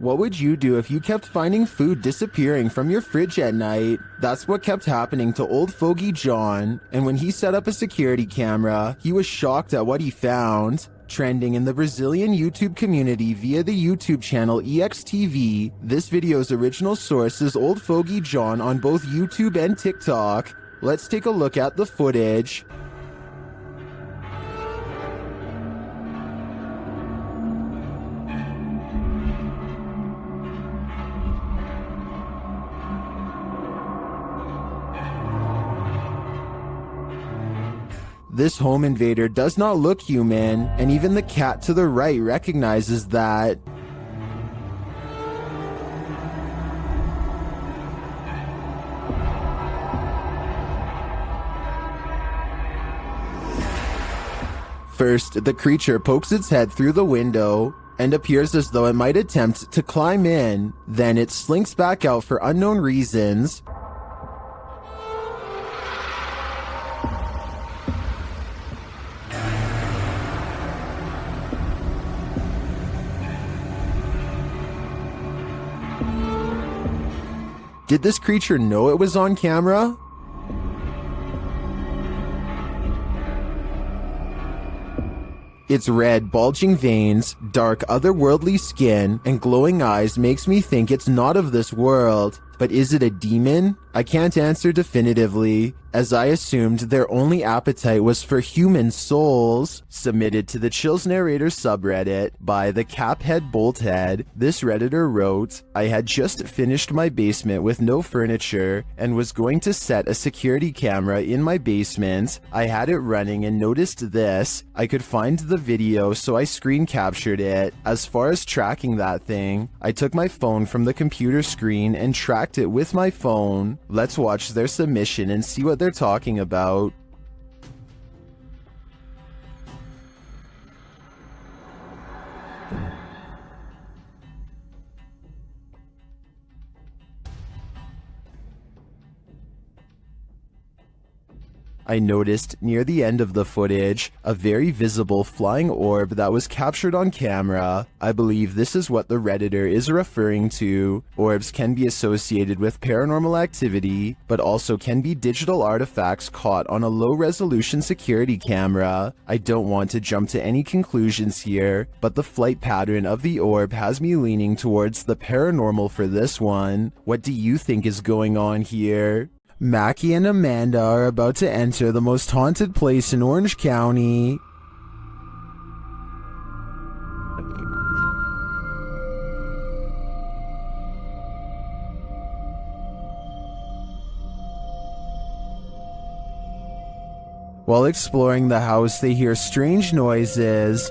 What would you do if you kept finding food disappearing from your fridge at night? That's what kept happening to old fogey John, and when he set up a security camera, he was shocked at what he found. Trending in the Brazilian YouTube community via the YouTube channel EXTV, this video's original source is old fogey John on both YouTube and TikTok. Let's take a look at the footage. This home invader does not look human, and even the cat to the right recognizes that. First, the creature pokes its head through the window and appears as though it might attempt to climb in. Then it slinks back out for unknown reasons. Did this creature know it was on camera? Its red, bulging veins, dark, otherworldly skin, and glowing eyes makes me think it's not of this world. But is it a demon? I can't answer definitively, as I assumed their only appetite was for human souls. Submitted to the Chills Narrator subreddit by the Caphead Bolthead, this redditor wrote, "I had just finished my basement with no furniture and was going to set a security camera in my basement. I had it running and noticed this. I could find the video, so I screen captured it. As far as tracking that thing, I took my phone from the computer screen and tracked it with my phone." Let's watch their submission and see what they're talking about. I noticed near the end of the footage a very visible flying orb that was captured on camera. I believe this is what the Redditor is referring to. Orbs can be associated with paranormal activity, but also can be digital artifacts caught on a low-resolution security camera. I don't want to jump to any conclusions here, but the flight pattern of the orb has me leaning towards the paranormal for this one. What do you think is going on here? Mackie and Amanda are about to enter the most haunted place in Orange County. While exploring the house, they hear strange noises.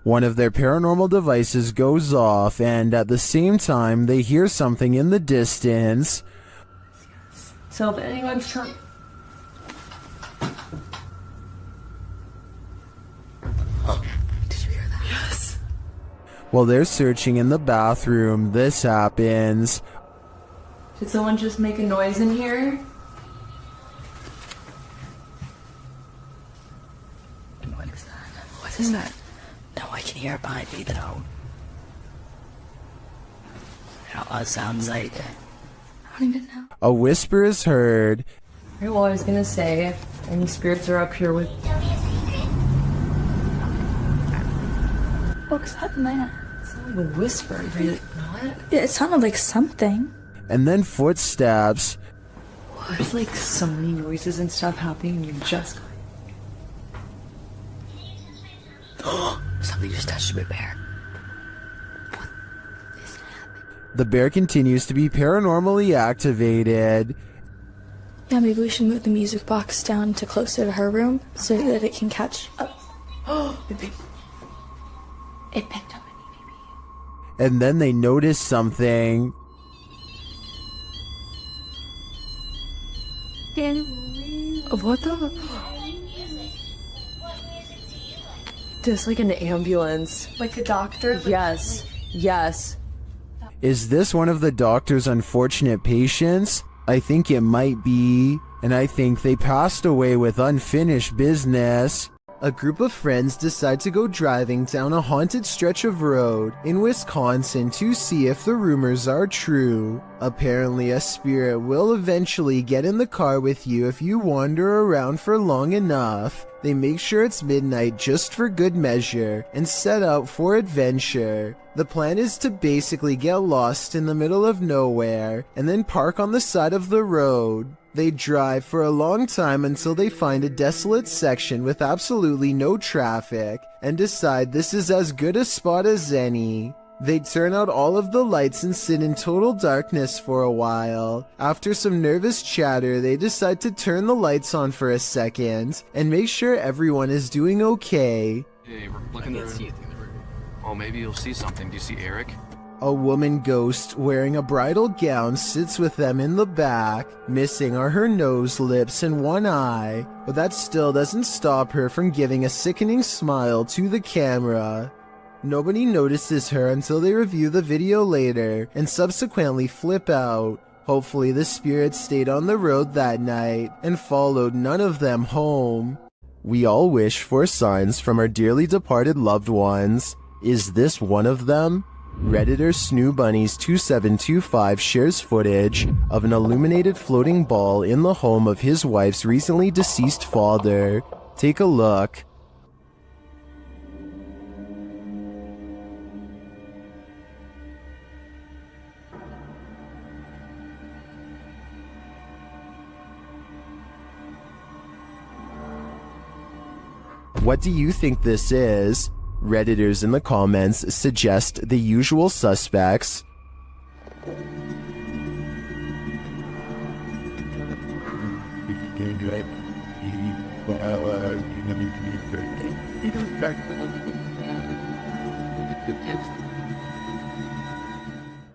One of their paranormal devices goes off, and at the same time, they hear something in the distance. So if anyone's trying... Did you hear that? Yes. While they're searching in the bathroom, this happens. Did someone just make a noise in here? What is that? What is that? No, I can hear it behind me though. How it sounds like. I don't even know. A whisper is heard. Alright, well I was gonna say, if any spirits are up here with... What's that, man? Someone whispered, really? What? Yeah, it sounded like something. And then footsteps. There's like so many noises and stuff happening and you're just going... Something just touched my bear. What is happening? The bear continues to be paranormally activated. Yeah, maybe we should move the music box down to closer to her room so that it can catch up. It picked up any baby. And then they notice something. What the? Just like an ambulance. Like a doctor? Yes. Yes. Is this one of the doctor's unfortunate patients? I think it might be, and I think they passed away with unfinished business. A group of friends decide to go driving down a haunted stretch of road in Wisconsin to see if the rumors are true. Apparently, a spirit will eventually get in the car with you if you wander around for long enough. They make sure it's midnight just for good measure and set out for adventure. The plan is to basically get lost in the middle of nowhere and then park on the side of the road. They drive for a long time until they find a desolate section with absolutely no traffic and decide this is as good a spot as any. They turn out all of the lights and sit in total darkness for a while. After some nervous chatter, they decide to turn the lights on for a second and make sure everyone is doing okay. Hey, we're looking through. Oh, maybe you'll see something. Do you see Eric? A woman ghost wearing a bridal gown sits with them in the back. Missing are her nose, lips, and one eye, but that still doesn't stop her from giving a sickening smile to the camera. Nobody notices her until they review the video later and subsequently flip out. Hopefully the spirit stayed on the road that night and followed none of them home. We all wish for signs from our dearly departed loved ones. Is this one of them? Redditor SnooBunnies2725 shares footage of an illuminated floating ball in the home of his wife's recently deceased father. Take a look. What do you think this is? Redditors in the comments suggest the usual suspects.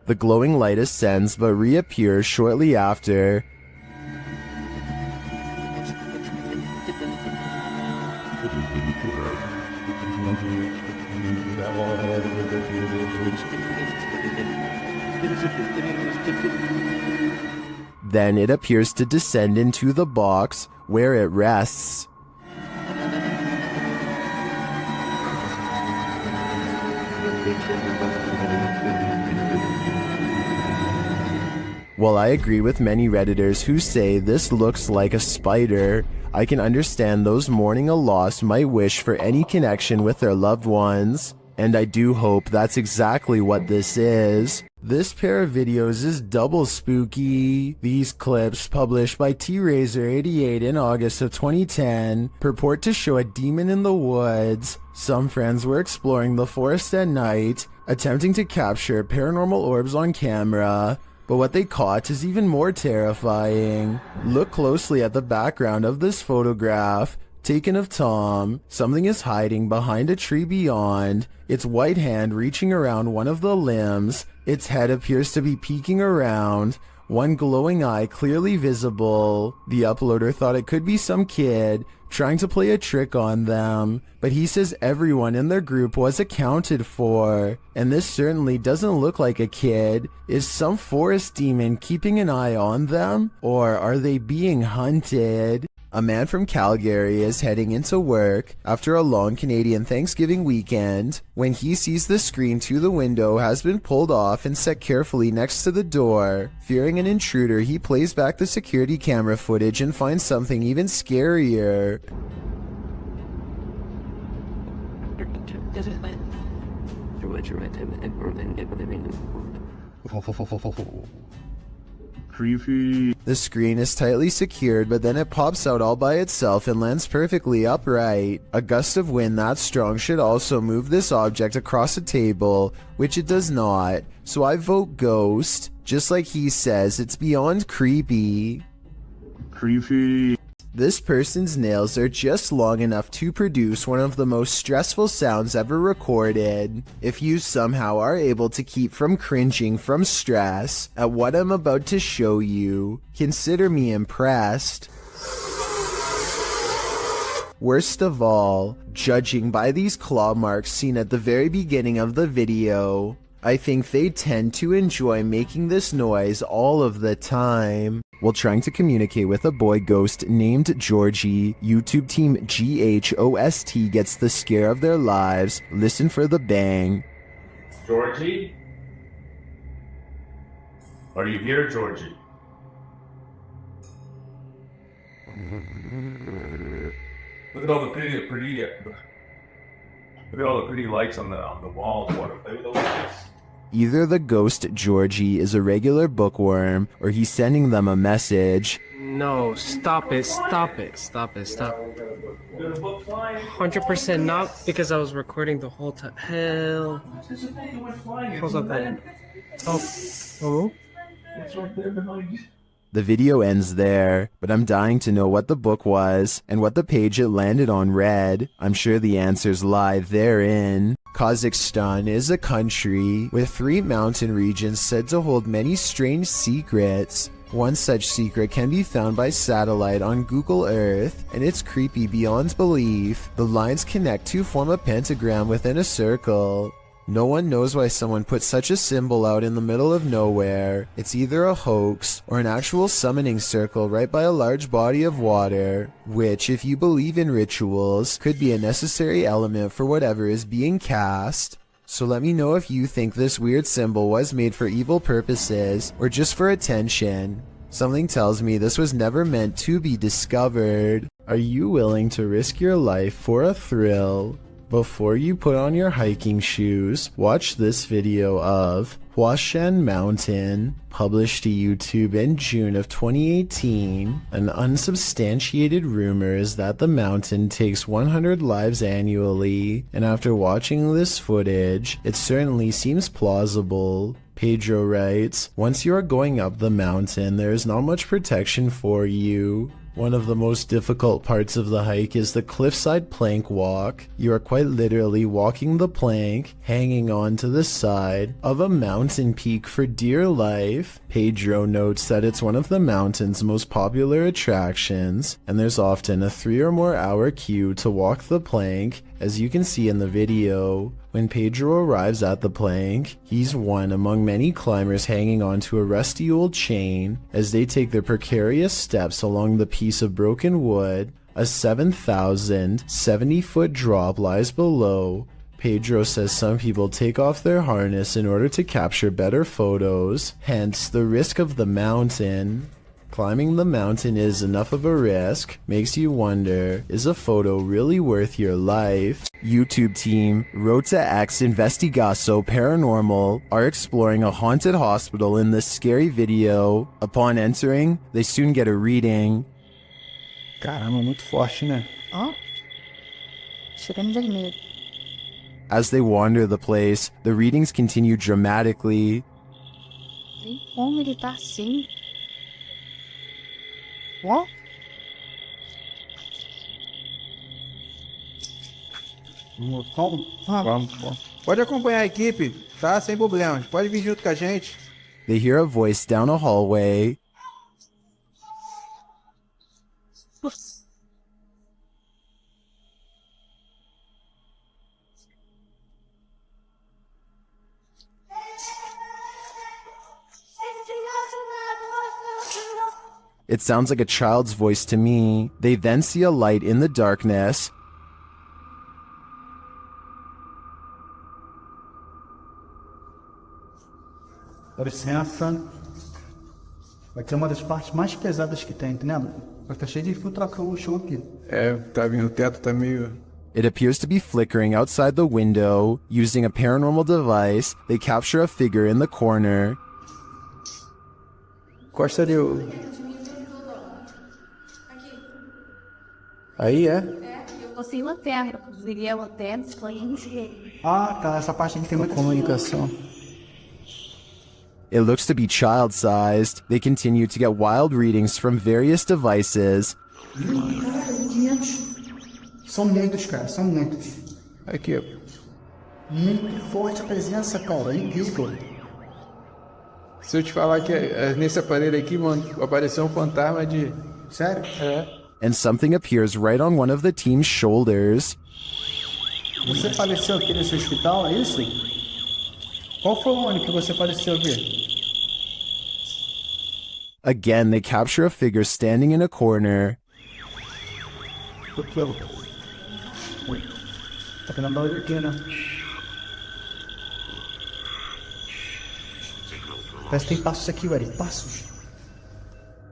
The glowing light ascends but reappears shortly after. Then it appears to descend into the box where it rests. While I agree with many Redditors who say this looks like a spider, I can understand those mourning a loss might wish for any connection with their loved ones. And I do hope that's exactly what this is. This pair of videos is double spooky. These clips, published by TRazor88 in August of 2010, purport to show a demon in the woods. Some friends were exploring the forest at night, attempting to capture paranormal orbs on camera. But what they caught is even more terrifying. Look closely at the background of this photograph, taken of Tom. Something is hiding behind a tree beyond, its white hand reaching around one of the limbs. Its head appears to be peeking around, one glowing eye clearly visible. The uploader thought it could be some kid trying to play a trick on them, but he says everyone in their group was accounted for, and this certainly doesn't look like a kid. Is some forest demon keeping an eye on them, or are they being hunted? A man from Calgary is heading into work after a long Canadian Thanksgiving weekend when he sees the screen to the window has been pulled off and set carefully next to the door. Fearing an intruder, he plays back the security camera footage and finds something even scarier. Creepy. The screen is tightly secured, but then it pops out all by itself and lands perfectly upright. A gust of wind that strong should also move this object across a table, which it does not, so I vote ghost. Just like he says, it's beyond creepy. Creepy. This person's nails are just long enough to produce one of the most stressful sounds ever recorded. If you somehow are able to keep from cringing from stress at what I'm about to show you, consider me impressed. Worst of all, judging by these claw marks seen at the very beginning of the video, I think they tend to enjoy making this noise all of the time. While trying to communicate with a boy ghost named Georgie, YouTube team GHOST gets the scare of their lives. Listen for the bang. Georgie? Are you here, Georgie? Look at all the pretty lights on the walls. Want to play with those lights? Either the ghost Georgie is a regular bookworm, or he's sending them a message. No, stop it, stop it, stop it, stop. 100% not, because I was recording the whole time. Hell. Hold up, man. Oh. The video ends there, but I'm dying to know what the book was and what the page it landed on read. I'm sure the answers lie therein. Kazakhstan is a country with 3 mountain regions said to hold many strange secrets. One such secret can be found by satellite on Google Earth, and it's creepy beyond belief. The lines connect to form a pentagram within a circle. No one knows why someone put such a symbol out in the middle of nowhere. It's either a hoax or an actual summoning circle right by a large body of water, which, if you believe in rituals, could be a necessary element for whatever is being cast. So let me know if you think this weird symbol was made for evil purposes or just for attention. Something tells me this was never meant to be discovered. Are you willing to risk your life for a thrill? Before you put on your hiking shoes, watch this video of Huashan Mountain, published to YouTube in June of 2018. An unsubstantiated rumor is that the mountain takes 100 lives annually, and after watching this footage, it certainly seems plausible. Pedro writes, once you are going up the mountain, there is not much protection for you. One of the most difficult parts of the hike is the cliffside plank walk. You are quite literally walking the plank, hanging on to the side of a mountain peak for dear life. Pedro notes that it's one of the mountain's most popular attractions, and there's often a 3 or more hour queue to walk the plank, as you can see in the video. When Pedro arrives at the plank, he's one among many climbers hanging onto a rusty old chain as they take their precarious steps along the piece of broken wood. A 7,070-foot drop lies below. Pedro says some people take off their harness in order to capture better photos, hence the risk of the mountain. Climbing the mountain is enough of a risk, makes you wonder, is a photo really worth your life? YouTube team Rota X Investigaso Paranormal are exploring a haunted hospital in this scary video. Upon entering, they soon get a reading. Caramba, muito forte, né? Ó, tirando vermelho. As they wander the place, the readings continue dramatically. Nem como ele tá assim. Ó. Vamos. Pode acompanhar a equipe, tá? Sem problemas. Pode vir junto com a gente. They hear a voice down a hallway. It sounds like a child's voice to me. They then see a light in the darkness. Dá licença. Vai ter uma das partes mais pesadas que tem, entendeu? Vai estar cheio de infiltração no chão aqui. É, tá vindo, o teto tá meio... It appears to be flickering outside the window. Using a paranormal device, they capture a figure in the corner. Encosta ali o... Aí é? Eu consigo até, eu conseguiria até desconhecer. Ah, tá. Essa parte aqui tem uma Comunicação. It looks to be child-sized. They continue to get wild readings from various devices. São muitos, cara. São muitos. Aqui, ó. Muito forte a presença, cara. É incrível. Se eu te falar que nesse aparelho aqui, mano, apareceu um fantasma de... Sério? É. And something appears right on one of the team's shoulders. Você faleceu aqui nesse hospital, é isso? Qual foi o ônibus que você pareceu ver? Again, they capture a figure standing in a corner. Tá vendo a barulho aqui, né? Parece que tem passos aqui, Eric. Passos.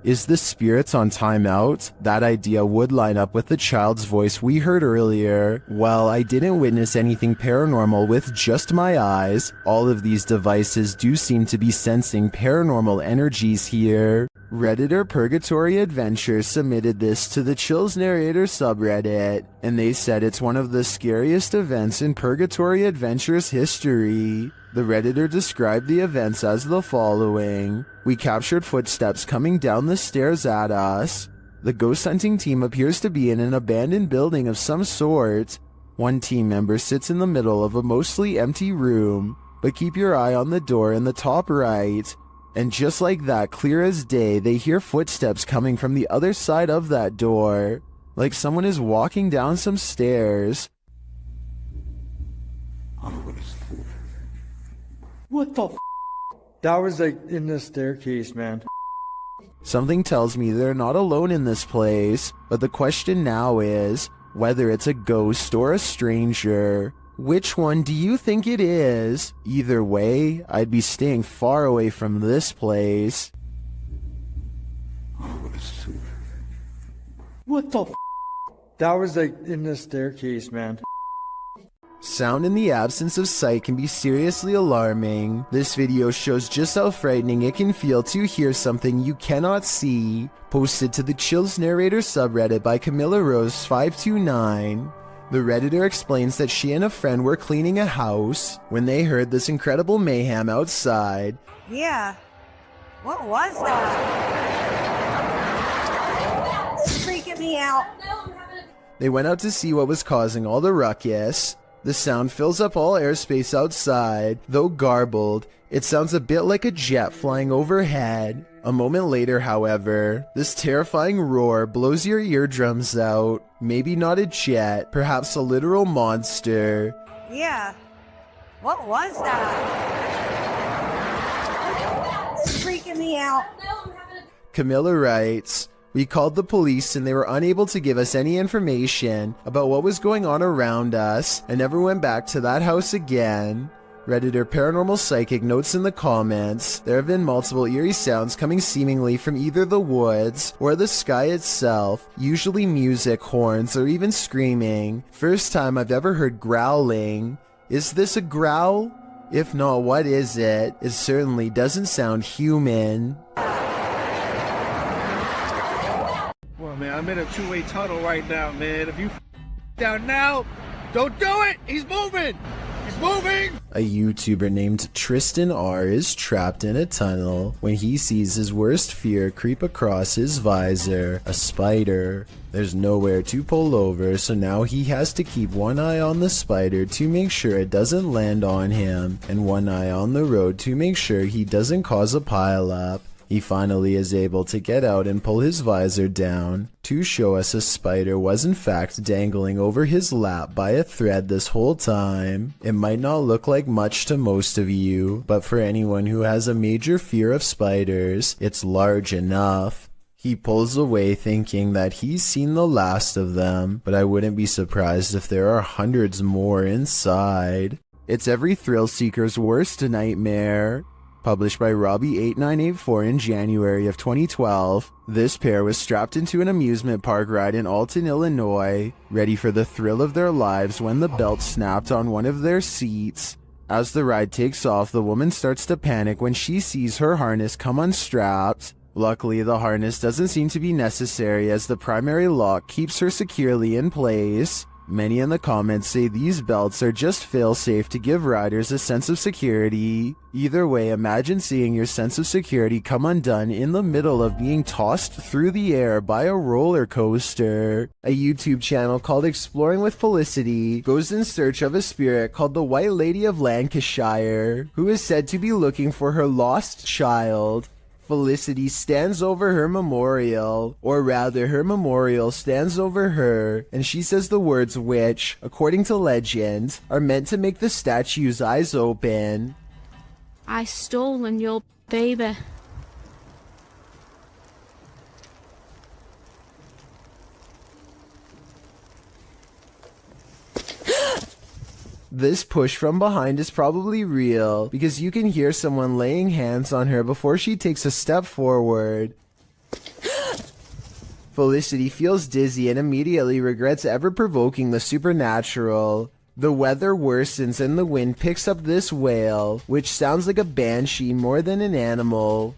Is the spirits on timeout? That idea would line up with the child's voice we heard earlier. Well, I didn't witness anything paranormal with just my eyes. All of these devices do seem to be sensing paranormal energies here. Redditor Purgatory Adventures submitted this to the Chills Narrator subreddit, and they said it's one of the scariest events in Purgatory Adventures history. The Redditor described the events as the following. We captured footsteps coming down the stairs at us. The ghost hunting team appears to be in an abandoned building of some sort. One team member sits in the middle of a mostly empty room, but keep your eye on the door in the top right. And just like that, clear as day, they hear footsteps coming from the other side of that door, like someone is walking down some stairs. What the f? That was like in the staircase, man. Something tells me they're not alone in this place, but the question now is whether it's a ghost or a stranger. Which one do you think it is? Either way, I'd be staying far away from this place. What the f? That was like in the staircase, man. Sound in the absence of sight can be seriously alarming. This video shows just how frightening it can feel to hear something you cannot see. Posted to the Chills Narrator subreddit by Camilla Rose 529. The Redditor explains that she and a friend were cleaning a house when they heard this incredible mayhem outside. Yeah. What was that? It's freaking me out. They went out to see what was causing all the ruckus. The sound fills up all airspace outside. Though garbled, it sounds a bit like a jet flying overhead. A moment later, however, this terrifying roar blows your eardrums out. Maybe not a jet, perhaps a literal monster. Yeah. What was that? It's freaking me out. Camilla writes, "We called the police and they were unable to give us any information about what was going on around us and never went back to that house again." Redditor Paranormal Psychic notes in the comments, there have been multiple eerie sounds coming seemingly from either the woods or the sky itself, usually music, horns, or even screaming. First time I've ever heard growling. Is this a growl? If not, what is it? It certainly doesn't sound human. Well, man, I'm in a two-way tunnel right now, man. If you down now, don't do it! He's moving! He's moving! A YouTuber named Tristan R is trapped in a tunnel when he sees his worst fear creep across his visor, a spider. There's nowhere to pull over, so now he has to keep one eye on the spider to make sure it doesn't land on him, and one eye on the road to make sure he doesn't cause a pileup. He finally is able to get out and pull his visor down to show us a spider was in fact dangling over his lap by a thread this whole time. It might not look like much to most of you, but for anyone who has a major fear of spiders, it's large enough. He pulls away thinking that he's seen the last of them, but I wouldn't be surprised if there are hundreds more inside. It's every thrill seeker's worst nightmare. Published by Robbie8984 in January of 2012, this pair was strapped into an amusement park ride in Alton, Illinois, ready for the thrill of their lives when the belt snapped on one of their seats. As the ride takes off, the woman starts to panic when she sees her harness come unstrapped. Luckily, the harness doesn't seem to be necessary as the primary lock keeps her securely in place. Many in the comments say these belts are just fail-safe to give riders a sense of security. Either way, imagine seeing your sense of security come undone in the middle of being tossed through the air by a roller coaster. A YouTube channel called Exploring with Felicity goes in search of a spirit called the White Lady of Lancashire, who is said to be looking for her lost child. Felicity stands over her memorial, or rather her memorial stands over her, and she says the words which, according to legend, are meant to make the statue's eyes open. I stolen your baby. This push from behind is probably real because you can hear someone laying hands on her before she takes a step forward. Felicity feels dizzy and immediately regrets ever provoking the supernatural. The weather worsens and the wind picks up this wail, which sounds like a banshee more than an animal.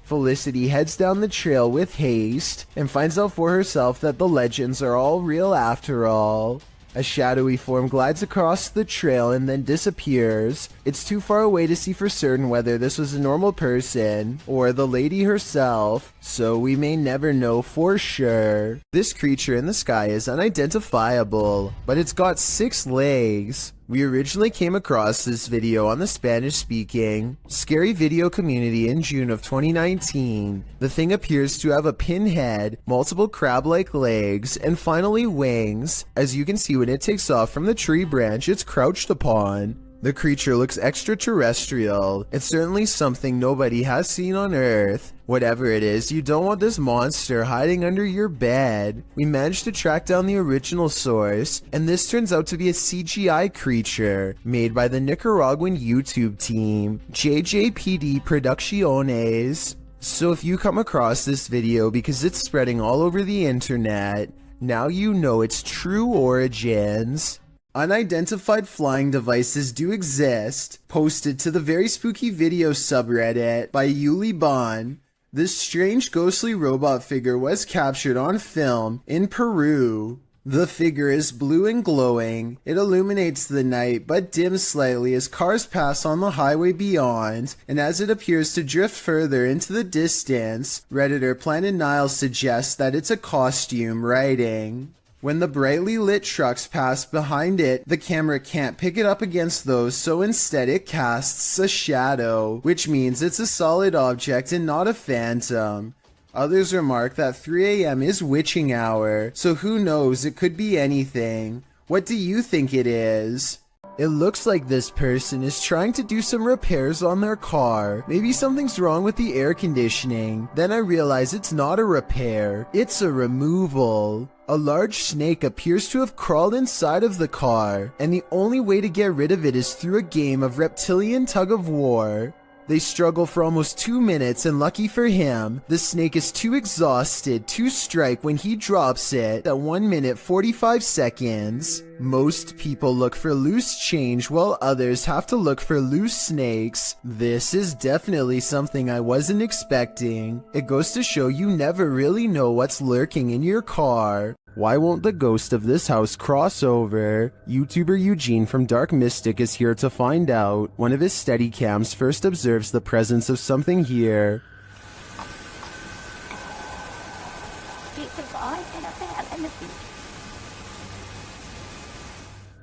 Felicity heads down the trail with haste and finds out for herself that the legends are all real after all. A shadowy form glides across the trail and then disappears. It's too far away to see for certain whether this was a normal person or the lady herself, so we may never know for sure. This creature in the sky is unidentifiable, but it's got 6 legs. We originally came across this video on the Spanish-speaking Scary Video community in June of 2019. The thing appears to have a pin head, multiple crab-like legs, and finally wings. As you can see when it takes off from the tree branch it's crouched upon. The creature looks extraterrestrial. It's certainly something nobody has seen on Earth. Whatever it is, you don't want this monster hiding under your bed. We managed to track down the original source, and this turns out to be a CGI creature made by the Nicaraguan YouTube team, JJPD Producciones. So if you come across this video because it's spreading all over the internet, now you know its true origins. Unidentified flying devices do exist, posted to the Very Spooky Video subreddit by Yuli Bon. This strange ghostly robot figure was captured on film in Peru. The figure is blue and glowing. It illuminates the night but dims slightly as cars pass on the highway beyond, and as it appears to drift further into the distance, Redditor Planet Nile suggests that it's a costume writing. When the brightly lit trucks pass behind it, the camera can't pick it up against those, so instead it casts a shadow, which means it's a solid object and not a phantom. Others remark that 3 AM is witching hour, so who knows, it could be anything. What do you think it is? It looks like this person is trying to do some repairs on their car. Maybe something's wrong with the air conditioning. Then I realize it's not a repair, it's a removal. A large snake appears to have crawled inside of the car, and the only way to get rid of it is through a game of reptilian tug-of-war. They struggle for almost 2 minutes, and lucky for him, the snake is too exhausted to strike when he drops it at 1 minute 45 seconds. Most people look for loose change while others have to look for loose snakes. This is definitely something I wasn't expecting. It goes to show you never really know what's lurking in your car. Why won't the ghost of this house cross over? YouTuber Eugene from Dark Mystic is here to find out. One of his Steadicams first observes the presence of something here.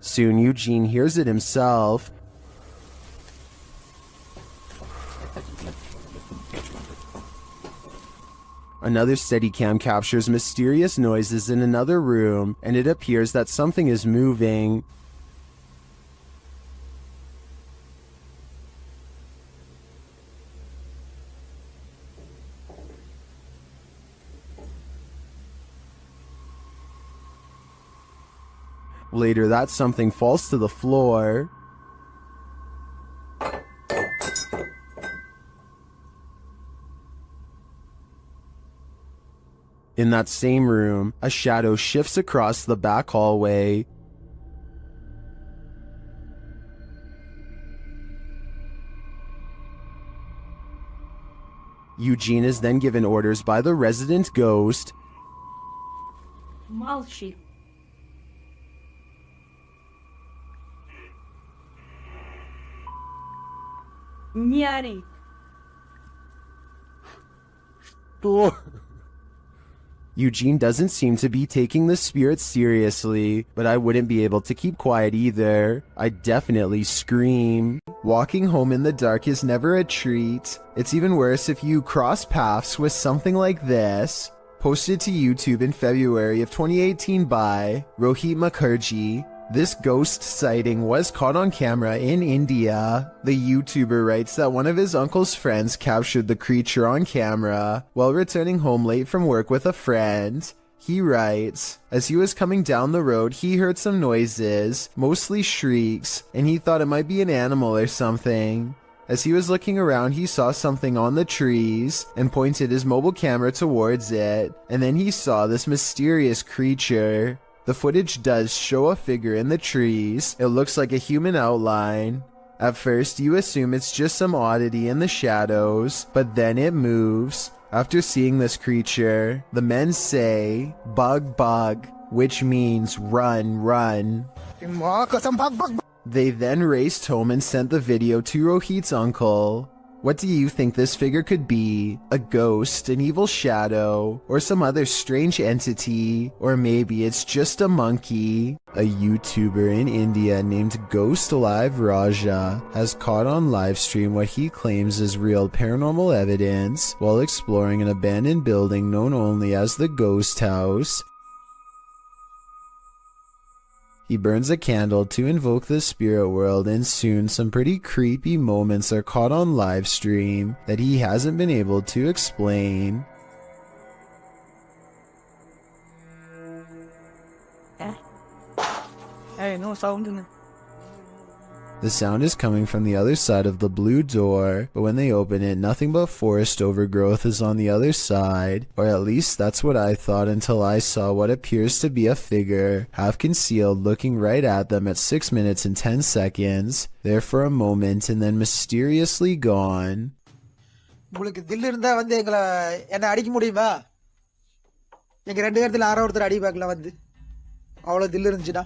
Soon Eugene hears it himself. Another Steadicam captures mysterious noises in another room, and it appears that something is moving. Later, that something falls to the floor. In that same room, a shadow shifts across the back hallway. Eugene is then given orders by the resident ghost. Молчи. Не ори. Eugene doesn't seem to be taking the spirit seriously, but I wouldn't be able to keep quiet either. I'd definitely scream. Walking home in the dark is never a treat. It's even worse if you cross paths with something like this. Posted to YouTube in February of 2018 by Rohit Mukherjee. This ghost sighting was caught on camera in India. The YouTuber writes that one of his uncle's friends captured the creature on camera while returning home late from work with a friend. He writes, as he was coming down the road, he heard some noises, mostly shrieks, and he thought it might be an animal or something. As he was looking around, he saw something on the trees and pointed his mobile camera towards it, and then he saw this mysterious creature. The footage does show a figure in the trees. It looks like a human outline. At first, you assume it's just some oddity in the shadows, but then it moves. After seeing this creature, the men say, "Bug, bug," which means run, run. They then raced home and sent the video to Rohit's uncle. What do you think this figure could be? A ghost, an evil shadow, or some other strange entity? Or maybe it's just a monkey? A YouTuber in India named Ghost Live Raja has caught on livestream what he claims is real paranormal evidence while exploring an abandoned building known only as the Ghost House. He burns a candle to invoke the spirit world, and soon some pretty creepy moments are caught on live stream that he hasn't been able to explain. Hey, no sound in it. The sound is coming from the other side of the blue door, but when they open it, nothing but forest overgrowth is on the other side, or at least that's what I thought until I saw what appears to be a figure, half concealed, looking right at them at 6 minutes and 10 seconds, there for a moment and then mysteriously gone. உங்களுக்கு தில் இருந்தா வந்து என்ன அடிக்க முடியுமா? எங்க ரெண்டு பேர்த்துல யாரோ ஒருத்தர் அடி பார்க்கலாம் வந்து. அவ்வளவு தில் இருந்துச்சுடா.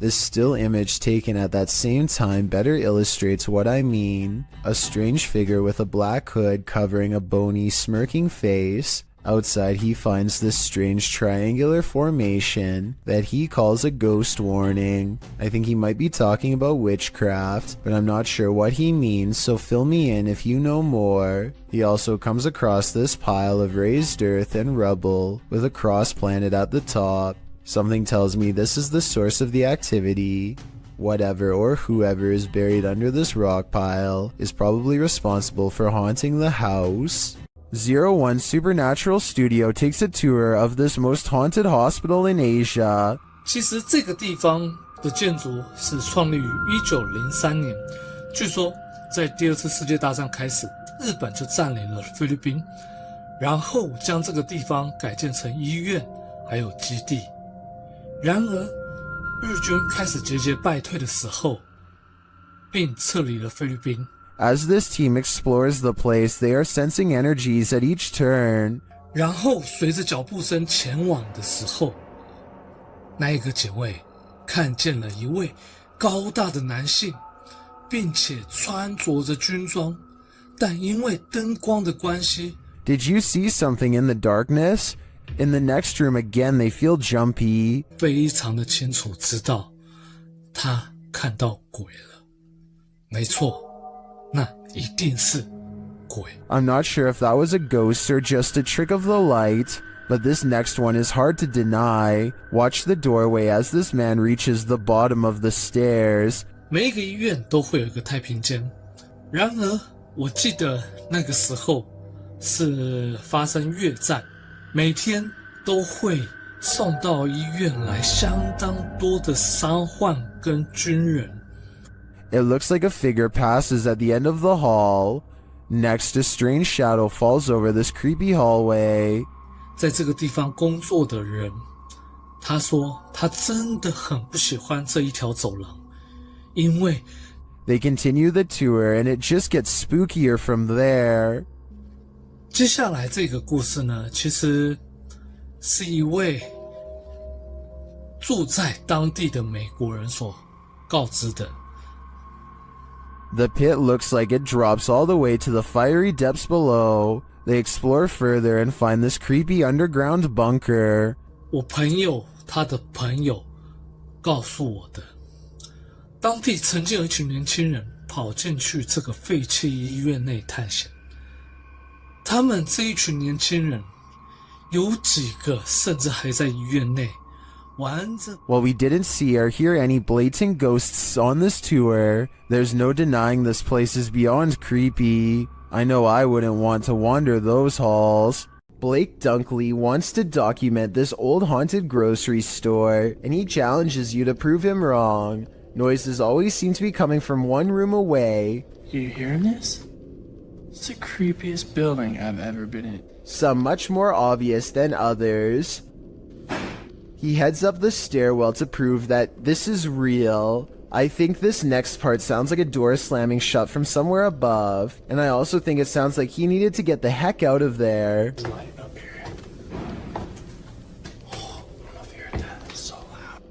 This still image taken at that same time better illustrates what I mean. A strange figure with a black hood covering a bony, smirking face. Outside he finds this strange triangular formation that he calls a ghost warning. I think he might be talking about witchcraft, but I'm not sure what he means, so fill me in if you know more. He also comes across this pile of raised earth and rubble with a cross planted at the top. Something tells me this is the source of the activity. Whatever or whoever is buried under this rock pile is probably responsible for haunting the house. 01 Supernatural Studio takes a tour of this most haunted hospital in Asia. 其实这个地方的建筑是创立于1903年，据说在第二次世界大战开始，日本就占领了菲律宾，然后将这个地方改建成医院还有基地。然而，日军开始节节败退的时候，并撤离了菲律宾。As this team explores the place, they are sensing energies at each turn. 然后，随着脚步声前往的时候，那一个警卫看见了一位高大的男性，并且穿着着军装，但因为灯光的关系 Did you see something in the darkness? In the next room again, they feel jumpy. 非常的清楚知道他看到鬼了。没错，那一定是鬼。I'm not sure if that was a ghost or just a trick of the light, but this next one is hard to deny. Watch the doorway as this man reaches the bottom of the stairs. 每一个医院都会有一个太平间，然而我记得那个时候是发生越战，每天都会送到医院来相当多的伤患跟军人。It looks like a figure passes at the end of the hall. Next, a strange shadow falls over this creepy hallway. 在这个地方工作的人，他说他真的很不喜欢这一条走廊，因为 They continue the tour and it just gets spookier from there. 接下来这个故事呢，其实是一位住在当地的美国人所告知的。The pit looks like it drops all the way to the fiery depths below. They explore further and find this creepy underground bunker. 我朋友他的朋友告诉我的，当地曾经有一群年轻人跑进去这个废弃医院内探险。他们这一群年轻人有几个甚至还在医院内玩着。 While we didn't see or hear any blatant ghosts on this tour, there's no denying this place is beyond creepy. I know I wouldn't want to wander those halls. Blake Dunkley wants to document this old haunted grocery store, and he challenges you to prove him wrong. Noises always seem to be coming from one room away. You hearing this? It's the creepiest building I've ever been in. Some much more obvious than others. He heads up the stairwell to prove that this is real. I think this next part sounds like a door slamming shut from somewhere above, and I also think it sounds like he needed to get the heck out of there.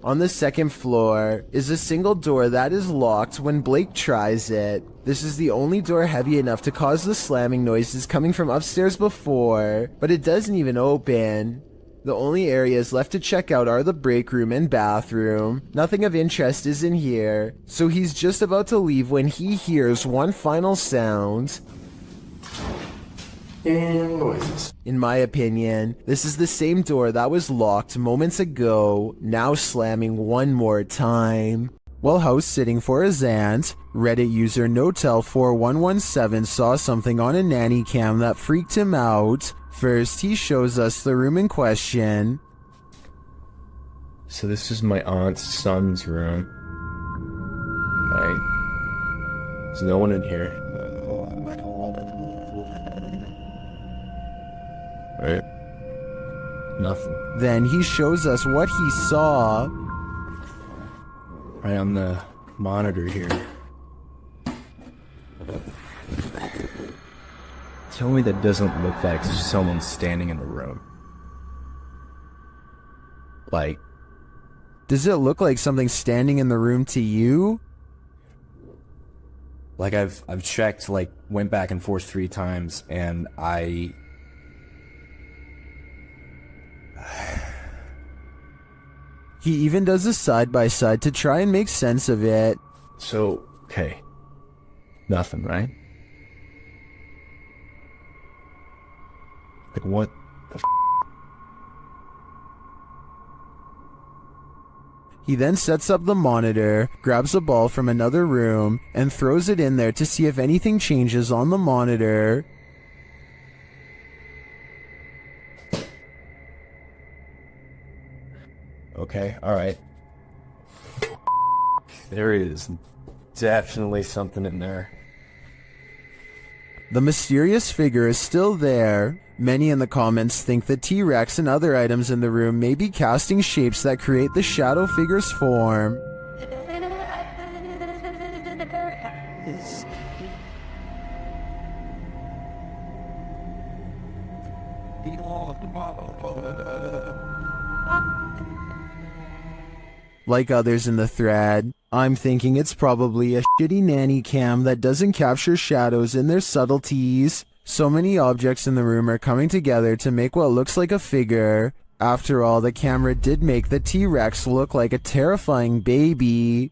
On the second floor is a single door that is locked when Blake tries it. This is the only door heavy enough to cause the slamming noises coming from upstairs before, but it doesn't even open. The only areas left to check out are the break room and bathroom. Nothing of interest is in here, so he's just about to leave when he hears one final sound. In my opinion, this is the same door that was locked moments ago, now slamming one more time. While house sitting for his aunt, Reddit user Notel4117 saw something on a nanny cam that freaked him out. First, he shows us the room in question. So this is my aunt's son's room. Right? There's no one in here. Right? Nothing. Then he shows us what he saw. Right on the monitor here. Tell me that doesn't look like someone standing in the room. Like... Does it look like something standing in the room to you? Like I've checked, like, went back and forth 3 times, and He even does a side-by-side to try and make sense of it. So, okay. Nothing, right? Like, what the f***? He then sets up the monitor, grabs a ball from another room, and throws it in there to see if anything changes on the monitor. Okay, alright. There is definitely something in there. The mysterious figure is still there. Many in the comments think the T-Rex and other items in the room may be casting shapes that create the shadow figure's form. Like others in the thread, I'm thinking it's probably a shitty nanny cam that doesn't capture shadows in their subtleties. So many objects in the room are coming together to make what looks like a figure. After all, the camera did make the T-Rex look like a terrifying baby.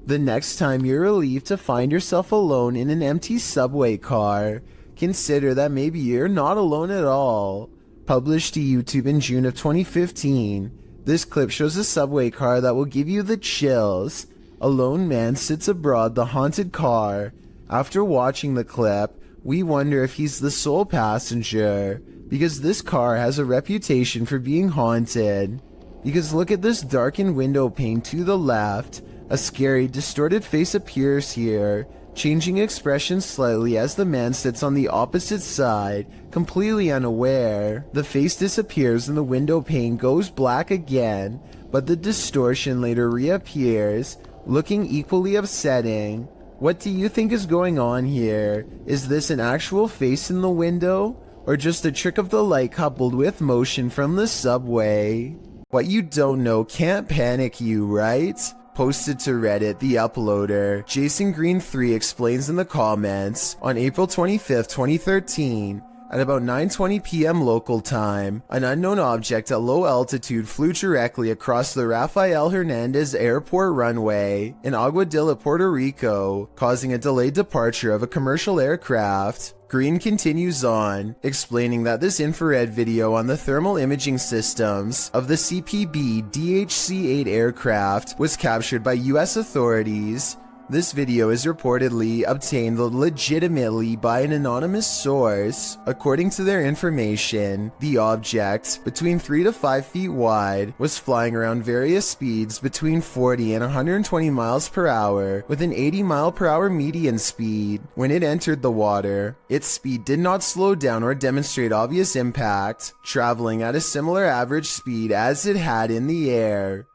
The next time you're relieved to find yourself alone in an empty subway car, consider that maybe you're not alone at all. Published to YouTube in June of 2015, this clip shows a subway car that will give you the chills. A lone man sits aboard the haunted car. After watching the clip, we wonder if he's the sole passenger, because this car has a reputation for being haunted. Because look at this darkened window pane to the left. A scary, distorted face appears here, changing expression slightly as the man sits on the opposite side, completely unaware. The face disappears and the window pane goes black again, but the distortion later reappears, looking equally upsetting. What do you think is going on here? Is this an actual face in the window, or just a trick of the light coupled with motion from the subway? What you don't know can't panic you, right? Posted to Reddit, the uploader, Jason Green 3 explains in the comments, on April 25th, 2013, At about 9:20 p.m. local time, an unknown object at low altitude flew directly across the Rafael Hernandez Airport runway in Aguadilla, Puerto Rico, causing a delayed departure of a commercial aircraft. Green continues on, explaining that this infrared video on the thermal imaging systems of the CPB DHC-8 aircraft was captured by US authorities. This video is reportedly obtained legitimately by an anonymous source. According to their information, the object, between 3 to 5 feet wide, was flying around various speeds between 40 and 120 miles per hour with an 80 mile per hour median speed. When it entered the water, its speed did not slow down or demonstrate obvious impact, traveling at a similar average speed as it had in the air.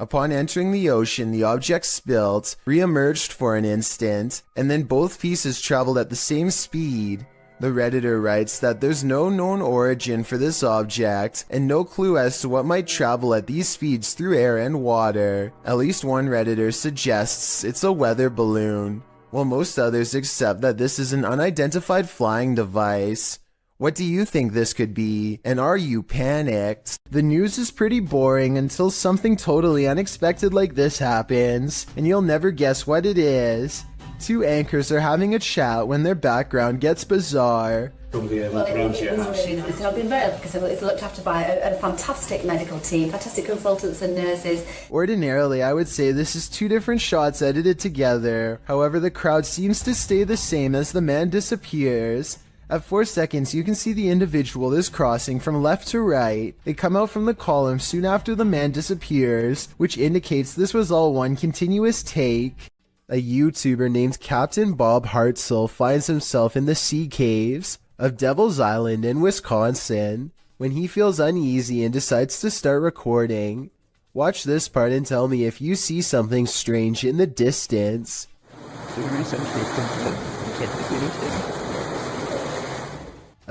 Upon entering the ocean, the object spilt, re-emerged for an instant, and then both pieces traveled at the same speed. The Redditor writes that there's no known origin for this object, and no clue as to what might travel at these speeds through air and water. At least one Redditor suggests it's a weather balloon, while most others accept that this is an unidentified flying device. What do you think this could be, and are you panicked? The news is pretty boring until something totally unexpected like this happens, and you'll never guess what it is. Two anchors are having a chat when their background gets bizarre. Well, it was really nice, and I've been very lucky because it's looked after by a fantastic medical team, fantastic consultants and nurses. Ordinarily, I would say this is two different shots edited together. However, the crowd seems to stay the same as the man disappears. At 4 seconds, you can see the individual is crossing from left to right. They come out from the column soon after the man disappears, which indicates this was all one continuous take. A YouTuber named Captain Bob Hartzell finds himself in the sea caves of Devil's Island in Wisconsin when he feels uneasy and decides to start recording. Watch this part and tell me if you see something strange in the distance.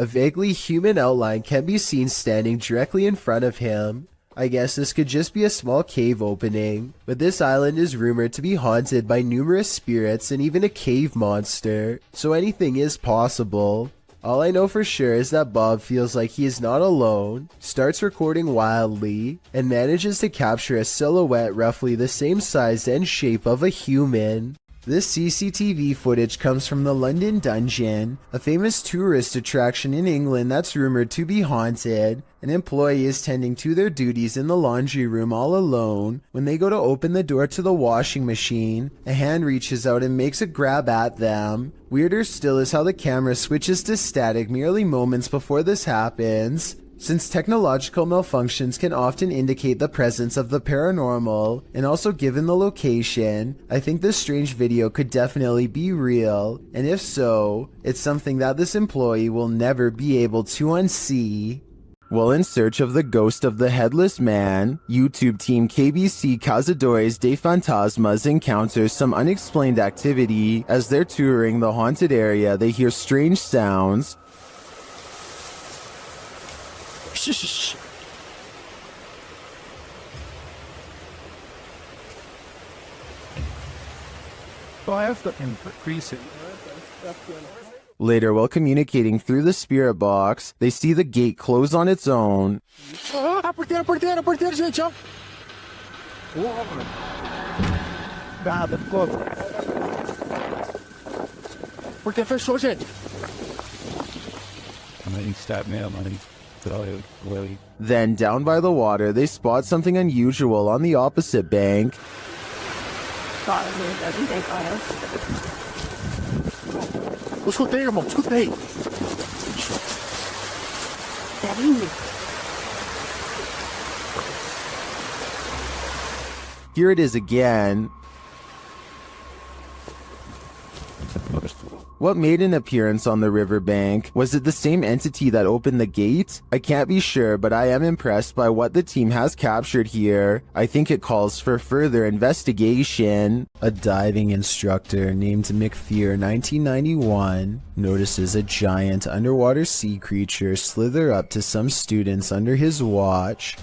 A vaguely human outline can be seen standing directly in front of him. I guess this could just be a small cave opening, but this island is rumored to be haunted by numerous spirits and even a cave monster, so anything is possible. All I know for sure is that Bob feels like he is not alone, starts recording wildly, and manages to capture a silhouette roughly the same size and shape of a human. This CCTV footage comes from the London Dungeon, a famous tourist attraction in England that's rumored to be haunted. An employee is tending to their duties in the laundry room all alone. When they go to open the door to the washing machine, a hand reaches out and makes a grab at them. Weirder still is how the camera switches to static merely moments before this happens. Since technological malfunctions can often indicate the presence of the paranormal, and also given the location, I think this strange video could definitely be real, and if so, it's something that this employee will never be able to unsee. While in search of the ghost of the headless man, YouTube team KBC Cazadores de Fantasmas encounters some unexplained activity. As they're touring the haunted area, they hear strange sounds. Shh. So I have to increase it. Later, while communicating through the spirit box, they see the gate close on its own. Porteiro, gente, ó. Nada, ficou. Porteiro fechou, gente. Then, down by the water, they spot something unusual on the opposite bank. Escutei, irmão, escutei. Here it is again. What made an appearance on the riverbank? Was it the same entity that opened the gate? I can't be sure, but I am impressed by what the team has captured here. I think it calls for further investigation. A diving instructor named McPhear 1991 notices a giant underwater sea creature slither up to some students under his watch.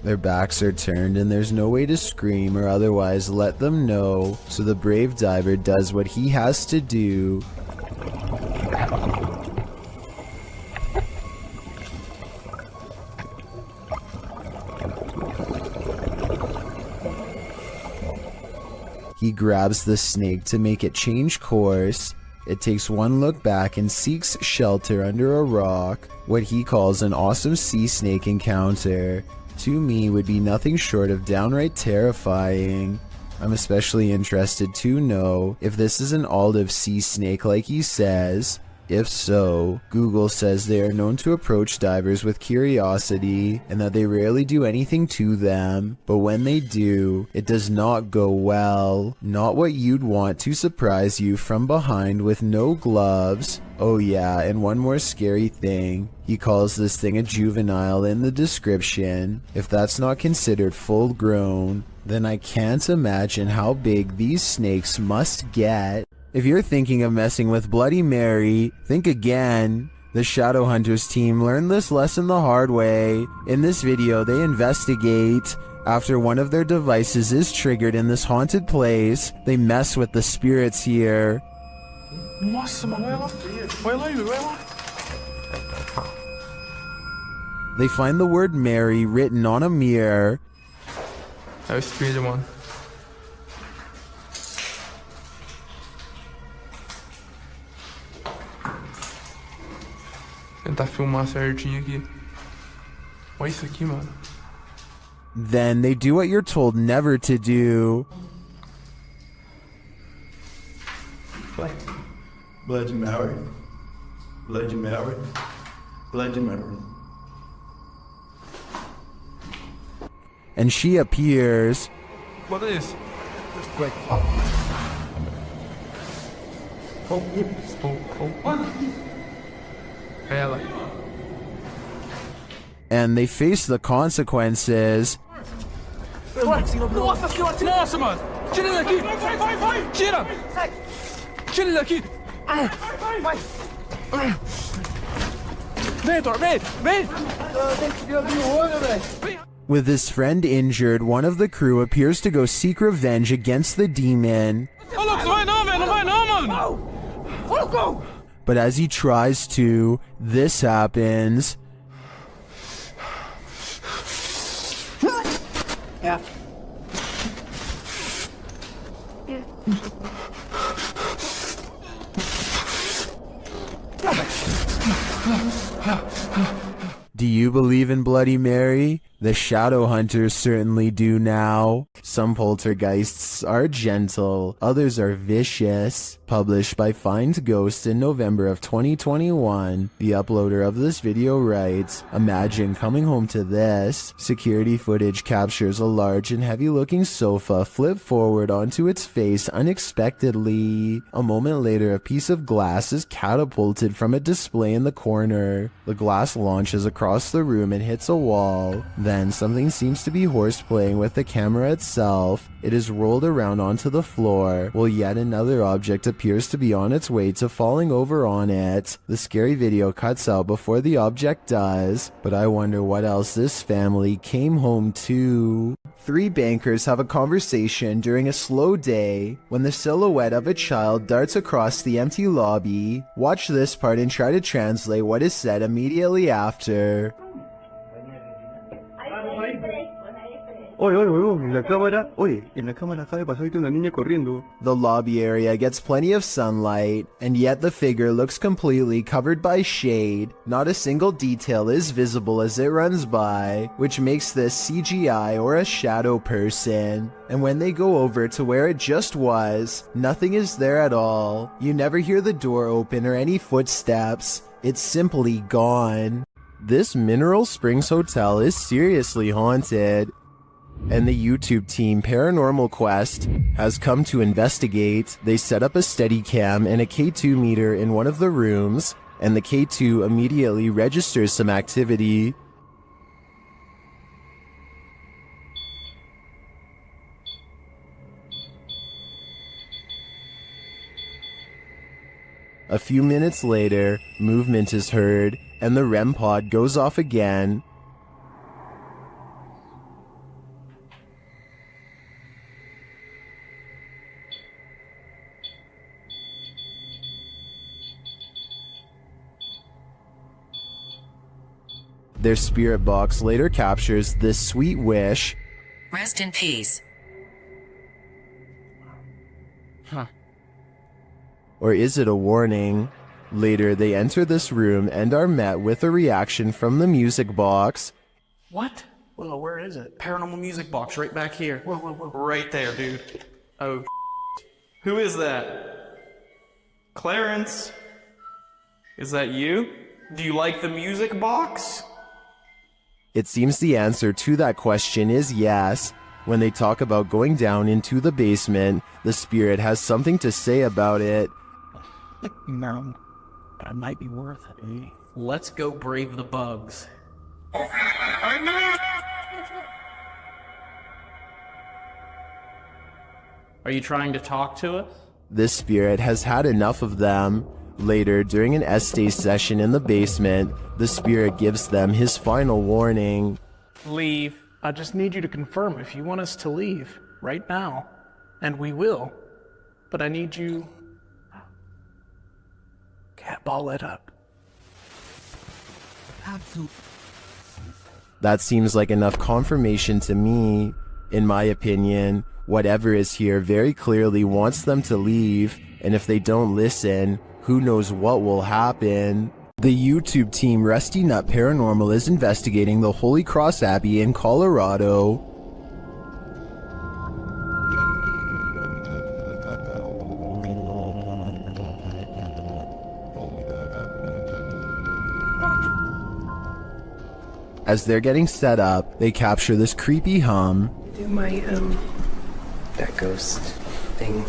Their backs are turned and there's no way to scream or otherwise let them know, so the brave diver does what he has to do. He grabs the snake to make it change course. It takes one look back and seeks shelter under a rock. What he calls an awesome sea snake encounter, to me, would be nothing short of downright terrifying. I'm especially interested to know if this is an olive sea snake like he says. If so, Google says they are known to approach divers with curiosity and that they rarely do anything to them, but when they do, it does not go well. Not what you'd want to surprise you from behind with no gloves. Oh yeah, and one more scary thing. He calls this thing a juvenile in the description. If that's not considered full grown, then I can't imagine how big these snakes must get. If you're thinking of messing with Bloody Mary, think again. The Shadowhunters team learned this lesson the hard way. In this video, they investigate. After one of their devices is triggered in this haunted place, they mess with the spirits here. They find the word Mary written on a mirror. Tentar filmar certinho aqui. Olha isso aqui, mano. Then they do what you're told never to do. Bloody Mary. Bloody Mary. Bloody Mary. And she appears. What is? Quick. And they face the consequences. Nossa, mano! Tira ele daqui! Vai! Tira! Tira ele daqui! Vem, Thor! Vem! Vem! Tem que abrir o olho, velho! With his friend injured, one of the crew appears to go seek revenge against the demon. Ô, louco, não vai não, velho! Não vai não, mano! Go! But as he tries to, this happens. Yeah. Do you believe in Bloody Mary? The Shadowhunters certainly do now. Some poltergeists are gentle, others are vicious. Published by Find Ghost in November of 2021, the uploader of this video writes, "Imagine coming home to this." Security footage captures a large and heavy-looking sofa flip forward onto its face unexpectedly. A moment later, a piece of glass is catapulted from a display in the corner. The glass launches across the room and hits a wall. Then something seems to be horseplaying with the camera itself. It is rolled around onto the floor, while yet another object appears to be on its way to falling over on it. The scary video cuts out before the object does, but I wonder what else this family came home to. Three bankers have a conversation during a slow day when the silhouette of a child darts across the empty lobby. Watch this part and try to translate what is said immediately after. Oye, oye, oye, en la cámara, oye, en la cámara acaba de pasar ahorita una niña corriendo. The lobby area gets plenty of sunlight, and yet the figure looks completely covered by shade. Not a single detail is visible as it runs by, which makes this CGI or a shadow person. And when they go over to where it just was, nothing is there at all. You never hear the door open or any footsteps. It's simply gone. This Mineral Springs Hotel is seriously haunted. And the YouTube team Paranormal Quest has come to investigate. They set up a Steadicam and a K2 meter in one of the rooms, and the K2 immediately registers some activity. A few minutes later, movement is heard, and the REM pod goes off again. Their spirit box later captures this sweet wish. Rest in peace. Huh. Or is it a warning? Later, they enter this room and are met with a reaction from the music box. What? Whoa, where is it? Paranormal music box right back here. Whoa, whoa, whoa. Right there, dude. Oh, who is that? Clarence? Is that you? Do you like the music box? It seems the answer to that question is yes. When they talk about going down into the basement, the spirit has something to say about it. No, but it might be worth it, eh? Let's go brave the bugs. Are you trying to talk to us? This spirit has had enough of them. Later, during an Estee session in the basement, the spirit gives them his final warning. Leave. I just need you to confirm if you want us to leave right now. And we will. But I need you... Cat ball it up. Absolutely. That seems like enough confirmation to me. In my opinion, whatever is here very clearly wants them to leave, and if they don't listen, who knows what will happen. The YouTube team Rusty Nut Paranormal is investigating the Holy Cross Abbey in Colorado. As they're getting set up, they capture this creepy hum. Do my, that ghost thing.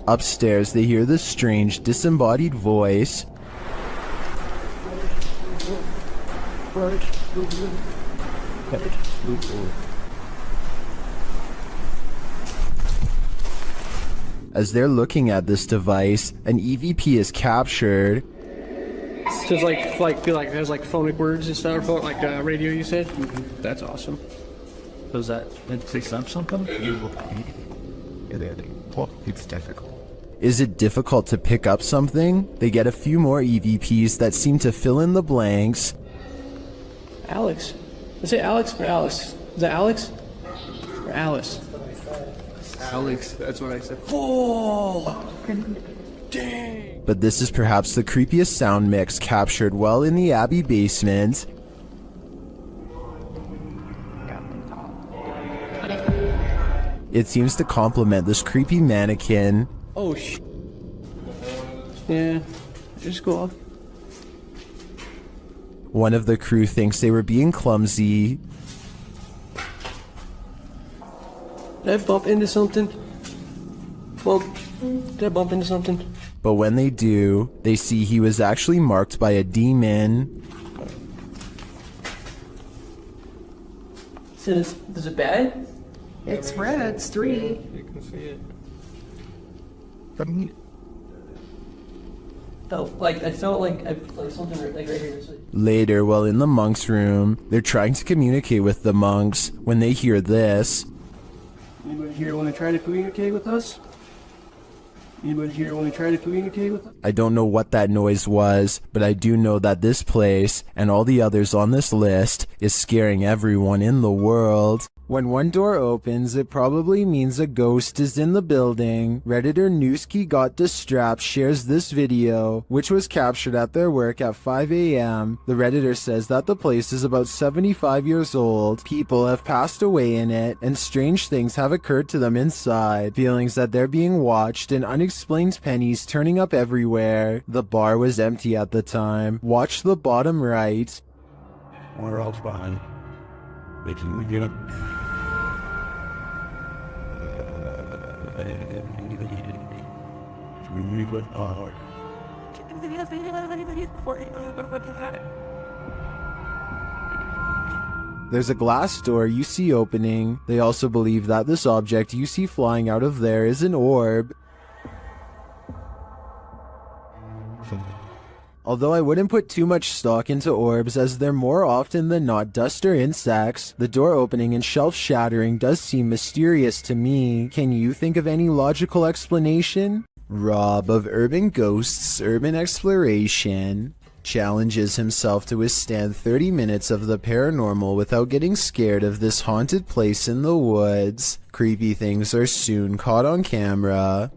Upstairs, they hear this strange, disembodied voice. As they're looking at this device, an EVP is captured. So it's like feel like it has like phonic words and stuff, like radio. You said. Mm-hmm. That's awesome. Does that fix up something? It's difficult. Is it difficult to pick up something? They get a few more EVPs that seem to fill in the blanks. Alex. Is it Alex or Alice? Is that Alex or Alice? Alex. That's what I said. Oh, dang. But this is perhaps the creepiest sound mix captured while in the Abbey basement. It seems to complement this creepy mannequin. Oh, yeah, just go off. One of the crew thinks they were being clumsy. Did I bump into something? Well, did I bump into something? But when they do, they see he was actually marked by a demon. So is it bad? It's red, it's 3. You can see it. Like I felt like something like right here. Later, while in the monks' room, they're trying to communicate with the monks when they hear this. Anybody here want to try to communicate with us? Anybody here want to try to communicate with us? I don't know what that noise was, but I do know that this place, and all the others on this list, is scaring everyone in the world. When one door opens, it probably means a ghost is in the building. Redditor Newski Got Distrapped shares this video, which was captured at their work at 5 a.m. The Redditor says that the place is about 75 years old. People have passed away in it, and strange things have occurred to them inside. Feelings that they're being watched and unexplained pennies turning up everywhere. The bar was empty at the time. Watch the bottom right. We're all fine. We can get it. There's a glass door you see opening. They also believe that this object you see flying out of there is an orb. Although I wouldn't put too much stock into orbs, as they're more often than not dust or insects, the door opening and shelf shattering does seem mysterious to me. Can you think of any logical explanation? Rob of Urban Ghosts Urban Exploration. challenges himself to withstand 30 minutes of the paranormal without getting scared of this haunted place in the woods. Creepy things are soon caught on camera.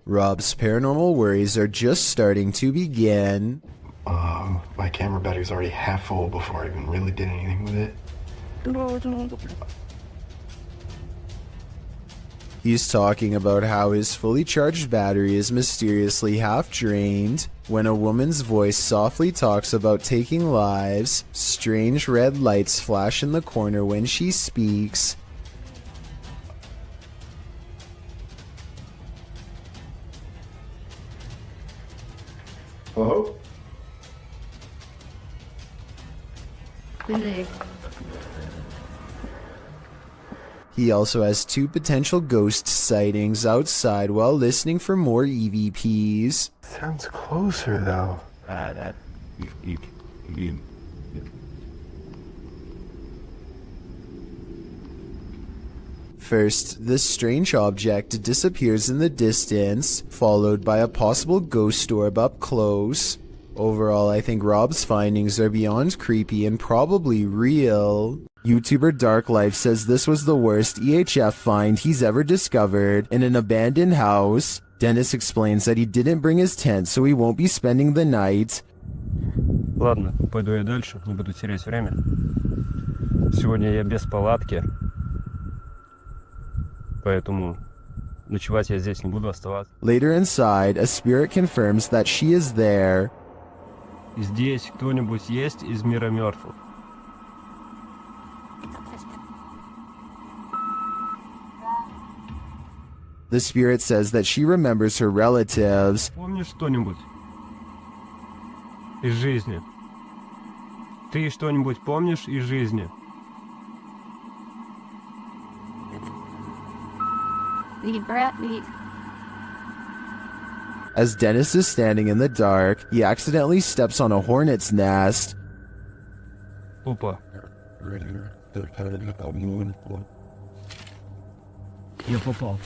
Rob's paranormal worries are just starting to begin. My camera battery's already half full before I even really did anything with it. He's talking about how his fully charged battery is mysteriously half drained when a woman's voice softly talks about taking lives. Strange red lights flash in the corner when she speaks. Hello? He also has 2 potential ghost sightings outside while listening for more EVPs. Sounds closer though. First, this strange object disappears in the distance, followed by a possible ghost orb up close. Overall, I think Rob's findings are beyond creepy and probably real. YouTuber Dark Life says this was the worst EHF find he's ever discovered in an abandoned house. Dennis explains that he didn't bring his tent, so he won't be spending the night. Ладно, пойду я дальше, не буду терять время. Сегодня я без палатки, поэтому ночевать я здесь не буду оставаться. Later inside, a spirit confirms that she is there. Здесь кто-нибудь есть из мира мертвых? The spirit says that she remembers her relatives. Помнишь что-нибудь из жизни? Ты что-нибудь помнишь из жизни? As Dennis is standing in the dark, he accidentally steps on a hornet's nest. Опа. Я попал.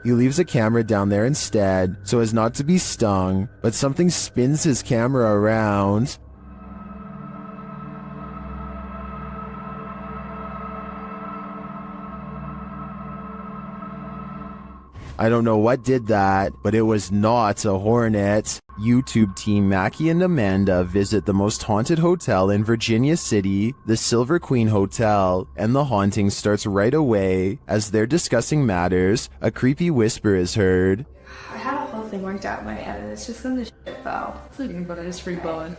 He leaves a camera down there instead, so as not to be stung, but something spins his camera around. I don't know what did that, but it was not a hornet. YouTube team Mackie and Amanda visit the most haunted hotel in Virginia City, the Silver Queen Hotel, and the haunting starts right away. As they're discussing matters, a creepy whisper is heard. I had a whole thing worked out in my head and it's just gonna shit though. It's okay, but I just free blowing.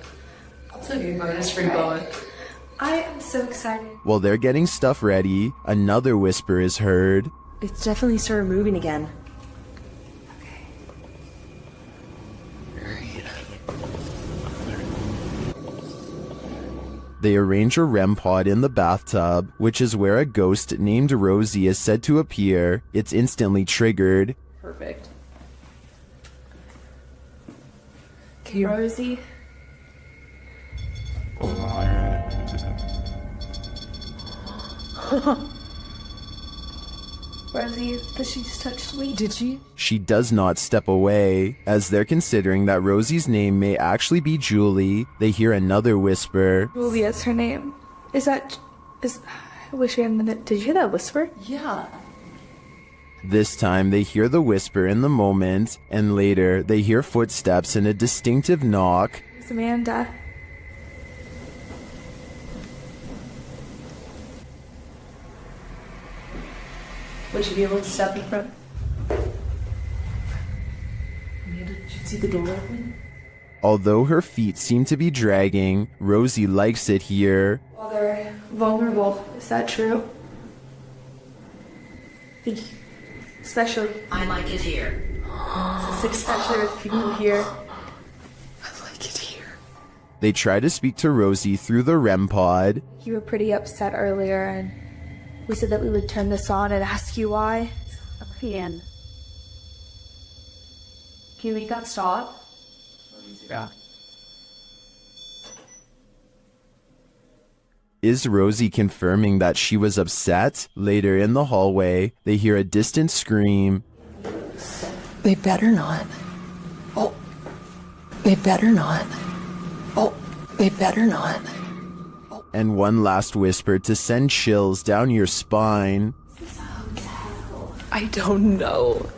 It's okay, but I just free blowing. I am so excited. While they're getting stuff ready, another whisper is heard. It's definitely started moving again. They arrange a REM pod in the bathtub, which is where a ghost named Rosie is said to appear. It's instantly triggered. Perfect. Okay, Rosie. Rosie, did she just touch me? Did she? She does not step away. As they're considering that Rosie's name may actually be Julie, they hear another whisper. Julia's her name. I wish we had a minute. Did you hear that whisper? Yeah. This time they hear the whisper in the moment, and later they hear footsteps and a distinctive knock. It's Amanda. Would you be able to step in front? Amanda, did you see the door open? Although her feet seem to be dragging, Rosie likes it here. Well, they're vulnerable. Is that true? Especially. I like it here. Especially with people here. I like it here. They try to speak to Rosie through the REM pod. You were pretty upset earlier, and we said that we would turn this on and ask you why. Again. Can you make that stop? Yeah. Is Rosie confirming that she was upset? Later in the hallway, they hear a distant scream. They better not. Oh, they better not. Oh, they better not. And one last whisper to send chills down your spine. I don't know.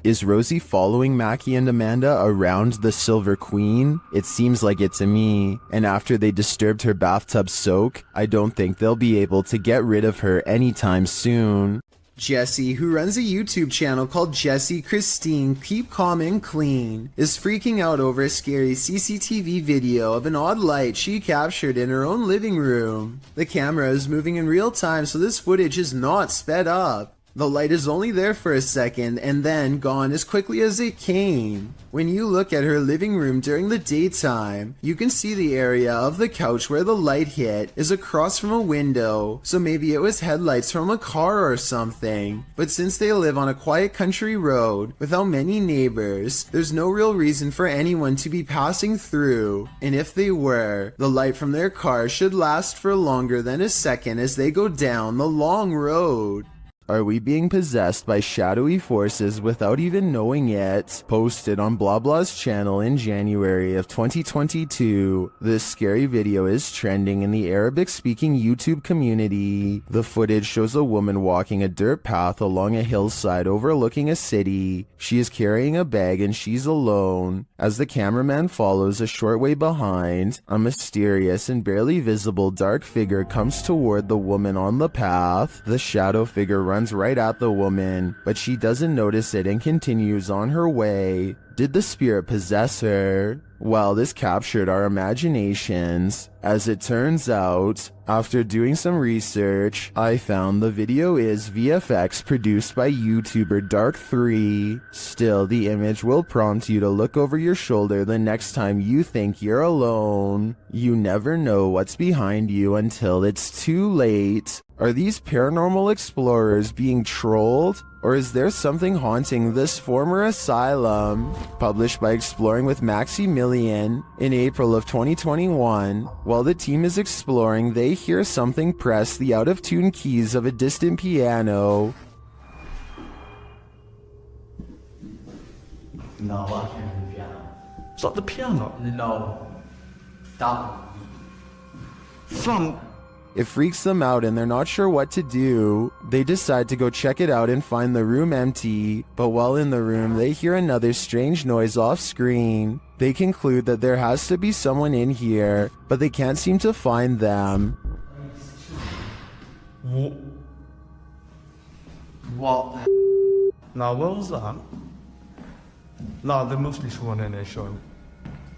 Is Rosie following Mackie and Amanda around the Silver Queen? It seems like it to me. And after they disturbed her bathtub soak, I don't think they'll be able to get rid of her anytime soon. Jessie, who runs a YouTube channel called Jessie Christine Keep Calm and Clean, is freaking out over a scary CCTV video of an odd light she captured in her own living room. The camera is moving in real time, so this footage is not sped up. The light is only there for a second and then gone as quickly as it came. When you look at her living room during the daytime, you can see the area of the couch where the light hit is across from a window, so maybe it was headlights from a car or something. But since they live on a quiet country road without many neighbors, there's no real reason for anyone to be passing through, and if they were, the light from their car should last for longer than a second as they go down the long road. Are we being possessed by shadowy forces without even knowing it? Posted on Blah Blah's channel in January of 2022. This scary video is trending in the Arabic-speaking YouTube community. The footage shows a woman walking a dirt path along a hillside overlooking a city. She is carrying a bag and she's alone. As the cameraman follows a short way behind, a mysterious and barely visible dark figure comes toward the woman on the path. The shadow figure runs right at the woman, but she doesn't notice it and continues on her way. Did the spirit possess her? Well, this captured our imaginations. As it turns out, after doing some research, I found the video is VFX produced by YouTuber Dark3. Still, the image will prompt you to look over your shoulder the next time you think you're alone. You never know what's behind you until it's too late. Are these paranormal explorers being trolled? Or is there something haunting this former asylum? Published by Exploring with Maximilian in April of 2021. While the team is exploring, they hear something press the out-of-tune keys of a distant piano. No, I can't hear the piano. It's not the piano. No. Stop. From... It freaks them out and they're not sure what to do. They decide to go check it out and find the room empty, but while in the room they hear another strange noise off screen. They conclude that there has to be someone in here, but they can't seem to find them. What? No, what was that? No, there must be someone in there, Sean.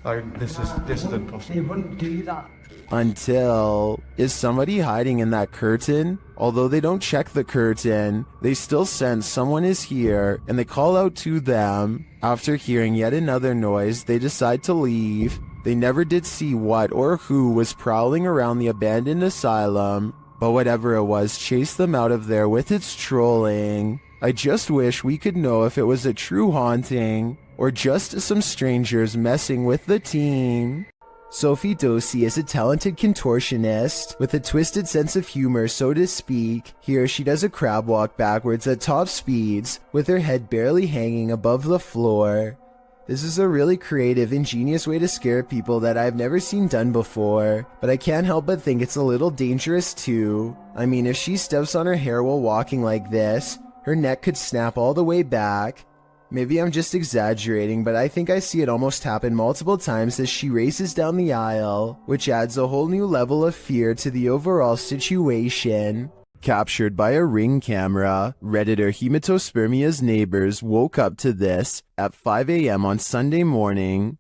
Like, this is the possible. They wouldn't do that. Until, is somebody hiding in that curtain? Although they don't check the curtain, they still sense someone is here and they call out to them. After hearing yet another noise, they decide to leave. They never did see what or who was prowling around the abandoned asylum, but whatever it was chased them out of there with its trolling. I just wish we could know if it was a true haunting or just some strangers messing with the team. Sophie Dosey is a talented contortionist with a twisted sense of humor, so to speak. Here she does a crab walk backwards at top speeds, with her head barely hanging above the floor. This is a really creative, ingenious way to scare people that I've never seen done before, but I can't help but think it's a little dangerous too. I mean, if she steps on her hair while walking like this, her neck could snap all the way back. Maybe I'm just exaggerating, but I think I see it almost happen multiple times as she races down the aisle, which adds a whole new level of fear to the overall situation. Captured by a Ring camera, Redditor Hematospermia's neighbors woke up to this at 5 a.m. on Sunday morning.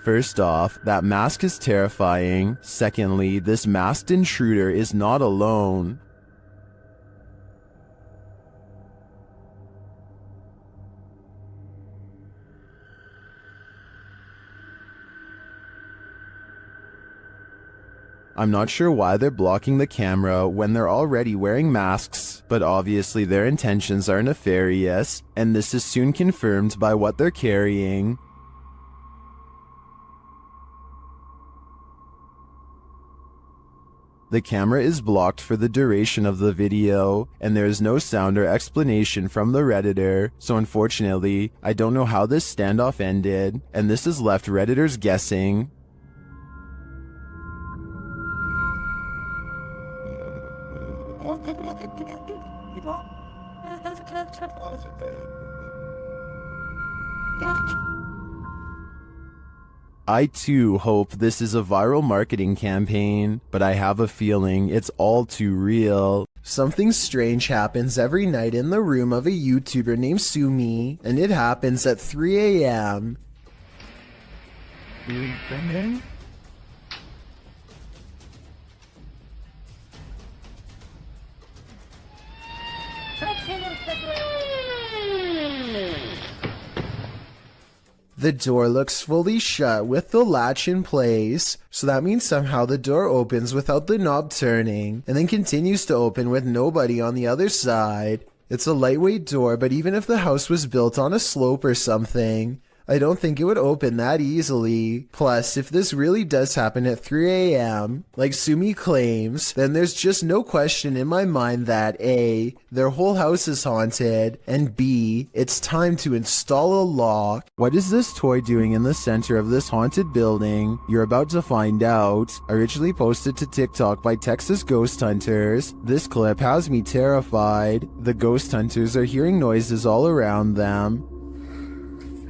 First off, that mask is terrifying. Secondly, this masked intruder is not alone. I'm not sure why they're blocking the camera when they're already wearing masks, but obviously their intentions are nefarious, and this is soon confirmed by what they're carrying. The camera is blocked for the duration of the video, and there is no sound or explanation from the Redditor, so unfortunately, I don't know how this standoff ended, and this has left Redditors guessing. I too hope this is a viral marketing campaign, but I have a feeling it's all too real. Something strange happens every night in the room of a YouTuber named Sumi, and it happens at 3 a.m. The door looks fully shut with the latch in place, so that means somehow the door opens without the knob turning, and then continues to open with nobody on the other side. It's a lightweight door, but even if the house was built on a slope or something, I don't think it would open that easily. Plus, if this really does happen at 3 a.m., like Sumi claims, then there's just no question in my mind that A, their whole house is haunted, and B, it's time to install a lock. What is this toy doing in the center of this haunted building? You're about to find out. Originally posted to TikTok by Texas Ghost Hunters, this clip has me terrified. The ghost hunters are hearing noises all around them.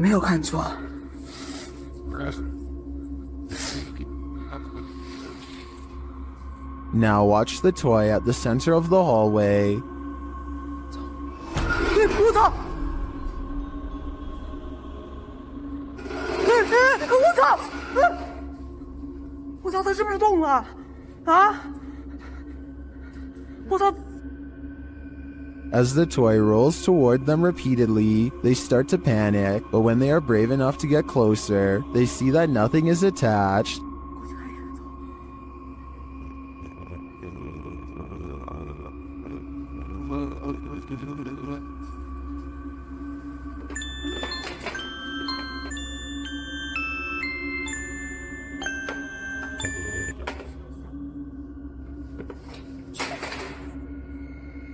没有看错。 Now watch the toy at the center of the hallway. 我操！我操！我操！它是不是动了？啊！我操！ As the toy rolls toward them repeatedly, they start to panic, but when they are brave enough to get closer, they see that nothing is attached.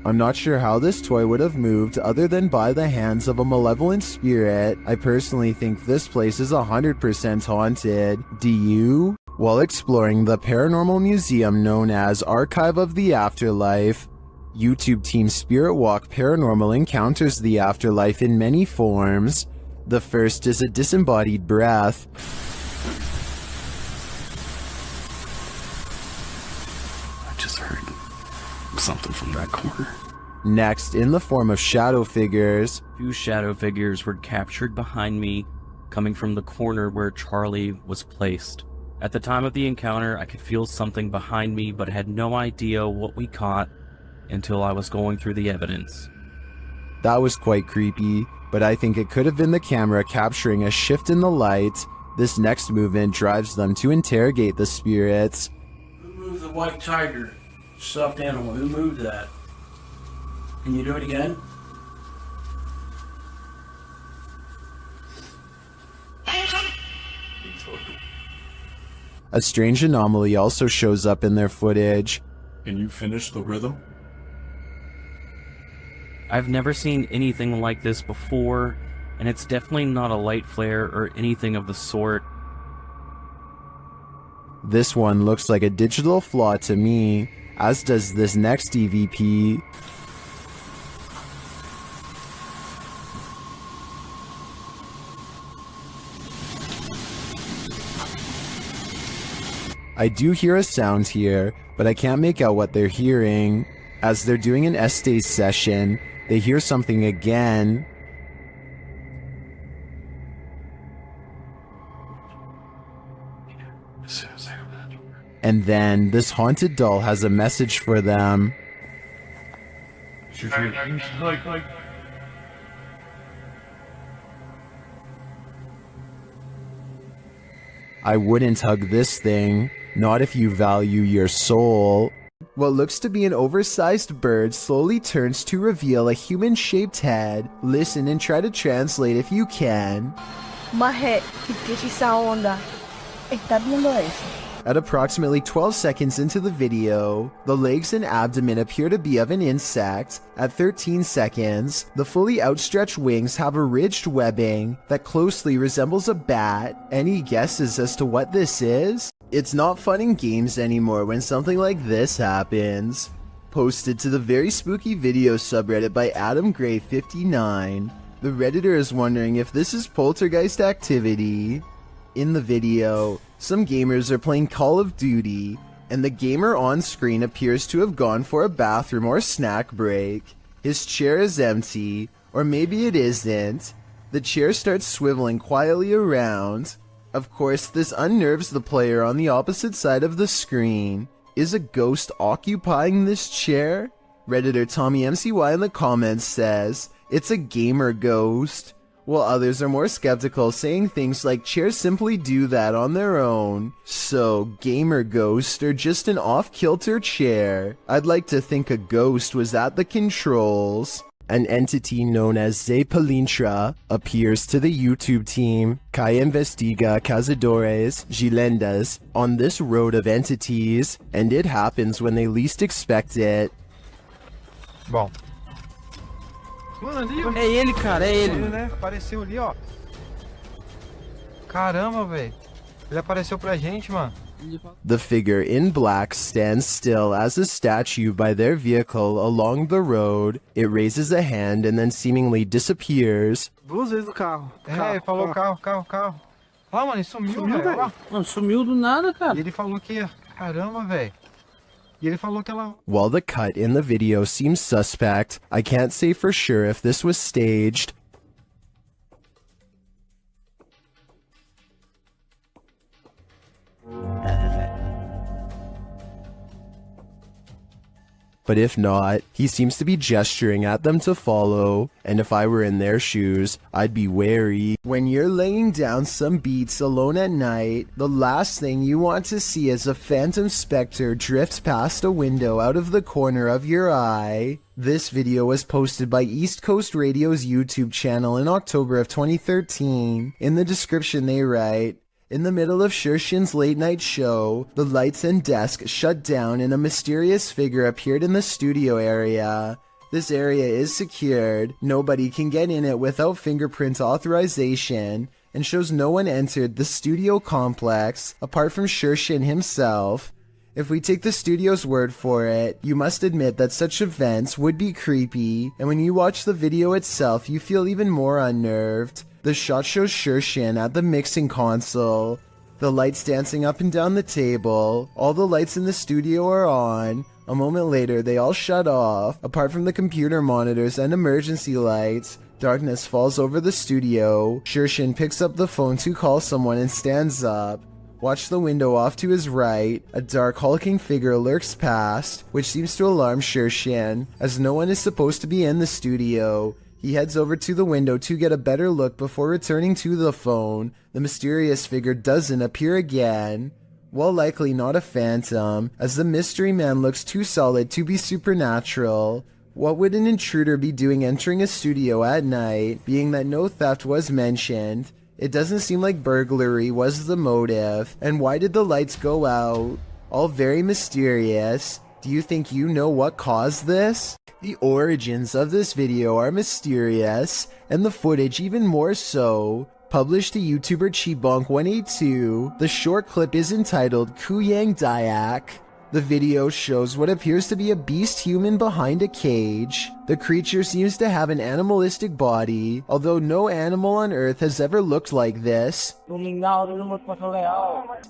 I'm not sure how this toy would have moved other than by the hands of a malevolent spirit. I personally think this place is 100% haunted. Do you? While exploring the paranormal museum known as Archive of the Afterlife, YouTube team Spirit Walk Paranormal encounters the afterlife in many forms. The first is a disembodied breath. I just heard something from that corner. Next, in the form of shadow figures. 2 shadow figures were captured behind me, coming from the corner where Charlie was placed. At the time of the encounter, I could feel something behind me, but had no idea what we caught until I was going through the evidence. That was quite creepy, but I think it could have been the camera capturing a shift in the light. This next movement drives them to interrogate the spirits. Who moved the white tiger? Stuffed animal. Who moved that? Can you do it again? A strange anomaly also shows up in their footage. Can you finish the rhythm? I've never seen anything like this before, and it's definitely not a light flare or anything of the sort. This one looks like a digital flaw to me, as does this next EVP. I do hear a sound here, but I can't make out what they're hearing. As they're doing an Estes session, they hear something again. And then this haunted doll has a message for them. I wouldn't hug this thing. Not if you value your soul. What looks to be an oversized bird slowly turns to reveal a human-shaped head. Listen and try to translate if you can. Maje, ¿qué es esa onda? ¿Estás viendo eso? At approximately 12 seconds into the video, the legs and abdomen appear to be of an insect. At 13 seconds, the fully outstretched wings have a ridged webbing that closely resembles a bat. Any guesses as to what this is? It's not fun in games anymore when something like this happens. Posted to the very spooky video subreddit by AdamGray59, the Redditor is wondering if this is poltergeist activity. In the video, some gamers are playing Call of Duty, and the gamer on screen appears to have gone for a bathroom or snack break. His chair is empty, or maybe it isn't. The chair starts swiveling quietly around. Of course, this unnerves the player on the opposite side of the screen. Is a ghost occupying this chair? Redditor TommyMCY in the comments says, it's a gamer ghost. While others are more skeptical, saying things like chairs simply do that on their own. So, gamer ghost or just an off-kilter chair? I'd like to think a ghost was at the controls. An entity known as Zepalintra appears to the YouTube team Kai Investiga Cazadores Gilendas on this road of entities, and it happens when they least expect it. Bom. Mano, ali, ó. É ele, cara, é ele. Né? Apareceu ali, ó. Caramba, velho. Ele apareceu pra gente, mano. The figure in black stands still as a statue by their vehicle along the road. It raises a hand and then seemingly disappears. Duas vezes o carro. Ele falou carro. Ó, mano, ele sumiu, velho. Mano, sumiu do nada, cara. E ele falou que... Caramba, velho. E ele falou que ela... While the cut in the video seems suspect, I can't say for sure if this was staged. But if not, he seems to be gesturing at them to follow, and if I were in their shoes, I'd be wary. When you're laying down some beats alone at night, the last thing you want to see is a phantom specter drift past a window out of the corner of your eye. This video was posted by East Coast Radio's YouTube channel in October of 2013. In the description they write, in the middle of Shershin's late night show, the lights and desk shut down and a mysterious figure appeared in the studio area. This area is secured, nobody can get in it without fingerprint authorization, and shows no one entered the studio complex apart from Shershin himself. If we take the studio's word for it, you must admit that such events would be creepy, and when you watch the video itself you feel even more unnerved. The shot shows Shershin at the mixing console, the lights dancing up and down the table, all the lights in the studio are on. A moment later they all shut off, apart from the computer monitors and emergency lights. Darkness falls over the studio. Shershin picks up the phone to call someone and stands up. Watch the window off to his right. A dark hulking figure lurks past, which seems to alarm Shershin, as no one is supposed to be in the studio. He heads over to the window to get a better look before returning to the phone. The mysterious figure doesn't appear again. While likely not a phantom, as the mystery man looks too solid to be supernatural. What would an intruder be doing entering a studio at night, being that no theft was mentioned? It doesn't seem like burglary was the motive. And why did the lights go out? All very mysterious. Do you think you know what caused this? The origins of this video are mysterious, and the footage even more so. Published to YouTuber Chibonk182, the short clip is entitled Kuyang Dayak. The video shows what appears to be a beast human behind a cage. The creature seems to have an animalistic body, although no animal on Earth has ever looked like this.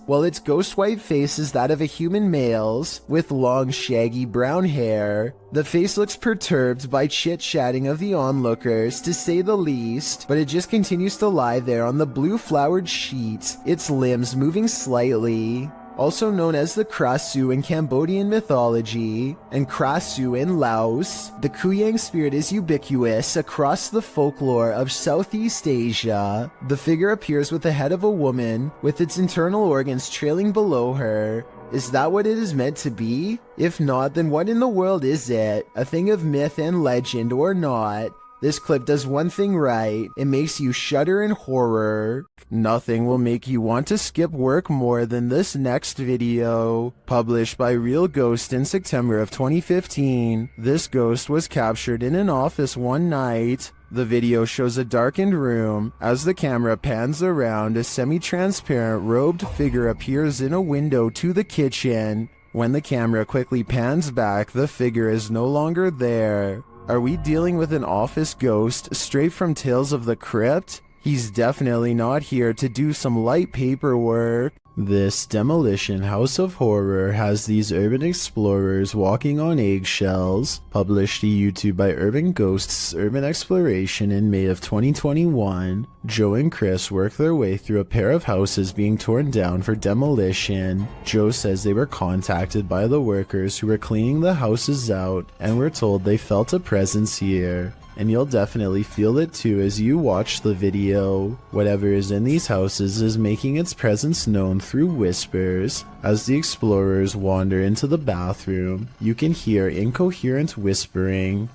While its ghost white face is that of a human male's, with long shaggy brown hair. The face looks perturbed by chit-chatting of the onlookers, to say the least, but it just continues to lie there on the blue flowered sheet, its limbs moving slightly. also known as the Krasu in Cambodian mythology and Krasu in Laos. The Kuyang spirit is ubiquitous across the folklore of Southeast Asia. The figure appears with the head of a woman, with its internal organs trailing below her. Is that what it is meant to be? If not, then what in the world is it? A thing of myth and legend or not? This clip does one thing right. It makes you shudder in horror. Nothing will make you want to skip work more than this next video. Published by Real Ghost in September of 2015. This ghost was captured in an office one night. The video shows a darkened room. As the camera pans around, a semi-transparent robed figure appears in a window to the kitchen. When the camera quickly pans back, the figure is no longer there. Are we dealing with an office ghost straight from Tales of the Crypt? He's definitely not here to do some light paperwork. This demolition house of horror has these urban explorers walking on eggshells. Published to YouTube by Urban Ghosts Urban Exploration in May of 2021. Joe and Chris work their way through a pair of houses being torn down for demolition. Joe says they were contacted by the workers who were cleaning the houses out and were told they felt a presence here. And you'll definitely feel it too as you watch the video. Whatever is in these houses is making its presence known through whispers. As the explorers wander into the bathroom, you can hear incoherent whispering.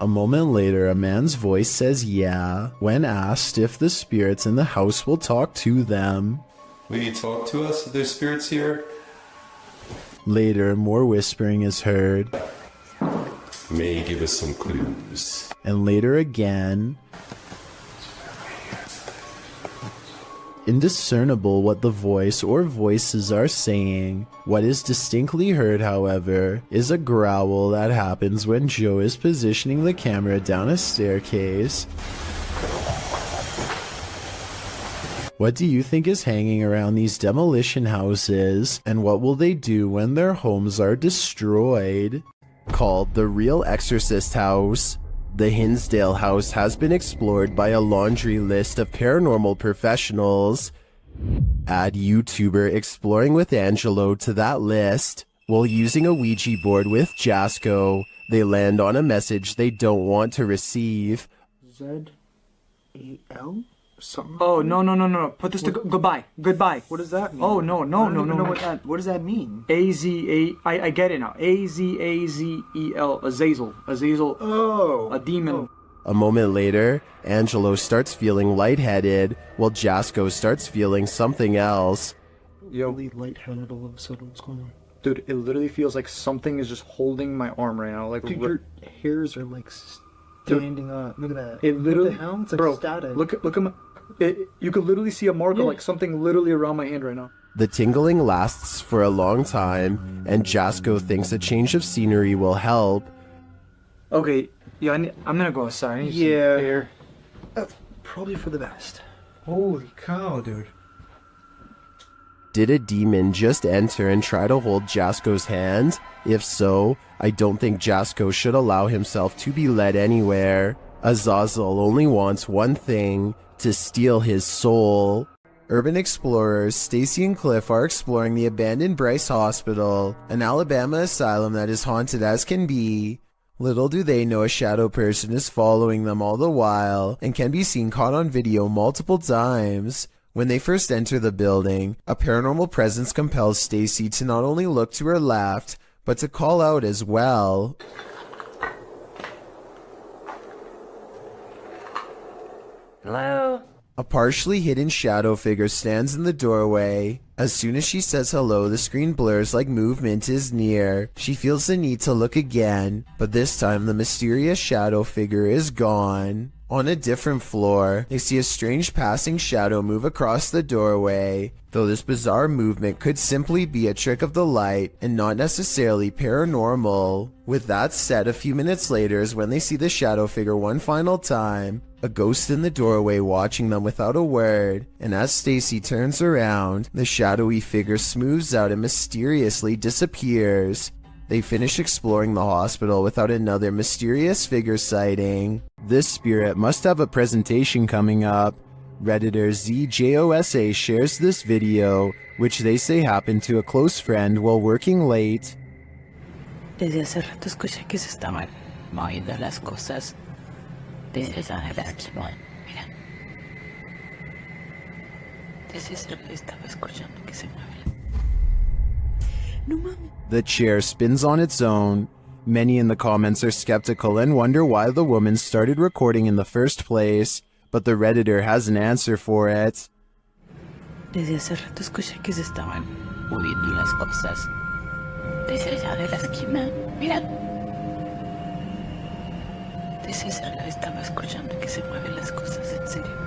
A moment later, a man's voice says yeah, when asked if the spirits in the house will talk to them. Will you talk to us if there's spirits here? Later, more whispering is heard. May you give us some clues. And later again. Indiscernible what the voice or voices are saying. What is distinctly heard, however, is a growl that happens when Joe is positioning the camera down a staircase. What do you think is hanging around these demolition houses, and what will they do when their homes are destroyed? Called the Real Exorcist House, the Hinsdale House has been explored by a laundry list of paranormal professionals. Add YouTuber Exploring with Angelo to that list. While using a Ouija board with Jasco, they land on a message they don't want to receive. Z-A-L? Something. Oh, no. Put this to goodbye. Goodbye. What does that mean? Oh, no. What does that mean? A-Z-A... I get it now. A-Z-A-Z-E-L. Azazel. Azazel. Oh. A demon. Oh. A moment later, Angelo starts feeling lightheaded, while Jasco starts feeling something else. Yo. Really lightheaded all of a sudden. What's going on? Dude, it literally feels like something is just holding my arm right now. Like, dude, your hairs are like standing up. Look at that. It literally... What the hell? It's like bro, static. Look at my... you could literally see a mark of like something literally around my hand right now. The tingling lasts for a long time, and Jasco thinks a change of scenery will help. Okay, yeah, I'm gonna go outside. I need some air. That's probably for the best. Holy cow, dude. Did a demon just enter and try to hold Jasco's hand? If so, I don't think Jasco should allow himself to be led anywhere. Azazel only wants one thing, to steal his soul. Urban explorers Stacy and Cliff are exploring the abandoned Bryce Hospital, an Alabama asylum that is haunted as can be. Little do they know a shadow person is following them all the while, and can be seen caught on video multiple times. When they first enter the building, a paranormal presence compels Stacy to not only look to her left, but to call out as well. Hello? A partially hidden shadow figure stands in the doorway. As soon as she says hello, the screen blurs like movement is near. She feels the need to look again, but this time the mysterious shadow figure is gone. On a different floor, they see a strange passing shadow move across the doorway, though this bizarre movement could simply be a trick of the light and not necessarily paranormal. With that said, a few minutes later is when they see the shadow figure one final time, a ghost in the doorway watching them without a word, and as Stacy turns around, the shadowy figure smooths out and mysteriously disappears. They finish exploring the hospital without another mysterious figure sighting. This spirit must have a presentation coming up. Redditor ZJOSA shares this video, which they say happened to a close friend while working late. Desde hace rato escuché que se estaban moviendo las cosas. Desde esa relación, mira. Desde ese rato estaba escuchando que se mueve. No mames. The chair spins on its own. Many in the comments are skeptical and wonder why the woman started recording in the first place, but the Redditor has an answer for it. Desde hace rato escuché que se estaban moviendo las cosas. Desde allá de la esquina, mira. Desde esa hora estaba escuchando que se mueven las cosas, en serio.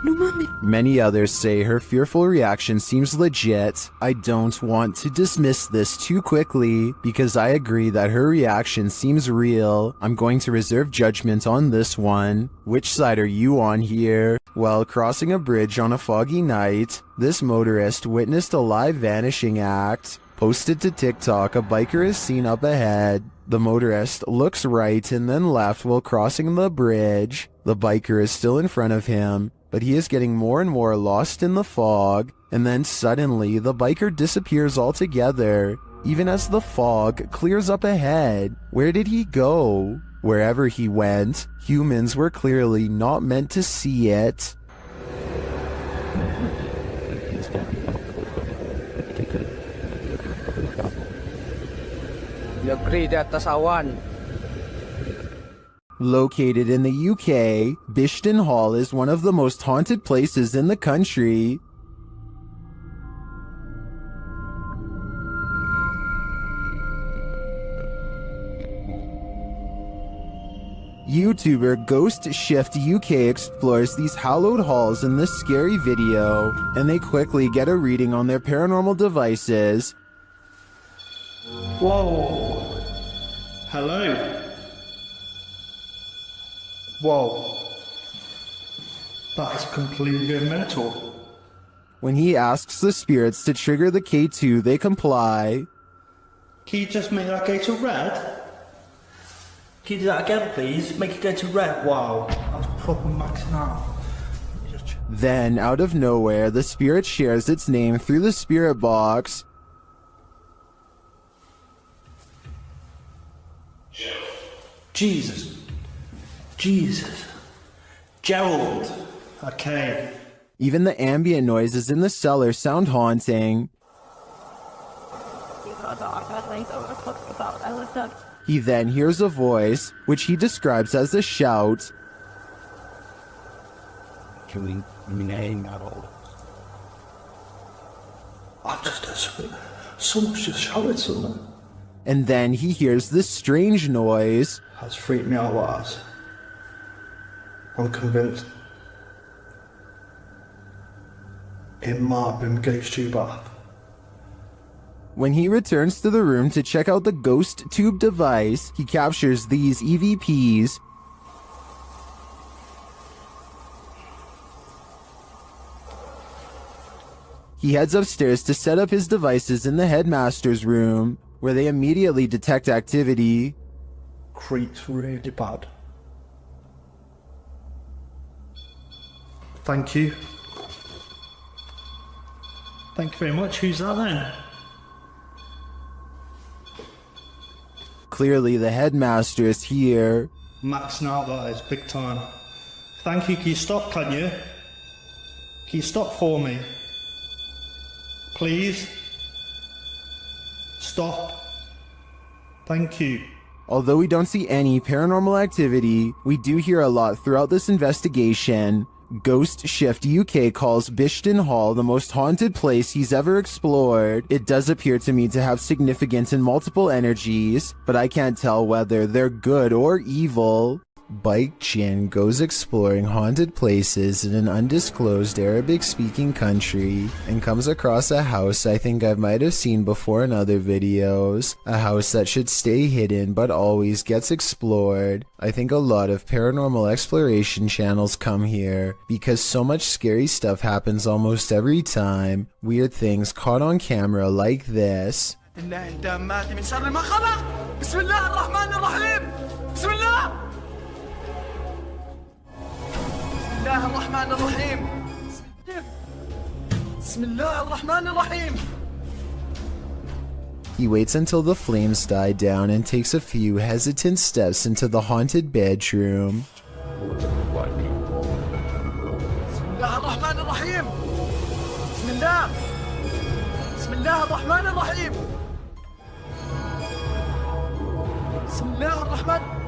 No mames. Many others say her fearful reaction seems legit. I don't want to dismiss this too quickly, because I agree that her reaction seems real. I'm going to reserve judgment on this one. Which side are you on here? While crossing a bridge on a foggy night, this motorist witnessed a live vanishing act. Posted to TikTok, a biker is seen up ahead. The motorist looks right and then left while crossing the bridge. The biker is still in front of him, but he is getting more and more lost in the fog, and then suddenly the biker disappears altogether, even as the fog clears up ahead. Where did he go? Wherever he went, humans were clearly not meant to see it. Located in the UK, Bishton Hall is one of the most haunted places in the country. YouTuber Ghost Shift UK explores these hallowed halls in this scary video, and they quickly get a reading on their paranormal devices. Whoa. Hello. Whoa. That's completely mental. When he asks the spirits to trigger the K2, they comply. Can you just make that go to red? Can you do that again, please? Make it go to red. Wow. That's proper maxing out. Then, out of nowhere, the spirit shares its name through the spirit box. Jesus. Gerald. Okay. Even the ambient noises in the cellar sound haunting. He then hears a voice, which he describes as a shout. I've just heard someone's just shouted something. And then he hears this strange noise. That's freaked me out, lads. I'm convinced it might have been Ghost Tube Bath. When he returns to the room to check out the Ghost Tube device, he captures these EVPs. He heads upstairs to set up his devices in the headmaster's room, where they immediately detect activity. Creeps really bad. Thank you. Thank you very much. Who's that then? Clearly the headmaster is here. Maxing out, that is, big time. Thank you. Can you stop, can you? Can you stop for me? Please? Stop. Thank you. Although we don't see any paranormal activity, we do hear a lot throughout this investigation. Ghost Shift UK calls Bishton Hall the most haunted place he's ever explored. It does appear to me to have significant and multiple energies, but I can't tell whether they're good or evil. Bike Chin goes exploring haunted places in an undisclosed Arabic-speaking country and comes across a house I think I might have seen before in other videos. A house that should stay hidden but always gets explored. I think a lot of paranormal exploration channels come here because so much scary stuff happens almost every time. Weird things caught on camera like this. الله الرحمن الرحيم بسم الله الرحمن الرحيم. He waits until the flames die down and takes a few hesitant steps into the haunted bedroom. بسم الله الرحمن الرحيم. بسم الله. بسم الله الرحمن الرحيم. بسم الله الرحمن.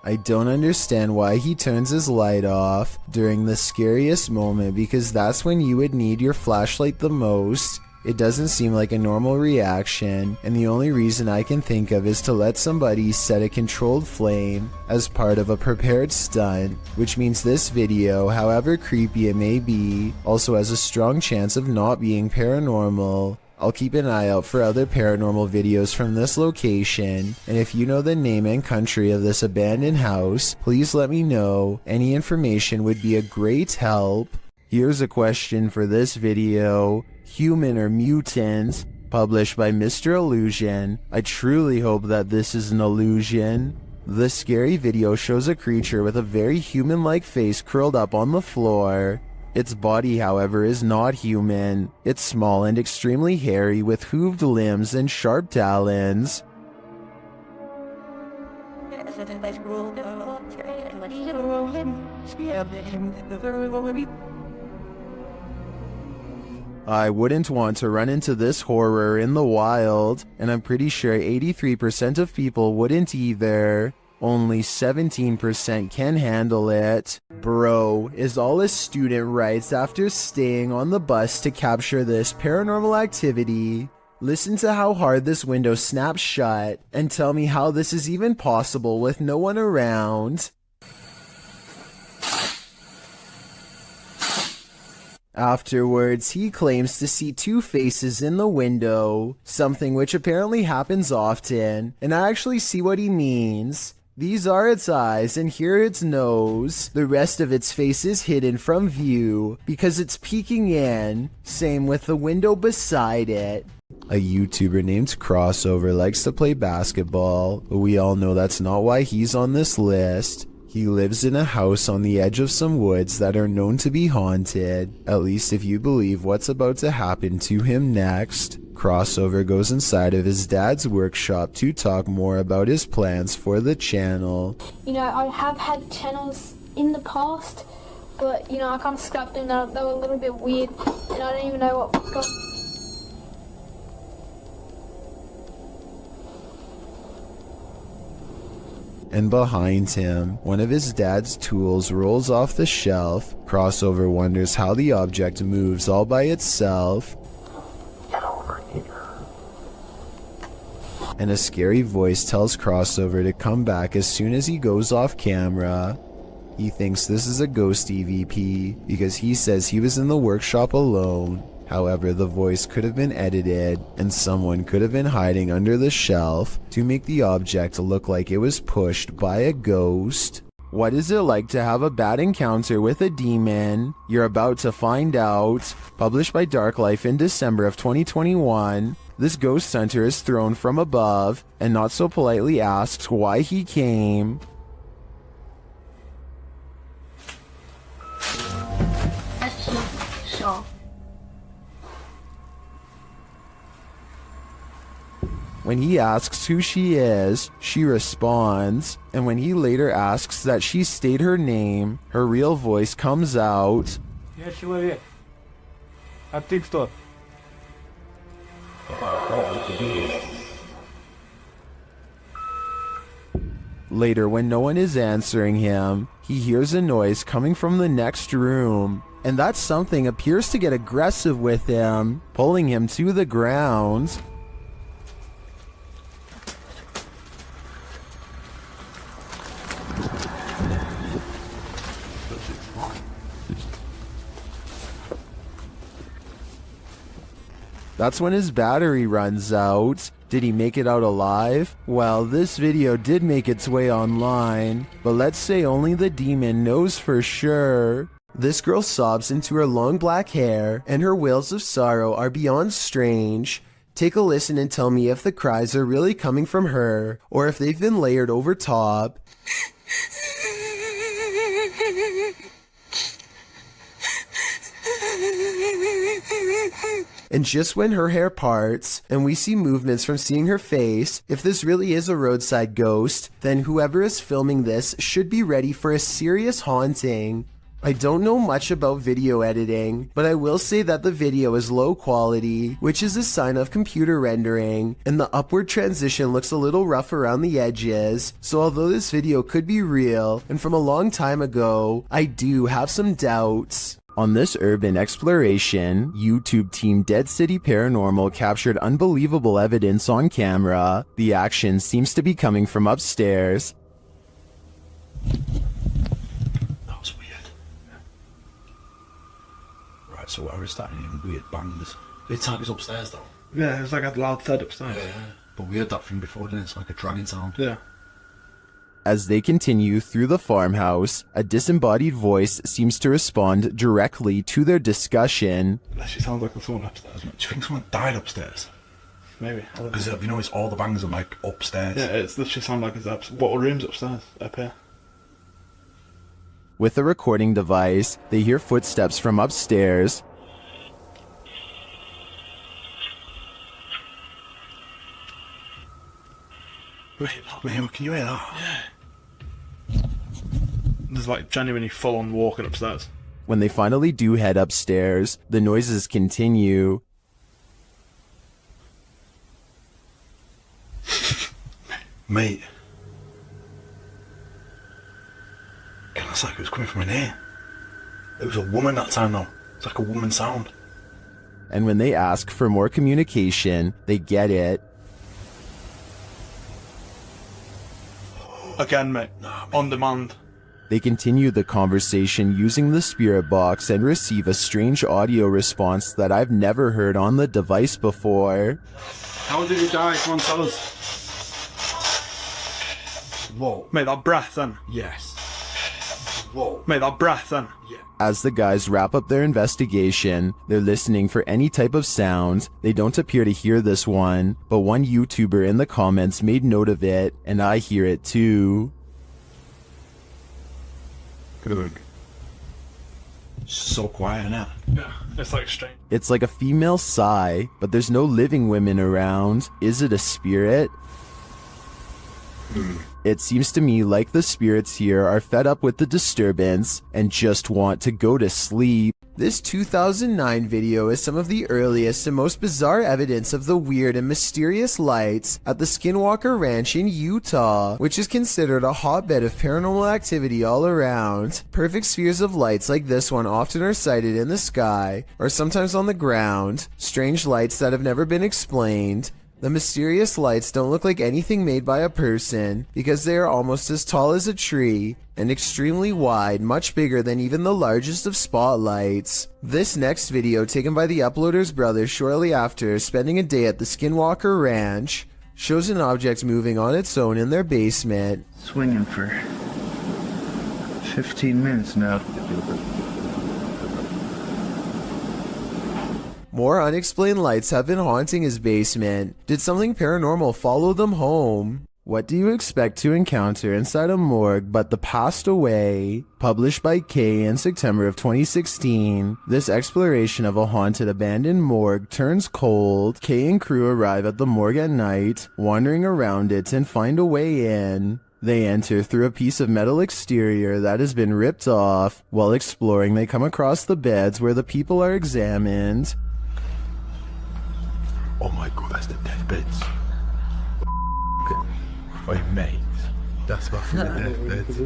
I don't understand why he turns his light off during the scariest moment, because that's when you would need your flashlight the most. It doesn't seem like a normal reaction, and the only reason I can think of is to let somebody set a controlled flame as part of a prepared stunt, which means this video, however creepy it may be, also has a strong chance of not being paranormal. I'll keep an eye out for other paranormal videos from this location, and if you know the name and country of this abandoned house, please let me know. Any information would be a great help. Here's a question for this video: human or mutant? Published by Mr. Illusion. I truly hope that this is an illusion. The scary video shows a creature with a very human-like face curled up on the floor. Its body, however, is not human. It's small and extremely hairy with hooved limbs and sharp talons. I wouldn't want to run into this horror in the wild, and I'm pretty sure 83% of people wouldn't either. Only 17% can handle it. Bro, is all a student writes after staying on the bus to capture this paranormal activity. Listen to how hard this window snaps shut, and tell me how this is even possible with no one around. Afterwards, he claims to see two faces in the window, something which apparently happens often, and I actually see what he means. These are its eyes, and here its nose. The rest of its face is hidden from view because it's peeking in. Same with the window beside it. A YouTuber named Crossover likes to play basketball, but we all know that's not why he's on this list. He lives in a house on the edge of some woods that are known to be haunted, at least if you believe what's about to happen to him next. Crossover goes inside of his dad's workshop to talk more about his plans for the channel. You know, I have had channels in the past, but, you know, I kind of scrapped them. They were a little bit weird, and I don't even know what got... And behind him, one of his dad's tools rolls off the shelf. Crossover wonders how the object moves all by itself. Get over here. And a scary voice tells Crossover to come back as soon as he goes off camera. He thinks this is a ghost EVP because he says he was in the workshop alone. However, the voice could have been edited, and someone could have been hiding under the shelf to make the object look like it was pushed by a ghost. What is it like to have a bad encounter with a demon? You're about to find out. Published by Dark Life in December of 2021, this ghost hunter is thrown from above and not so politely asks why he came. Sure. When he asks who she is, she responds, and when he later asks that she state her name, her real voice comes out. Я человек. А ты кто? Later, when no one is answering him, he hears a noise coming from the next room, and that something appears to get aggressive with him, pulling him to the ground. That's when his battery runs out. Did he make it out alive? Well, this video did make its way online, but let's say only the demon knows for sure. This girl sobs into her long black hair, and her wails of sorrow are beyond strange. Take a listen and tell me if the cries are really coming from her, or if they've been layered over top. And just when her hair parts, and we see movements from seeing her face, if this really is a roadside ghost, then whoever is filming this should be ready for a serious haunting. I don't know much about video editing, but I will say that the video is low quality, which is a sign of computer rendering, and the upward transition looks a little rough around the edges, so although this video could be real, and from a long time ago, I do have some doubts. On this urban exploration, YouTube team Dead City Paranormal captured unbelievable evidence on camera. The action seems to be coming from upstairs. That was weird. Right, so we're starting hearing weird bangs. It's like it's upstairs though. Yeah, it's like a loud thud upstairs. Yeah, but we heard that thing before, didn't it? It's like a dragging sound. Yeah. As they continue through the farmhouse, a disembodied voice seems to respond directly to their discussion. That actually sounds like someone upstairs. Do you think someone died upstairs? Maybe. Because you know, it's all the bangs are like upstairs. Yeah, it's literally sound like it's what room's upstairs, up here. With a recording device, they hear footsteps from upstairs. Wait, can you hear that? Yeah. There's like genuinely full on walking upstairs. When they finally do head upstairs, the noises continue. Mate. It's like it was coming from in here. It was a woman that time though. It's like a woman sound. And when they ask for more communication, they get it. Again, mate. On demand. They continue the conversation using the spirit box and receive a strange audio response that I've never heard on the device before. How did he die? Come on, tell us. Whoa. Mate, that breath then. Yes. Whoa. Mate, that breath then. Yeah. As the guys wrap up their investigation, they're listening for any type of sound. They don't appear to hear this one, but one YouTuber in the comments made note of it, and I hear it too. Good. So quiet now. Yeah, it's like strange. It's like a female sigh, but there's no living women around. Is it a spirit? It seems to me like the spirits here are fed up with the disturbance and just want to go to sleep. This 2009 video is some of the earliest and most bizarre evidence of the weird and mysterious lights at the Skinwalker Ranch in Utah, which is considered a hotbed of paranormal activity all around. Perfect spheres of lights like this one often are sighted in the sky, or sometimes on the ground. Strange lights that have never been explained. The mysterious lights don't look like anything made by a person because they are almost as tall as a tree and extremely wide, much bigger than even the largest of spotlights. This next video, taken by the uploader's brother shortly after spending a day at the Skinwalker Ranch, shows an object moving on its own in their basement. Swinging for 15 minutes now. More unexplained lights have been haunting his basement. Did something paranormal follow them home? What do you expect to encounter inside a morgue but the passed away? Published by Kay in September of 2016, this exploration of a haunted abandoned morgue turns cold. Kay and crew arrive at the morgue at night, wandering around it and find a way in. They enter through a piece of metal exterior that has been ripped off. While exploring, they come across the beds where the people are examined. Oh my god, that's the deathbeds. Wait, mate. That's my deathbeds.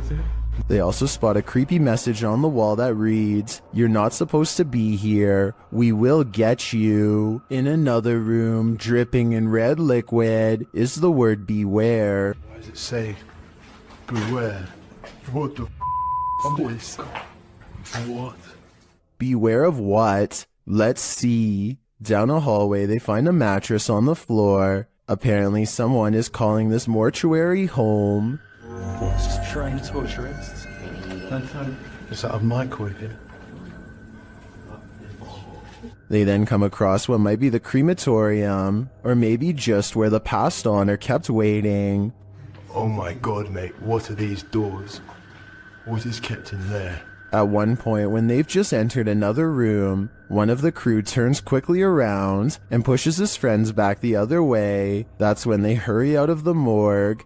They also spot a creepy message on the wall that reads, "You're not supposed to be here. We will get you." In another room, dripping in red liquid, is the word beware. Why does it say beware? What the f*** What? Beware of what? Let's see. Down a hallway, they find a mattress on the floor. Apparently, someone is calling this mortuary home. What's trying to torturist? Is that a microwave here? They then come across what might be the crematorium, or maybe just where the passed on are kept waiting. Oh my god, mate, what are these doors? What is kept in there? At one point, when they've just entered another room, one of the crew turns quickly around and pushes his friends back the other way. That's when they hurry out of the morgue.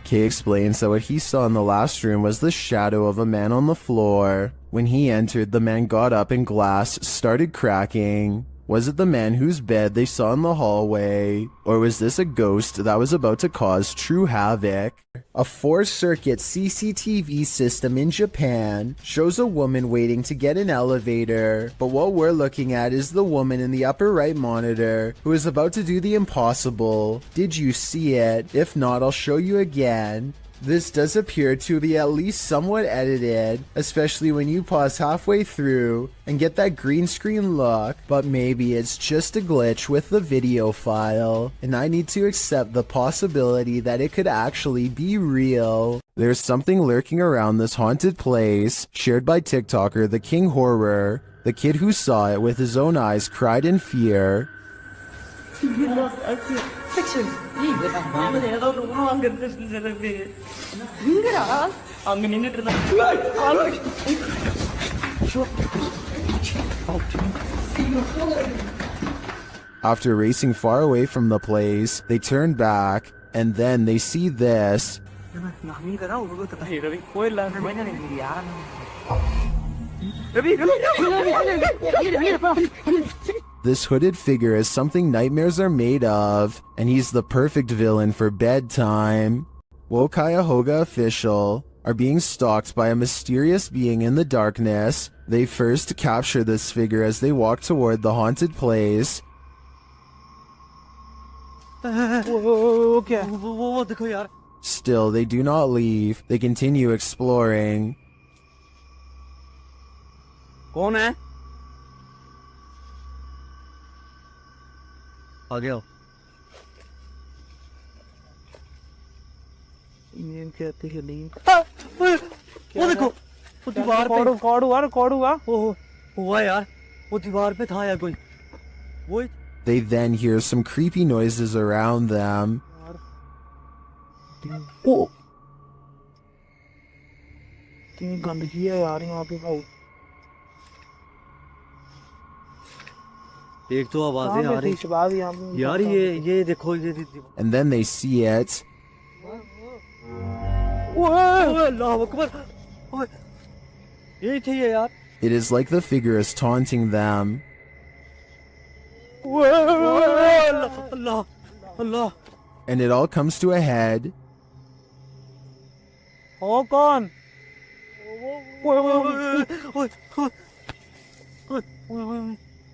Kay explains that what he saw in the last room was the shadow of a man on the floor. When he entered, the man got up and glass started cracking. Was it the man whose bed they saw in the hallway? Or was this a ghost that was about to cause true havoc? A 4-circuit CCTV system in Japan shows a woman waiting to get an elevator, but what we're looking at is the woman in the upper right monitor who is about to do the impossible. Did you see it? If not, I'll show you again. This does appear to be at least somewhat edited, especially when you pause halfway through and get that green screen look, but maybe it's just a glitch with the video file, and I need to accept the possibility that it could actually be real. There's something lurking around this haunted place, shared by TikToker The King Horror. The kid who saw it with his own eyes cried in fear. After racing far away from the place, they turn back, and then they see this. This hooded figure is something nightmares are made of, and he's the perfect villain for bedtime. Wo Cuyahoga official are being stalked by a mysterious being in the darkness. They first capture this figure as they walk toward the haunted place. Still, they do not leave. They continue exploring. कौन है? आ गया। नींद कहते हैं नींद। वो देखो, वो दीवार पे रिकॉर्ड हुआ। ओह, हुआ यार। वो दीवार पे था यार कोई। वो They then hear some creepy noises around them. ओ, इतनी गंदगी है यार यहाँ पे बहुत। एक तो आवाजें आ रही यार ये देखो ये And then they see it. अल्लाह अकबर यही थी ये यार It is like the figure is taunting them. Allah Allah And it all comes to a head. ओ कौन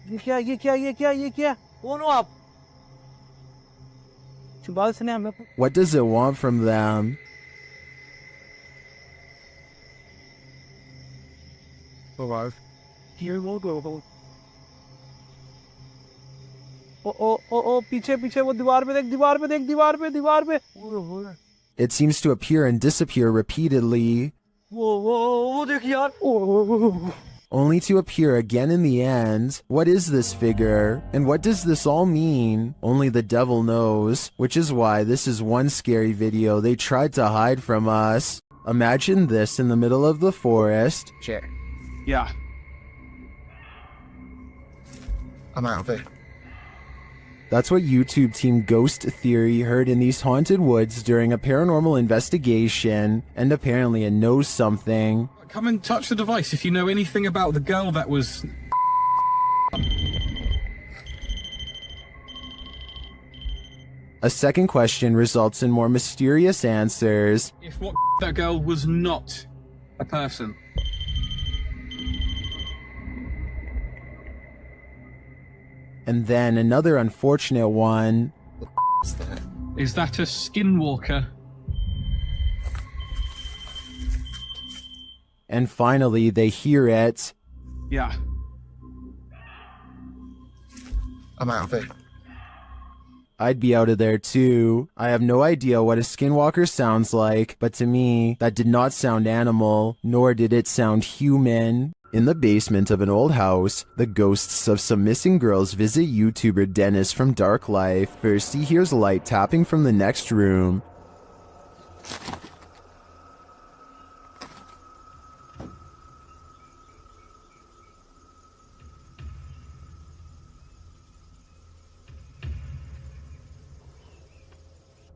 ये क्या कौन हो आप What does it want from them? ओ पीछे वो दीवार पे It seems to appear and disappear repeatedly, वो देख यार only to appear again in the end. What is this figure? And what does this all mean? Only the devil knows, which is why this is one scary video they tried to hide from us. Imagine this in the middle of the forest. Sure. Yeah. I'm out of it. That's what YouTube team Ghost Theory heard in these haunted woods during a paranormal investigation, and apparently it knows something. Come and touch the device if you know anything about the girl that was... A second question results in more mysterious answers. If what that girl was not a person. And then another unfortunate one. Is that a skinwalker? And finally, they hear it. Yeah. I'm out of it. I'd be out of there too. I have no idea what a skinwalker sounds like, but to me, that did not sound animal, nor did it sound human. In the basement of an old house, the ghosts of some missing girls visit YouTuber Dennis from Dark Life. First, he hears light tapping from the next room.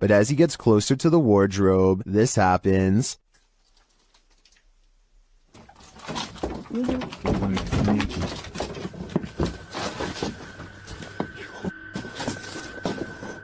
But as he gets closer to the wardrobe, this happens.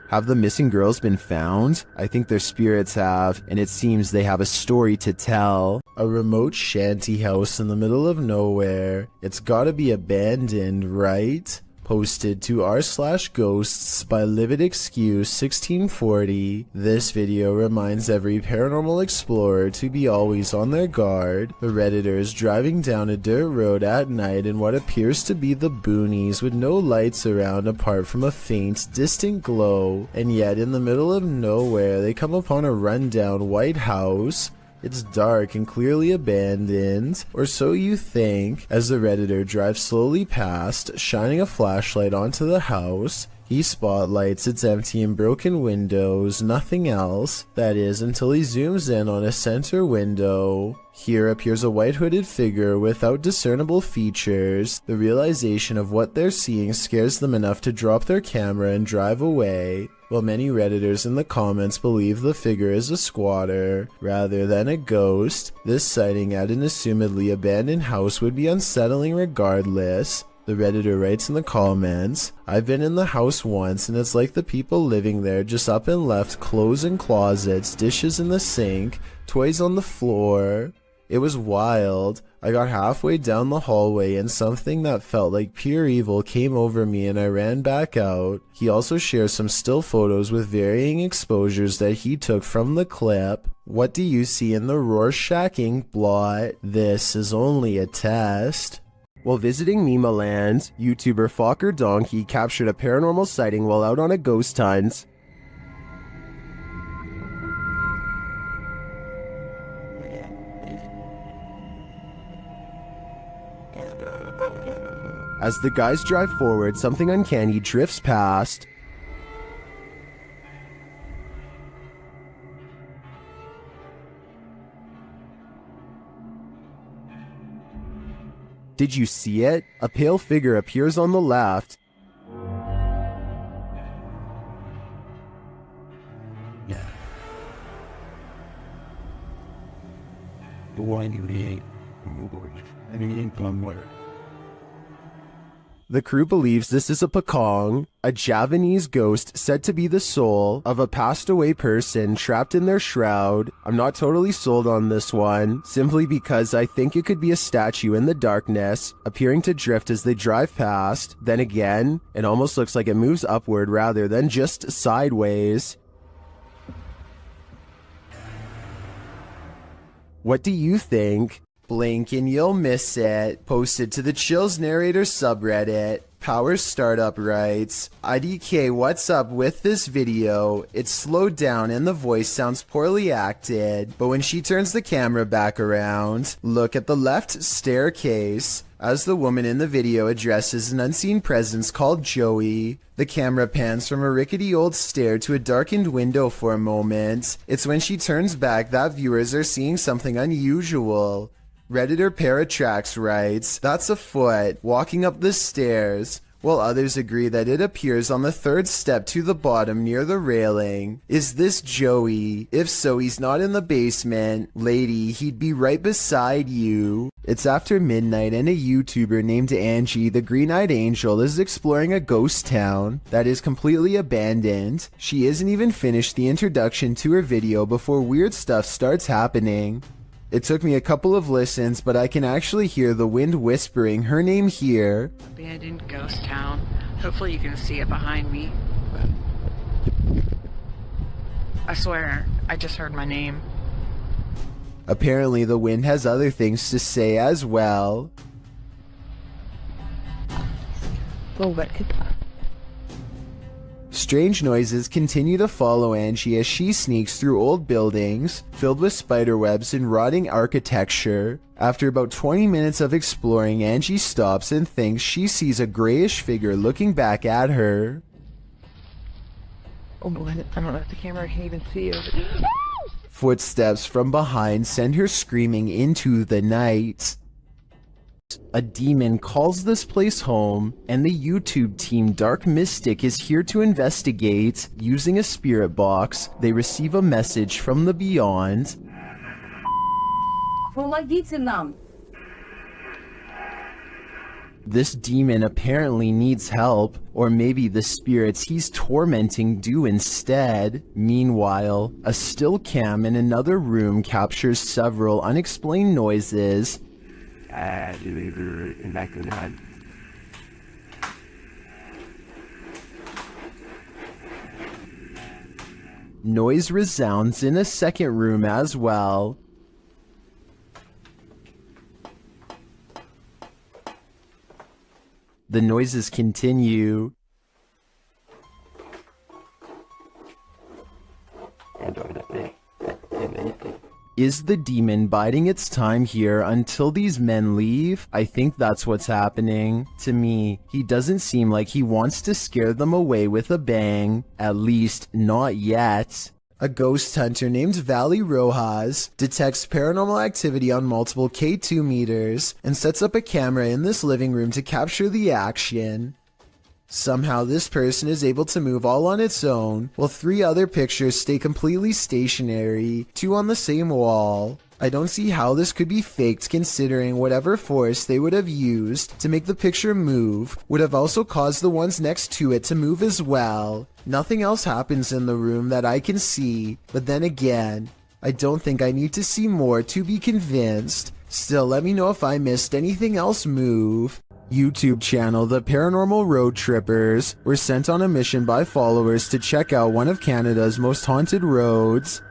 Have the missing girls been found? I think their spirits have, and it seems they have a story to tell. A remote shanty house in the middle of nowhere. It's gotta be abandoned, right? Posted to r/ghosts by Livid Excuse 1640. This video reminds every paranormal explorer to be always on their guard. The Redditor is driving down a dirt road at night in what appears to be the boonies with no lights around apart from a faint, distant glow. And yet in the middle of nowhere they come upon a rundown white house. It's dark and clearly abandoned, or so you think, as the Redditor drives slowly past, shining a flashlight onto the house. He spotlights its empty and broken windows, nothing else, that is, until he zooms in on a center window. Here appears a white hooded figure without discernible features. The realization of what they're seeing scares them enough to drop their camera and drive away. While many Redditors in the comments believe the figure is a squatter rather than a ghost, this sighting at an assumedly abandoned house would be unsettling regardless. The Redditor writes in the comments, "I've been in the house once and it's like the people living there just up and left clothes in closets, dishes in the sink, toys on the floor. It was wild. I got halfway down the hallway and something that felt like pure evil came over me and I ran back out." He also shares some still photos with varying exposures that he took from the clip. What do you see in the Rorschach ink blot? This is only a test. While visiting Mima Land, YouTuber Fokker Donkey captured a paranormal sighting while out on a ghost hunt. As the guys drive forward, something uncanny drifts past. Did you see it? A pale figure appears on the left. The crew believes this is a Pakong, a Javanese ghost said to be the soul of a passed away person trapped in their shroud. I'm not totally sold on this one, simply because I think it could be a statue in the darkness, appearing to drift as they drive past. Then again, it almost looks like it moves upward rather than just sideways. What do you think? Blink and you'll miss it. Posted to the Chills Narrator subreddit. Power Startup writes, IDK, what's up with this video? It's slowed down and the voice sounds poorly acted, but when she turns the camera back around, look at the left staircase. As the woman in the video addresses an unseen presence called Joey, the camera pans from a rickety old stair to a darkened window for a moment. It's when she turns back that viewers are seeing something unusual. Redditor Paratrax writes, that's a foot walking up the stairs, while others agree that it appears on the third step to the bottom near the railing. Is this Joey? If so, he's not in the basement. Lady, he'd be right beside you. It's after midnight and a YouTuber named Angie, the Green-Eyed Angel, is exploring a ghost town that is completely abandoned. She isn't even finished the introduction to her video before weird stuff starts happening. It took me a couple of listens, but I can actually hear the wind whispering her name here. Abandoned ghost town. Hopefully you can see it behind me. I swear, I just heard my name. Apparently the wind has other things to say as well. Strange noises continue to follow Angie as she sneaks through old buildings filled with spiderwebs and rotting architecture. After about 20 minutes of exploring, Angie stops and thinks she sees a grayish figure looking back at her. Oh, I don't know if the camera can even see you. Footsteps from behind send her screaming into the night. A demon calls this place home, and the YouTube team Dark Mystic is here to investigate. Using a spirit box, they receive a message from the beyond. This demon apparently needs help, or maybe the spirits he's tormenting do instead. Meanwhile, a still cam in another room captures several unexplained noises. Noise resounds in a second room as well. The noises continue. Is the demon biding its time here until these men leave? I think that's what's happening. To me, he doesn't seem like he wants to scare them away with a bang. At least, not yet. A ghost hunter named Valley Rojas detects paranormal activity on multiple K2 meters and sets up a camera in this living room to capture the action. Somehow this person is able to move all on its own, while 3 other pictures stay completely stationary, 2 on the same wall. I don't see how this could be faked, considering whatever force they would have used to make the picture move would have also caused the ones next to it to move as well. Nothing else happens in the room that I can see, but then again, I don't think I need to see more to be convinced. Still, let me know if I missed anything else move. YouTube channel The Paranormal Road Trippers were sent on a mission by followers to check out one of Canada's most haunted roads.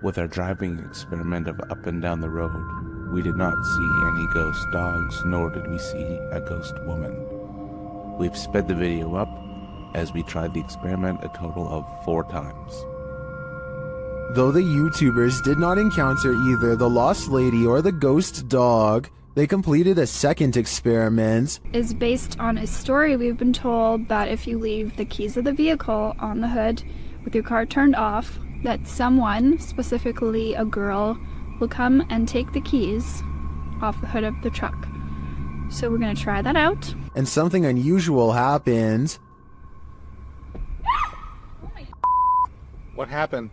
With our driving experiment of up and down the road, we did not see any ghost dogs, nor did we see a ghost woman. We've sped the video up as we tried the experiment a total of 4 times. Though the YouTubers did not encounter either the lost lady or the ghost dog, they completed a second experiment. Is based on a story we've been told that if you leave the keys of the vehicle on the hood with your car turned off, that someone, specifically a girl, will come and take the keys off the hood of the truck. So we're gonna try that out. And something unusual happened. What happened?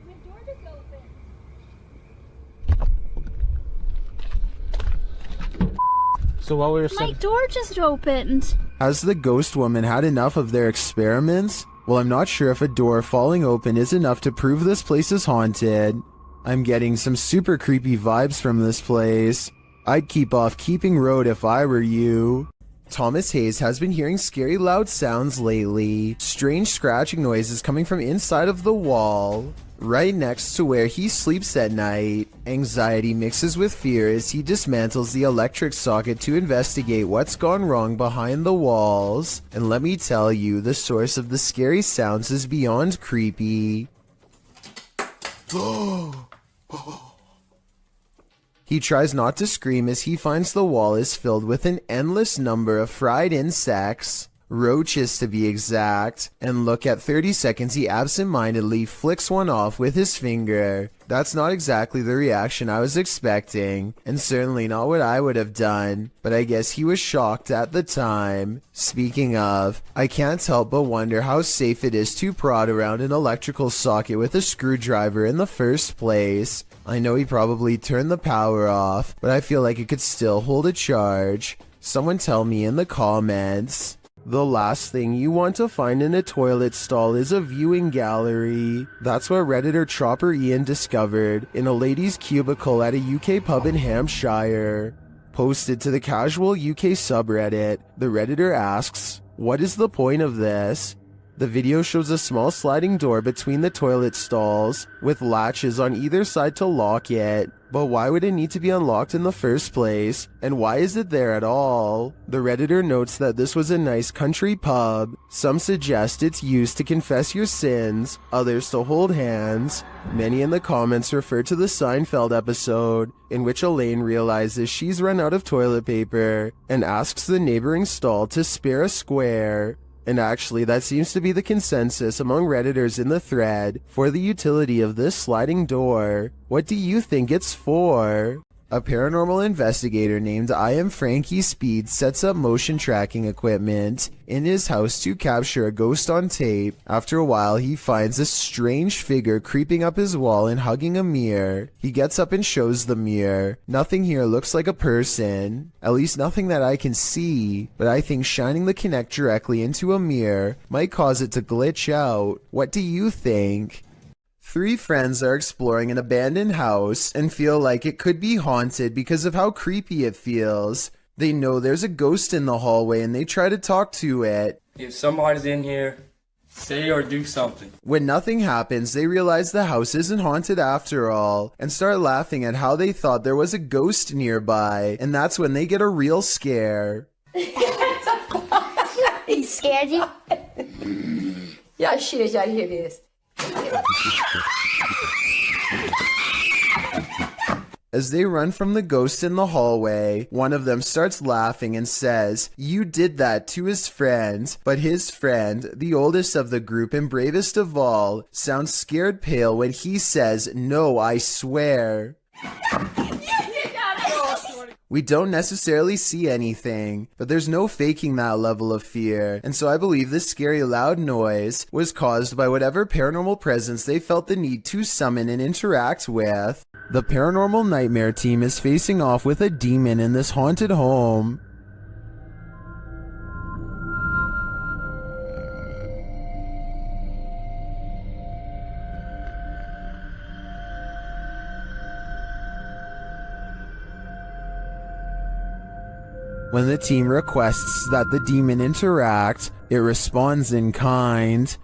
So while we were My door just opened. Has the ghost woman had enough of their experiments? Well, I'm not sure if a door falling open is enough to prove this place is haunted. I'm getting some super creepy vibes from this place. I'd keep off Keeping Road if I were you. Thomas Hayes has been hearing scary loud sounds lately. Strange scratching noises coming from inside of the wall, right next to where he sleeps at night. Anxiety mixes with fear as he dismantles the electric socket to investigate what's gone wrong behind the walls. And let me tell you, the source of the scary sounds is beyond creepy. He tries not to scream as he finds the wall is filled with an endless number of fried insects, roaches to be exact, and look, at 30 seconds he absent-mindedly flicks one off with his finger. That's not exactly the reaction I was expecting, and certainly not what I would have done, but I guess he was shocked at the time. Speaking of, I can't help but wonder how safe it is to prod around an electrical socket with a screwdriver in the first place. I know he probably turned the power off, but I feel like it could still hold a charge. Someone tell me in the comments. The last thing you want to find in a toilet stall is a viewing gallery. That's what Redditor Chopper Ian discovered in a lady's cubicle at a UK pub in Hampshire. Posted to the casual UK subreddit, the Redditor asks, "What is the point of this?" The video shows a small sliding door between the toilet stalls, with latches on either side to lock it. But why would it need to be unlocked in the first place? And why is it there at all? The Redditor notes that this was a nice country pub. Some suggest it's used to confess your sins, others to hold hands. Many in the comments refer to the Seinfeld episode, in which Elaine realizes she's run out of toilet paper and asks the neighboring stall to spare a square. And actually, that seems to be the consensus among Redditors in the thread for the utility of this sliding door. What do you think it's for? A paranormal investigator named I Am Frankie Speed sets up motion tracking equipment in his house to capture a ghost on tape. After a while, he finds a strange figure creeping up his wall and hugging a mirror. He gets up and shows the mirror. Nothing here looks like a person, at least nothing that I can see, but I think shining the Kinect directly into a mirror might cause it to glitch out. What do you think? Three friends are exploring an abandoned house and feel like it could be haunted because of how creepy it feels. They know there's a ghost in the hallway and they try to talk to it. If somebody's in here, say or do something. When nothing happens, they realize the house isn't haunted after all and start laughing at how they thought there was a ghost nearby, and that's when they get a real scare. He scared you? Y'all shit, y'all hear this. As they run from the ghost in the hallway, one of them starts laughing and says, "You did that," to his friend. But his friend, the oldest of the group and bravest of all, sounds scared pale when he says, "No, I swear." We don't necessarily see anything, but there's no faking that level of fear, and so I believe this scary loud noise was caused by whatever paranormal presence they felt the need to summon and interact with. The Paranormal Nightmare team is facing off with a demon in this haunted home. When the team requests that the demon interact, it responds in kind.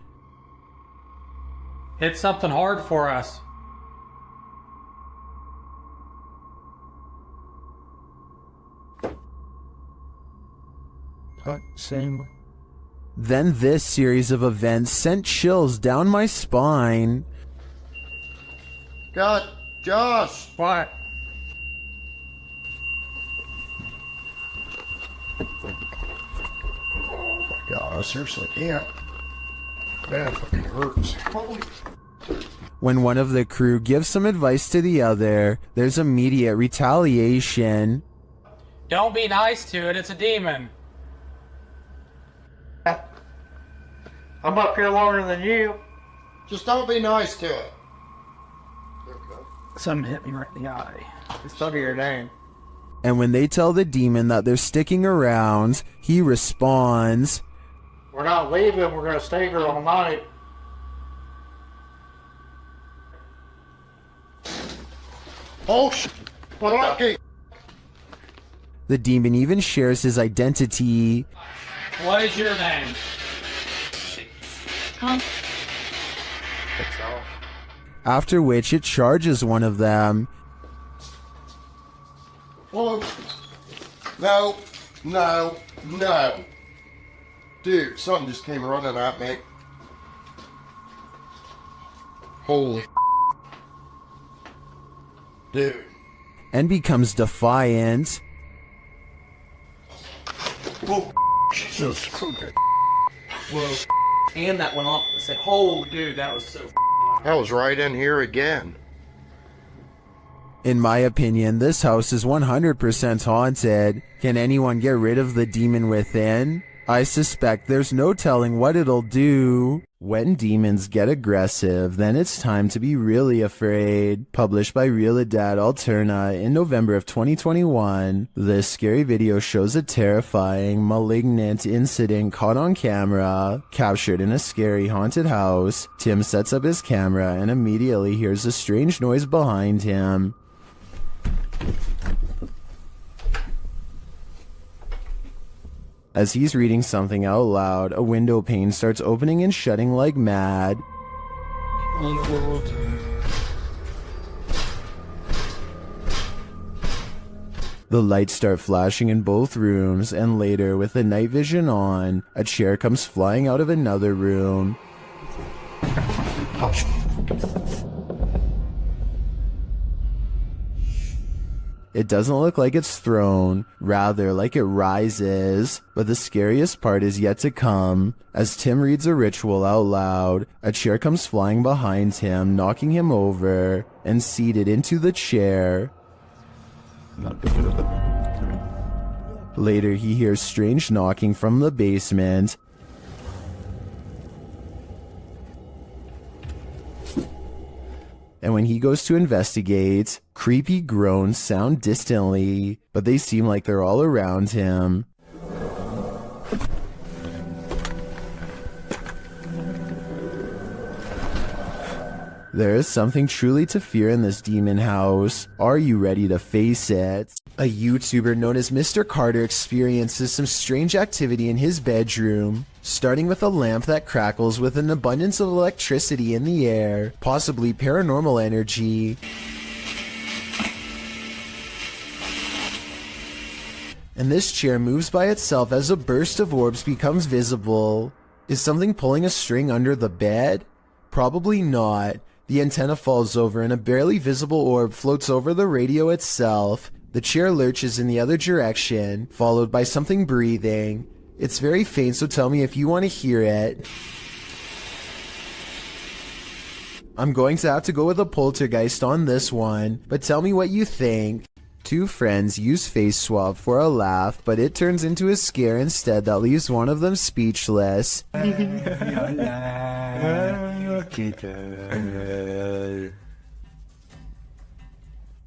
Hit something hard for us. Same. Then this series of events sent chills down my spine. God, Josh! What? Oh my God, seriously, yeah. That fucking hurts. Holy. When one of the crew gives some advice to the other, there's immediate retaliation. Don't be nice to it, it's a demon. I'm up here longer than you. Just don't be nice to it. Something hit me right in the eye. It's under your name. And when they tell the demon that they're sticking around, he responds, We're not leaving, we're gonna stay here all night. Oh shit! The demon even shares his identity. What is your name? After which it charges one of them. Whoa. No, no, no. Dude, something just came running at me. Holy dude. And becomes defiant. Whoa. Jesus Christ. Whoa. And that went off. I said, "Oh, dude, that was so." I was right in here again. In my opinion, this house is 100% haunted. Can anyone get rid of the demon within? I suspect there's no telling what it'll do. When demons get aggressive, then it's time to be really afraid. Published by Realidad Alterna in November of 2021, this scary video shows a terrifying, malignant incident caught on camera, captured in a scary haunted house. Tim sets up his camera and immediately hears a strange noise behind him. As he's reading something out loud, a window pane starts opening and shutting like mad. The lights start flashing in both rooms, and later, with the night vision on, a chair comes flying out of another room. It doesn't look like it's thrown, rather like it rises, but the scariest part is yet to come. As Tim reads a ritual out loud, a chair comes flying behind him, knocking him over, and seated into the chair. Later, he hears strange knocking from the basement. And when he goes to investigate, creepy groans sound distantly, but they seem like they're all around him. There is something truly to fear in this demon house. Are you ready to face it? A YouTuber known as Mr. Carter experiences some strange activity in his bedroom, starting with a lamp that crackles with an abundance of electricity in the air, possibly paranormal energy. And this chair moves by itself as a burst of orbs becomes visible. Is something pulling a string under the bed? Probably not. The antenna falls over and a barely visible orb floats over the radio itself. The chair lurches in the other direction, followed by something breathing. It's very faint, so tell me if you want to hear it. I'm going to have to go with a poltergeist on this one, but tell me what you think. Two friends use face swap for a laugh, but it turns into a scare instead that leaves one of them speechless.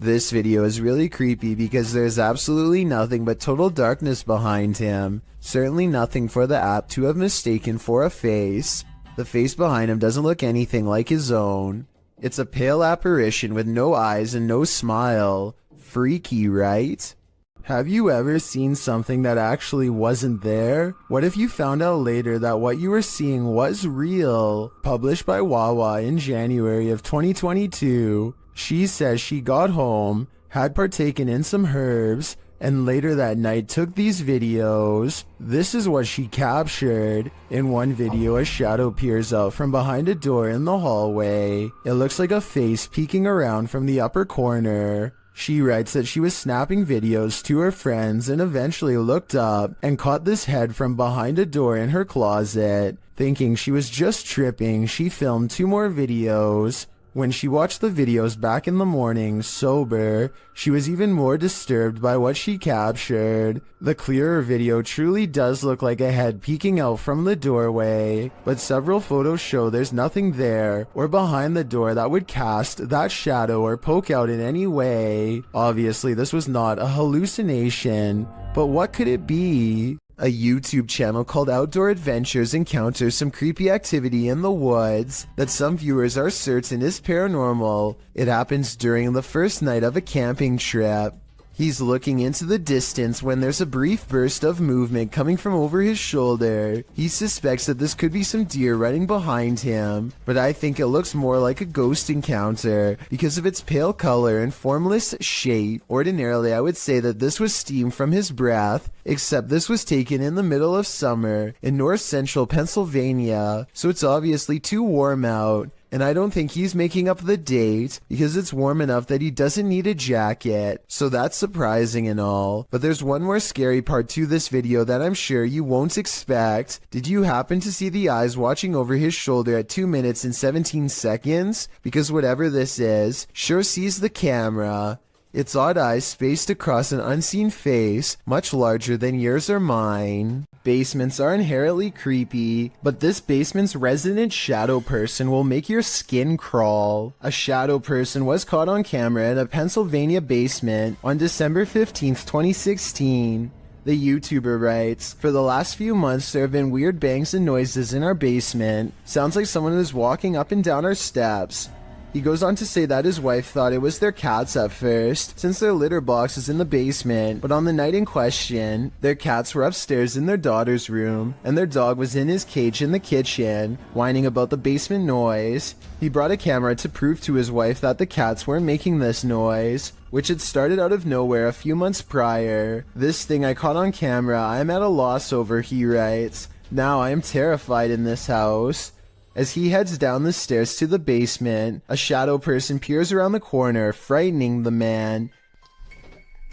This video is really creepy because there's absolutely nothing but total darkness behind him. Certainly nothing for the app to have mistaken for a face. The face behind him doesn't look anything like his own. It's a pale apparition with no eyes and no smile. Freaky, right? Have you ever seen something that actually wasn't there? What if you found out later that what you were seeing was real? Published by Wawa in January of 2022. She says she got home, had partaken in some herbs, and later that night took these videos. This is what she captured. In one video, a shadow peers out from behind a door in the hallway. It looks like a face peeking around from the upper corner. She writes that she was snapping videos to her friends and eventually looked up and caught this head from behind a door in her closet. Thinking she was just tripping, she filmed 2 more videos. When she watched the videos back in the morning, sober, she was even more disturbed by what she captured. The clearer video truly does look like a head peeking out from the doorway, but several photos show there's nothing there or behind the door that would cast that shadow or poke out in any way. Obviously, this was not a hallucination, but what could it be? A YouTube channel called Outdoor Adventures encounters some creepy activity in the woods that some viewers are certain is paranormal. It happens during the first night of a camping trip. He's looking into the distance when there's a brief burst of movement coming from over his shoulder. He suspects that this could be some deer running behind him, but I think it looks more like a ghost encounter because of its pale color and formless shape. Ordinarily, I would say that this was steam from his breath, except this was taken in the middle of summer in north central Pennsylvania, so it's obviously too warm out. And I don't think he's making up the date because it's warm enough that he doesn't need a jacket. So that's surprising and all. But there's one more scary part to this video that I'm sure you won't expect. Did you happen to see the eyes watching over his shoulder at 2 minutes and 17 seconds? Because whatever this is, sure sees the camera. Its odd eyes spaced across an unseen face, much larger than yours or mine. Basements are inherently creepy, but this basement's resident shadow person will make your skin crawl. A shadow person was caught on camera in a Pennsylvania basement on December 15th, 2016. The YouTuber writes, "For the last few months there have been weird bangs and noises in our basement. Sounds like someone is walking up and down our steps. He goes on to say that his wife thought it was their cats at first, since their litter box is in the basement, but on the night in question, their cats were upstairs in their daughter's room, and their dog was in his cage in the kitchen, whining about the basement noise. He brought a camera to prove to his wife that the cats weren't making this noise, which had started out of nowhere a few months prior. This thing I caught on camera, I am at a loss over, he writes. Now I am terrified in this house. As he heads down the stairs to the basement, a shadow person peers around the corner, frightening the man.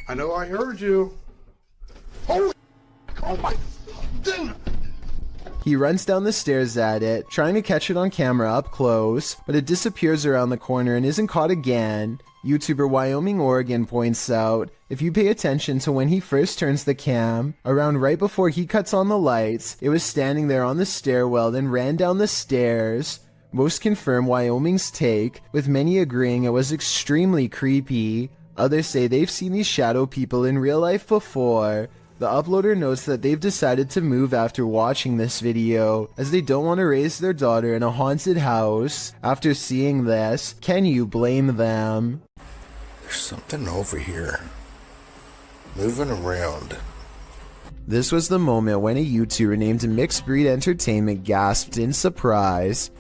I know I heard you. Holy, oh my, dude. He runs down the stairs at it, trying to catch it on camera up close, but it disappears around the corner and isn't caught again. YouTuber Wyoming Oregon points out, if you pay attention to when he first turns the cam, around right before he cuts on the lights, it was standing there on the stairwell then ran down the stairs. Most confirm Wyoming's take, with many agreeing it was extremely creepy. Others say they've seen these shadow people in real life before. The uploader notes that they've decided to move after watching this video, as they don't want to raise their daughter in a haunted house. After seeing this, can you blame them? There's something over here. Moving around. This was the moment when a YouTuber named Mixed Breed Entertainment gasped in surprise.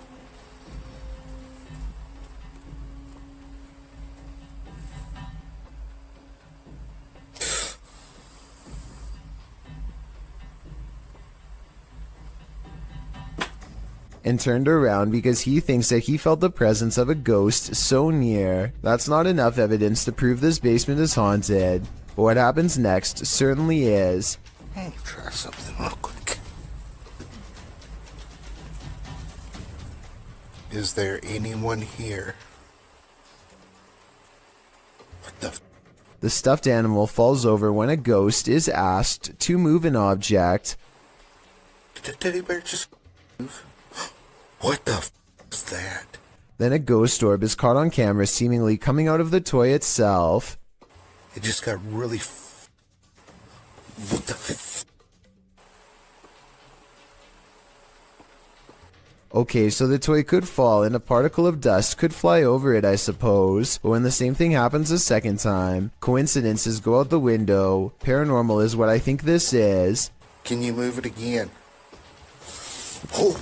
And turned around because he thinks that he felt the presence of a ghost so near. That's not enough evidence to prove this basement is haunted, but what happens next certainly is. Hey, try something real quick. Is there anyone here? What the f? The stuffed animal falls over when a ghost is asked to move an object. Did the teddy bear just move? What the f is that? Then a ghost orb is caught on camera seemingly coming out of the toy itself. It just got really what the f? Okay, so the toy could fall and a particle of dust could fly over it, I suppose. But when the same thing happens a second time, coincidences go out the window. Paranormal is what I think this is. Can you move it again? Oh.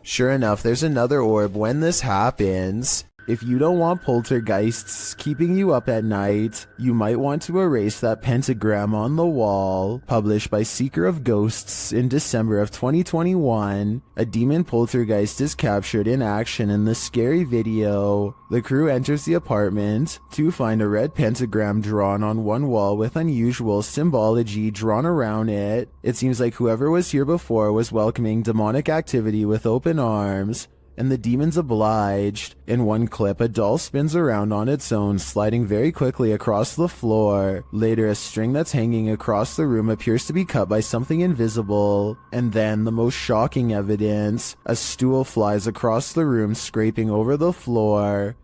Sure enough, there's another orb when this happens. If you don't want poltergeists keeping you up at night, you might want to erase that pentagram on the wall. Published by Seeker of Ghosts in December of 2021, a demon poltergeist is captured in action in the scary video. The crew enters the apartment to find a red pentagram drawn on one wall with unusual symbology drawn around it. It seems like whoever was here before was welcoming demonic activity with open arms, and the demons obliged. In one clip, a doll spins around on its own, sliding very quickly across the floor. Later, a string that's hanging across the room appears to be cut by something invisible. And then, the most shocking evidence, a stool flies across the room, scraping over the floor.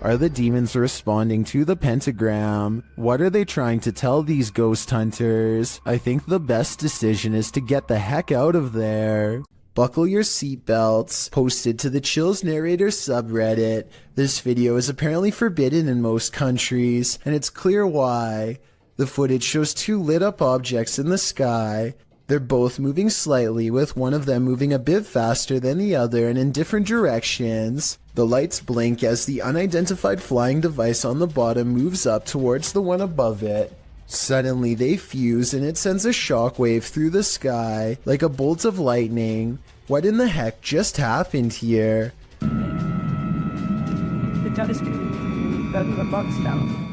Are the demons responding to the pentagram? What are they trying to tell these ghost hunters? I think the best decision is to get the heck out of there. Buckle your seatbelts. Posted to the Chills Narrator subreddit. This video is apparently forbidden in most countries, and it's clear why. The footage shows two lit up objects in the sky. They're both moving slightly, with one of them moving a bit faster than the other and in different directions. The lights blink as the unidentified flying device on the bottom moves up towards the one above it. Suddenly they fuse and it sends a shockwave through the sky like a bolt of lightning. What in the heck just happened here? The telescope. Button the box down.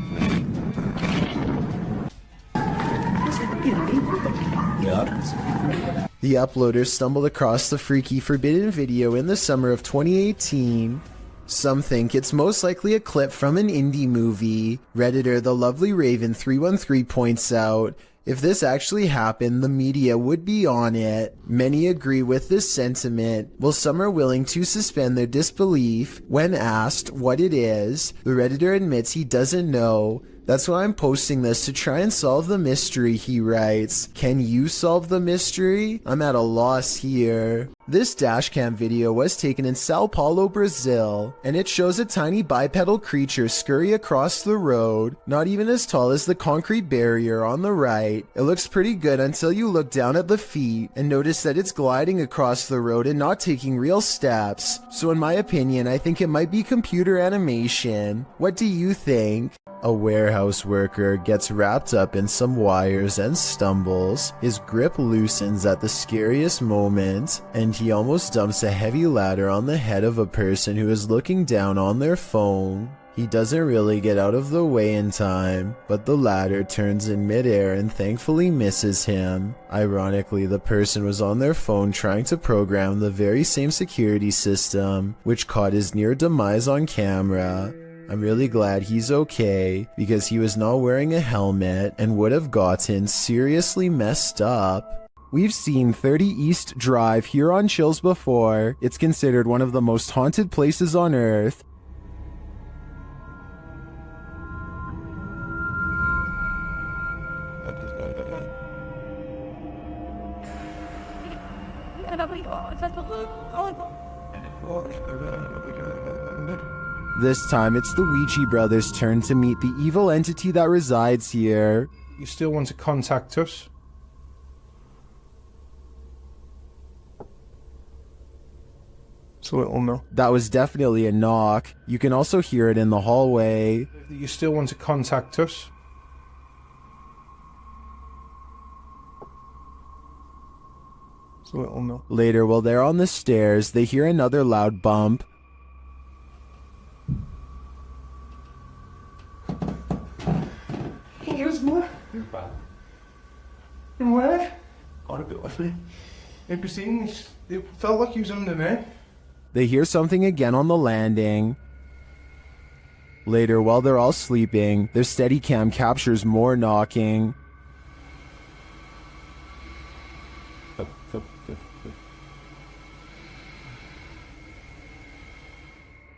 The uploaders stumbled across the freaky forbidden video in the summer of 2018. Some think it's most likely a clip from an indie movie. Redditor The Lovely Raven 313 points out, if this actually happened, the media would be on it. Many agree with this sentiment, while some are willing to suspend their disbelief when asked what it is. The Redditor admits he doesn't know. That's why I'm posting this, to try and solve the mystery, he writes. Can you solve the mystery? I'm at a loss here. This dashcam video was taken in Sao Paulo, Brazil, and it shows a tiny bipedal creature scurry across the road, not even as tall as the concrete barrier on the right. It looks pretty good until you look down at the feet and notice that it's gliding across the road and not taking real steps. So in my opinion, I think it might be computer animation. What do you think? A warehouse worker gets wrapped up in some wires and stumbles. His grip loosens at the scariest moment, and he almost dumps a heavy ladder on the head of a person who is looking down on their phone. He doesn't really get out of the way in time, but the ladder turns in midair and thankfully misses him. Ironically, the person was on their phone trying to program the very same security system, which caught his near demise on camera. I'm really glad he's okay, because he was not wearing a helmet and would have gotten seriously messed up. We've seen 30 East Drive here on Chills before. It's considered one of the most haunted places on Earth. This time, it's the Ouija brothers' turn to meet the evil entity that resides here. You still want to contact us? It's a little no. That was definitely a knock. You can also hear it in the hallway. You still want to contact us? It's a little no. Later, while they're on the stairs, they hear another loud bump. Here's more. And where? Got a bit with me. Heb je seen? It felt like he was under there. They hear something again on the landing. Later, while they're all sleeping, their Steadicam captures more knocking.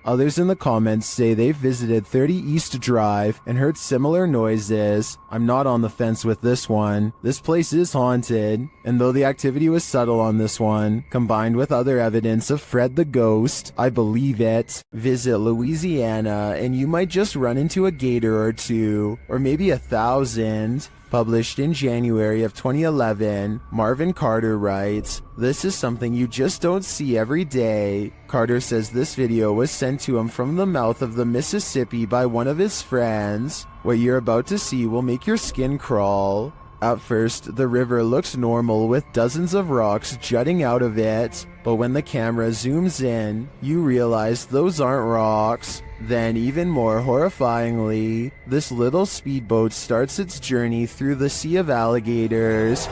Others in the comments say they've visited 30 East Drive and heard similar noises. I'm not on the fence with this one. This place is haunted, and though the activity was subtle on this one, combined with other evidence of Fred the Ghost, I believe it. Visit Louisiana and you might just run into a gator or two, or maybe 1,000. Published in January of 2011, Marvin Carter writes, "This is something you just don't see every day." Carter says this video was sent to him from the mouth of the Mississippi by one of his friends. What you're about to see will make your skin crawl. At first, the river looks normal with dozens of rocks jutting out of it, but when the camera zooms in, you realize those aren't rocks. Then, even more horrifyingly, this little speedboat starts its journey through the sea of alligators.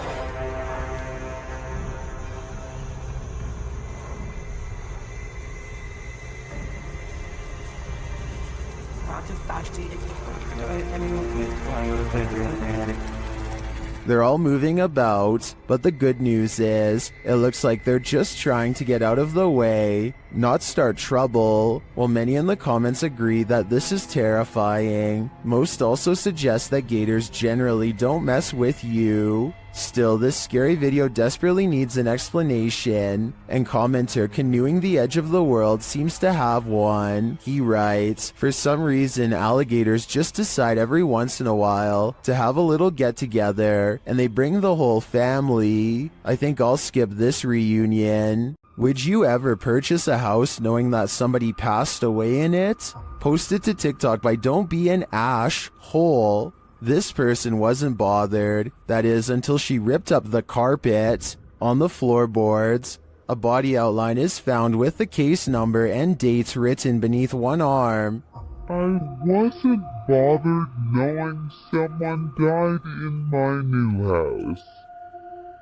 They're all moving about, but the good news is, it looks like they're just trying to get out of the way, not start trouble. While many in the comments agree that this is terrifying, most also suggest that gators generally don't mess with you. Still, this scary video desperately needs an explanation, and commenter Canoeing the Edge of the World seems to have one. He writes, "For some reason, alligators just decide every once in a while to have a little get-together, and they bring the whole family. I think I'll skip this reunion." Would you ever purchase a house knowing that somebody passed away in it? Posted to TikTok by Don't Be an Ash Hole. This person wasn't bothered, that is, until she ripped up the carpet. On the floorboards, a body outline is found with the case number and dates written beneath one arm. I wasn't bothered knowing someone died in my new house.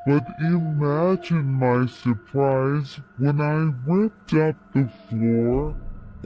But imagine my surprise when I ripped up the floor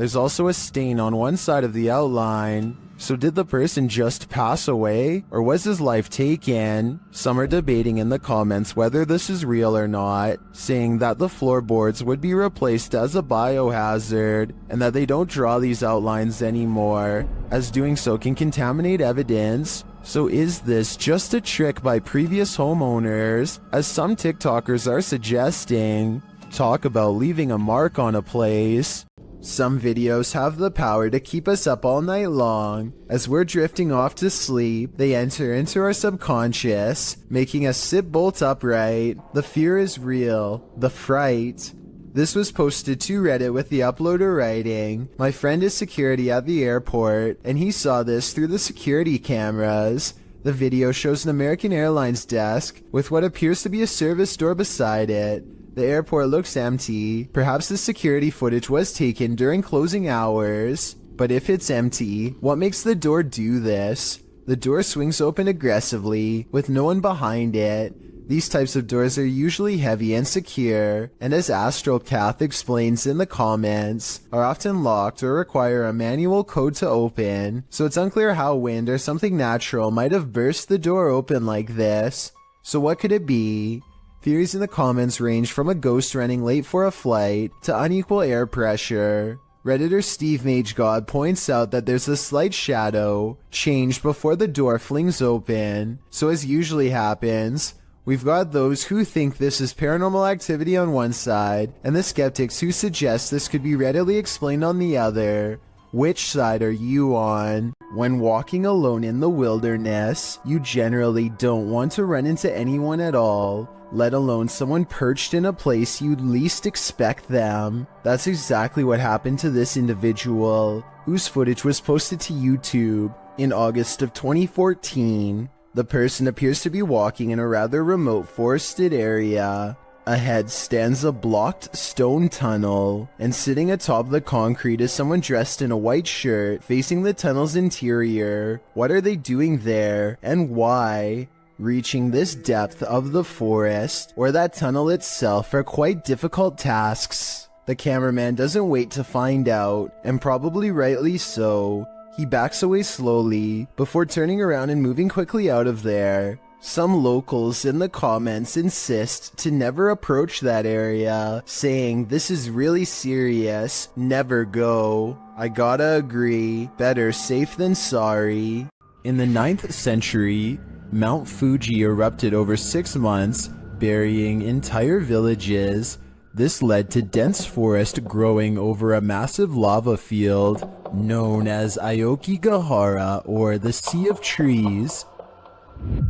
There's also a stain on one side of the outline. So did the person just pass away, or was his life taken? Some are debating in the comments whether this is real or not, saying that the floorboards would be replaced as a biohazard, and that they don't draw these outlines anymore, as doing so can contaminate evidence. So is this just a trick by previous homeowners, as some TikTokers are suggesting? Talk about leaving a mark on a place. Some videos have the power to keep us up all night long. As we're drifting off to sleep, they enter into our subconscious, making us sit bolt upright. The fear is real. The fright. This was posted to Reddit with the uploader writing, "My friend is security at the airport, and he saw this through the security cameras." The video shows an American Airlines desk with what appears to be a service door beside it. The airport looks empty. Perhaps the security footage was taken during closing hours. But if it's empty, what makes the door do this? The door swings open aggressively, with no one behind it. These types of doors are usually heavy and secure, and as AstralCath explains in the comments, are often locked or require a manual code to open, so it's unclear how wind or something natural might have burst the door open like this. So what could it be? Theories in the comments range from a ghost running late for a flight to unequal air pressure. Redditor Steve MageGod points out that there's a slight shadow change before the door flings open. So as usually happens, we've got those who think this is paranormal activity on one side, and the skeptics who suggest this could be readily explained on the other. Which side are you on? When walking alone in the wilderness, you generally don't want to run into anyone at all, let alone someone perched in a place you'd least expect them. That's exactly what happened to this individual, whose footage was posted to YouTube in August of 2014. The person appears to be walking in a rather remote forested area. Ahead stands a blocked stone tunnel, and sitting atop the concrete is someone dressed in a white shirt facing the tunnel's interior. What are they doing there, and why? Reaching this depth of the forest, or that tunnel itself, are quite difficult tasks. The cameraman doesn't wait to find out, and probably rightly so. He backs away slowly, before turning around and moving quickly out of there. Some locals in the comments insist to never approach that area, saying this is really serious, never go. I gotta agree, better safe than sorry. In the 9th century, Mount Fuji erupted over 6 months, burying entire villages. This led to dense forest growing over a massive lava field known as Aokigahara, or the Sea of Trees.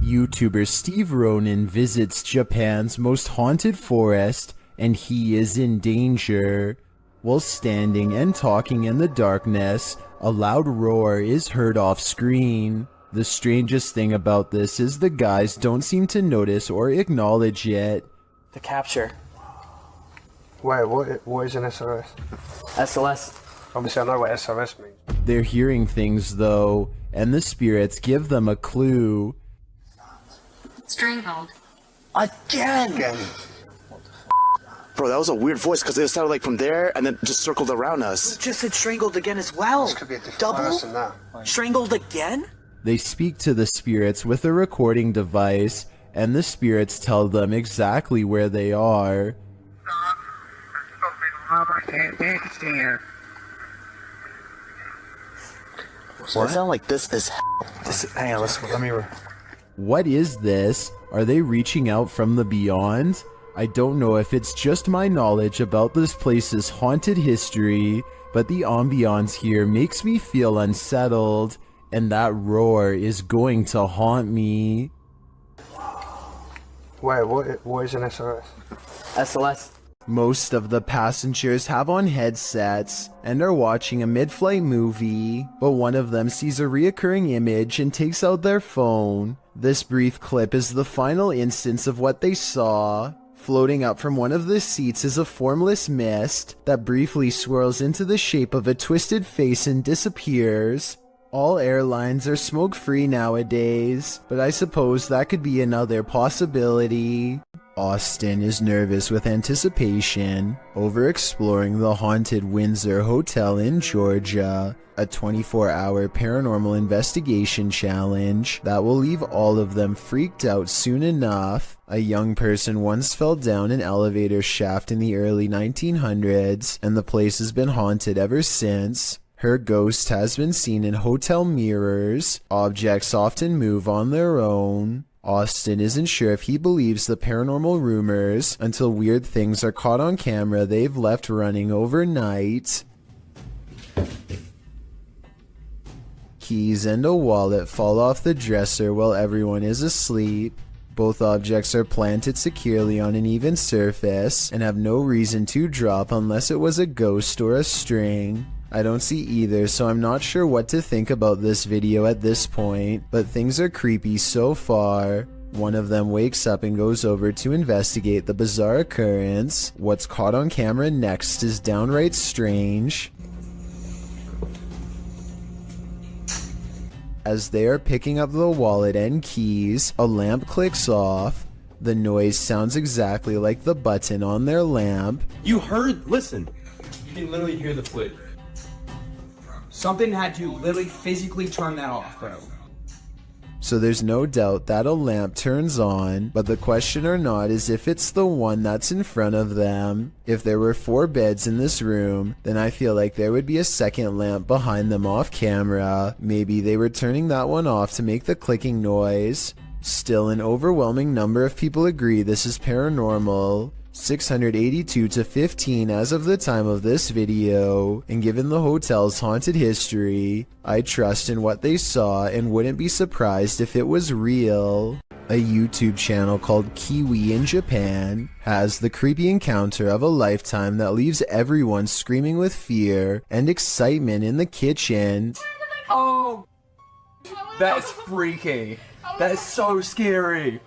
YouTuber Steve Ronan visits Japan's most haunted forest, and he is in danger. While standing and talking in the darkness, a loud roar is heard off screen. The strangest thing about this is the guys don't seem to notice or acknowledge it. The capture. Wait, what is an SOS? SOS. Obviously I know what SOS means. They're hearing things though, and the spirits give them a clue. Strangled. Again! Bro, that was a weird voice because it sounded like from there and then just circled around us. Just said strangled again as well. This could be a different Double? person now. Strangled again? They speak to the spirits with a recording device, and the spirits tell them exactly where they are. What? It sound like this is hang on, let me... What is this? Are they reaching out from the beyond? I don't know if it's just my knowledge about this place's haunted history, but the ambiance here makes me feel unsettled, and that roar is going to haunt me. Wait, what is an SOS? SOS. Most of the passengers have on headsets and are watching a mid-flight movie, but one of them sees a reoccurring image and takes out their phone. This brief clip is the final instance of what they saw. Floating up from one of the seats is a formless mist that briefly swirls into the shape of a twisted face and disappears. All airlines are smoke-free nowadays, but I suppose that could be another possibility. Austin is nervous with anticipation over exploring the haunted Windsor Hotel in Georgia, a 24-hour paranormal investigation challenge that will leave all of them freaked out soon enough. A young person once fell down an elevator shaft in the early 1900s, and the place has been haunted ever since. Her ghost has been seen in hotel mirrors. Objects often move on their own. Austin isn't sure if he believes the paranormal rumors until weird things are caught on camera they've left running overnight. Keys and a wallet fall off the dresser while everyone is asleep. Both objects are planted securely on an even surface and have no reason to drop unless it was a ghost or a string. I don't see either, so I'm not sure what to think about this video at this point, but things are creepy so far. One of them wakes up and goes over to investigate the bizarre occurrence. What's caught on camera next is downright strange. As they are picking up the wallet and keys, a lamp clicks off. The noise sounds exactly like the button on their lamp. You heard? Listen. You can literally hear the flick. Something had to literally physically turn that off, bro. So there's no doubt that a lamp turns on, but the question or not is if it's the one that's in front of them. If there were 4 beds in this room, then I feel like there would be a second lamp behind them off camera. Maybe they were turning that one off to make the clicking noise. Still, an overwhelming number of people agree this is paranormal. 682 to 15 as of the time of this video, and given the hotel's haunted history, I trust in what they saw and wouldn't be surprised if it was real. A YouTube channel called Kiwi in Japan has the creepy encounter of a lifetime that leaves everyone screaming with fear and excitement in the kitchen. Oh, that's freaky. That's so scary.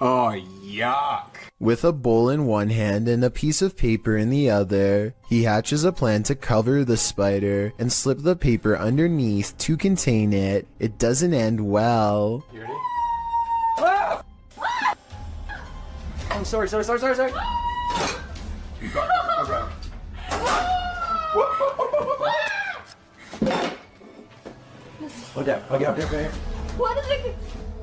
Oh, yuck. With a bowl in one hand and a piece of paper in the other, he hatches a plan to cover the spider and slip the paper underneath to contain it. It doesn't end well. You ready? Ah! Oh, sorry. You got it. Okay. What is it?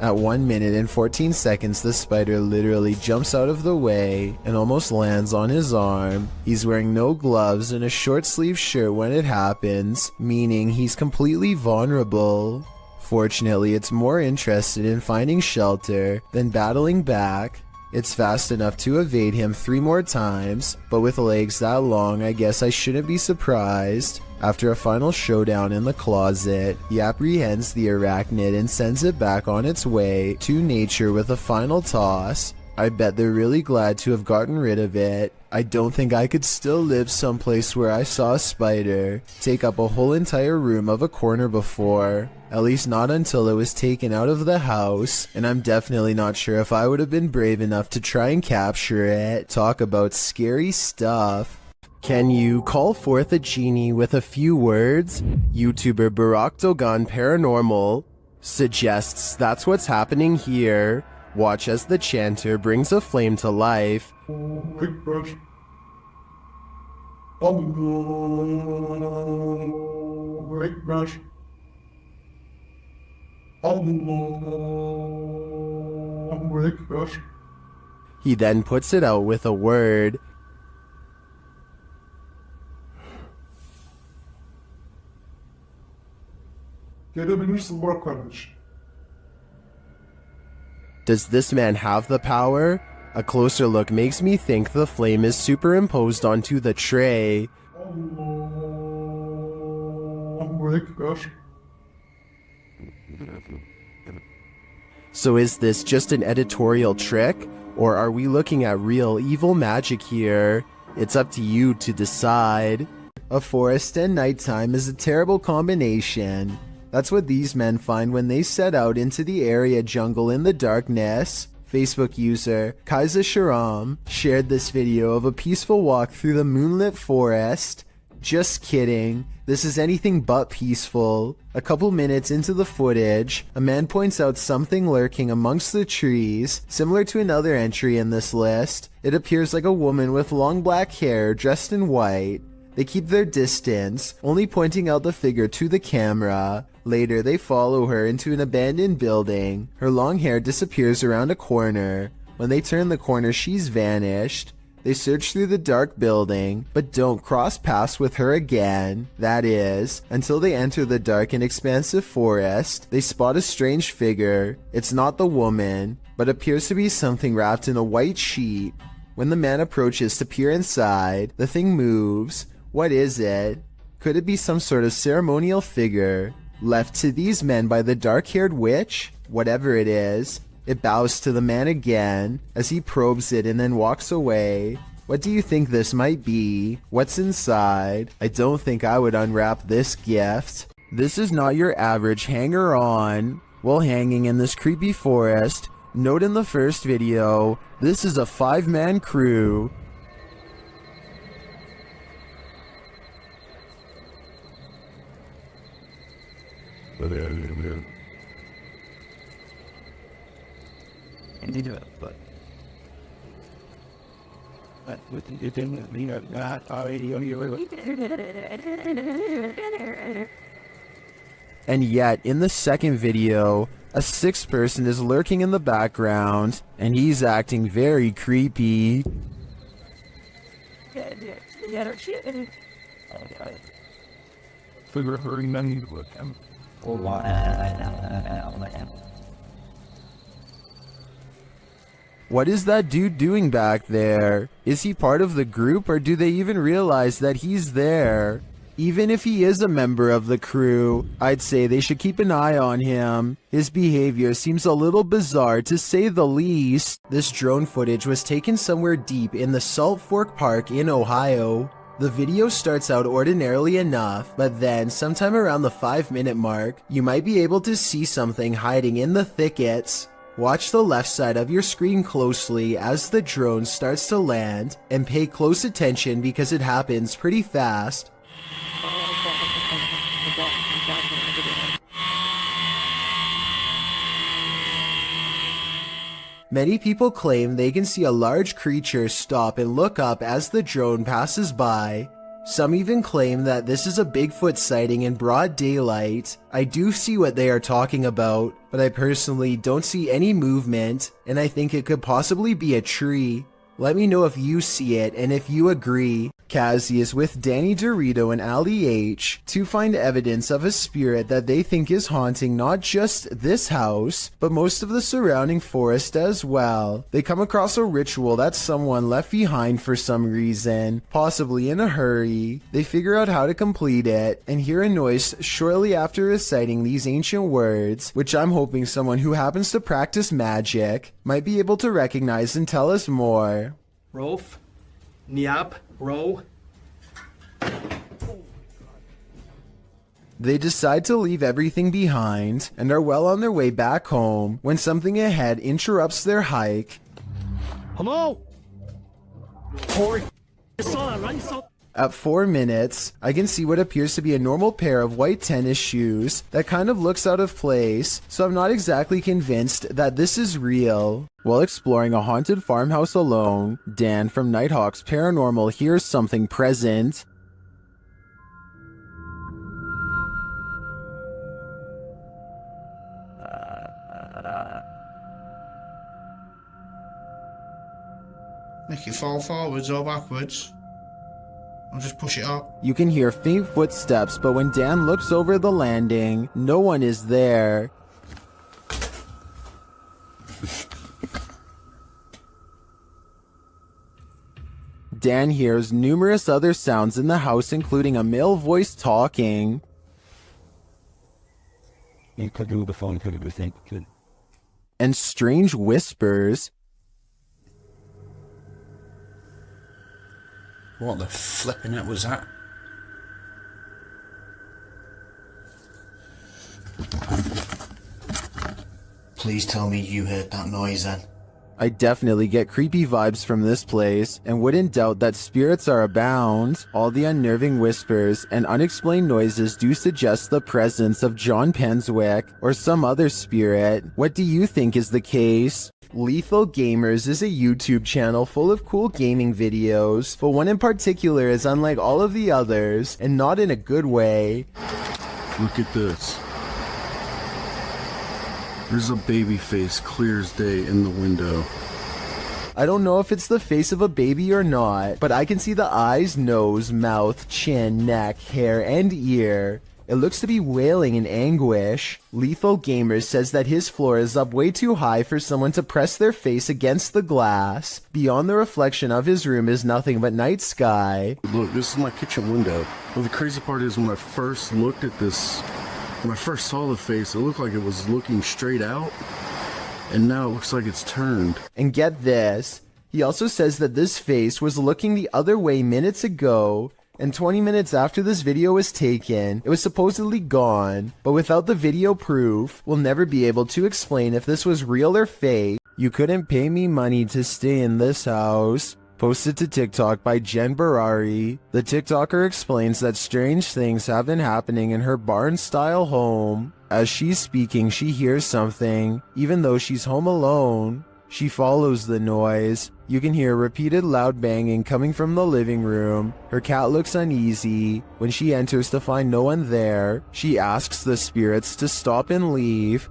At 1 minute and 14 seconds, the spider literally jumps out of the way and almost lands on his arm. He's wearing no gloves and a short sleeve shirt when it happens, meaning he's completely vulnerable. Fortunately, it's more interested in finding shelter than battling back. It's fast enough to evade him 3 more times, but with legs that long, I guess I shouldn't be surprised. After a final showdown in the closet, he apprehends the arachnid and sends it back on its way to nature with a final toss. I bet they're really glad to have gotten rid of it. I don't think I could still live someplace where I saw a spider take up a whole entire room of a corner before. At least not until it was taken out of the house, and I'm definitely not sure if I would have been brave enough to try and capture it. Talk about scary stuff. Can you call forth a genie with a few words? YouTuber Barack Dogan Paranormal suggests that's what's happening here. Watch as the chanter brings a flame to life. Quick brush. Quick brush. Quick brush. He then puts it out with a word. Gelebilirsin Burak kardeş. Does this man have the power? A closer look makes me think the flame is superimposed onto the tray. So is this just an editorial trick? Or are we looking at real evil magic here? It's up to you to decide. A forest and nighttime is a terrible combination. That's what these men find when they set out into the area jungle in the darkness. Facebook user Kaiser Sharam shared this video of a peaceful walk through the moonlit forest. Just kidding. This is anything but peaceful. A couple minutes into the footage, a man points out something lurking amongst the trees, similar to another entry in this list. It appears like a woman with long black hair dressed in white. They keep their distance, only pointing out the figure to the camera. Later, they follow her into an abandoned building. Her long hair disappears around a corner. When they turn the corner, she's vanished. They search through the dark building, but don't cross paths with her again. That is, until they enter the dark and expansive forest. They spot a strange figure. It's not the woman, but appears to be something wrapped in a white sheet. When the man approaches to peer inside, the thing moves. What is it? Could it be some sort of ceremonial figure left to these men by the dark-haired witch? Whatever it is, it bows to the man again as he probes it and then walks away. What do you think this might be? What's inside? I don't think I would unwrap this gift. This is not your average hanger-on. While hanging in this creepy forest, note in the first video, this is a 5-man crew. And yet, in the second video, a 6th person is lurking in the background, and he's acting very creepy. What is that dude doing back there? Is he part of the group, or do they even realize that he's there? Even if he is a member of the crew, I'd say they should keep an eye on him. His behavior seems a little bizarre to say the least. This drone footage was taken somewhere deep in the Salt Fork Park in Ohio. The video starts out ordinarily enough, but then sometime around the 5-minute mark, you might be able to see something hiding in the thickets. Watch the left side of your screen closely as the drone starts to land, and pay close attention because it happens pretty fast. Many people claim they can see a large creature stop and look up as the drone passes by. Some even claim that this is a Bigfoot sighting in broad daylight. I do see what they are talking about, but I personally don't see any movement, and I think it could possibly be a tree. Let me know if you see it and if you agree. Kazi is with Danny Dorito and Ali H to find evidence of a spirit that they think is haunting not just this house, but most of the surrounding forest as well. They come across a ritual that someone left behind for some reason, possibly in a hurry. They figure out how to complete it, and hear a noise shortly after reciting these ancient words, which I'm hoping someone who happens to practice magic might be able to recognize and tell us more. Rolf, Niab, Ro. They decide to leave everything behind and are well on their way back home when something ahead interrupts their hike. Hello? At 4 minutes, I can see what appears to be a normal pair of white tennis shoes that kind of looks out of place, so I'm not exactly convinced that this is real. While exploring a haunted farmhouse alone, Dan from Nighthawk's Paranormal hears something present. Make it fall forwards or backwards. I'll just push it up. You can hear faint footsteps, but when Dan looks over the landing, no one is there. Dan hears numerous other sounds in the house, including a male voice talking. And strange whispers. What the flipping it was that? Please tell me you heard that noise then. I definitely get creepy vibes from this place and wouldn't doubt that spirits are abound. All the unnerving whispers and unexplained noises do suggest the presence of John Penswick or some other spirit. What do you think is the case? Lethal Gamers is a YouTube channel full of cool gaming videos, but one in particular is unlike all of the others, and not in a good way. Look at this. There's a baby face clear as day in the window. I don't know if it's the face of a baby or not, but I can see the eyes, nose, mouth, chin, neck, hair, and ear. It looks to be wailing in anguish. Lethal Gamers says that his floor is up way too high for someone to press their face against the glass. Beyond the reflection of his room is nothing but night sky. Look, this is my kitchen window. Well, the crazy part is when I first looked at this, when I first saw the face, it looked like it was looking straight out, and now it looks like it's turned. And get this, he also says that this face was looking the other way minutes ago, and 20 minutes after this video was taken, it was supposedly gone, but without the video proof, we'll never be able to explain if this was real or fake. You couldn't pay me money to stay in this house. Posted to TikTok by Jen Barari. The TikToker explains that strange things have been happening in her barn-style home. As she's speaking, she hears something, even though she's home alone. She follows the noise. You can hear repeated loud banging coming from the living room. Her cat looks uneasy. When she enters to find no one there, she asks the spirits to stop and leave.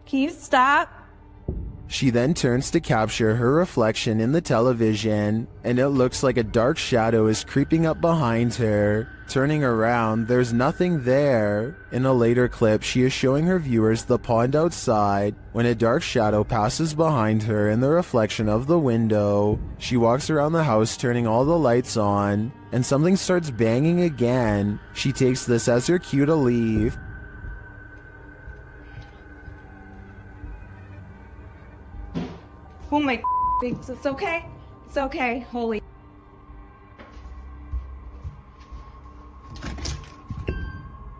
Can you stop? She then turns to capture her reflection in the television, and it looks like a dark shadow is creeping up behind her. Turning around, there's nothing there. In a later clip, she is showing her viewers the pond outside when a dark shadow passes behind her in the reflection of the window. She walks around the house turning all the lights on, and something starts banging again. She takes this as her cue to leave. Oh my things. It's okay. It's okay. Holy.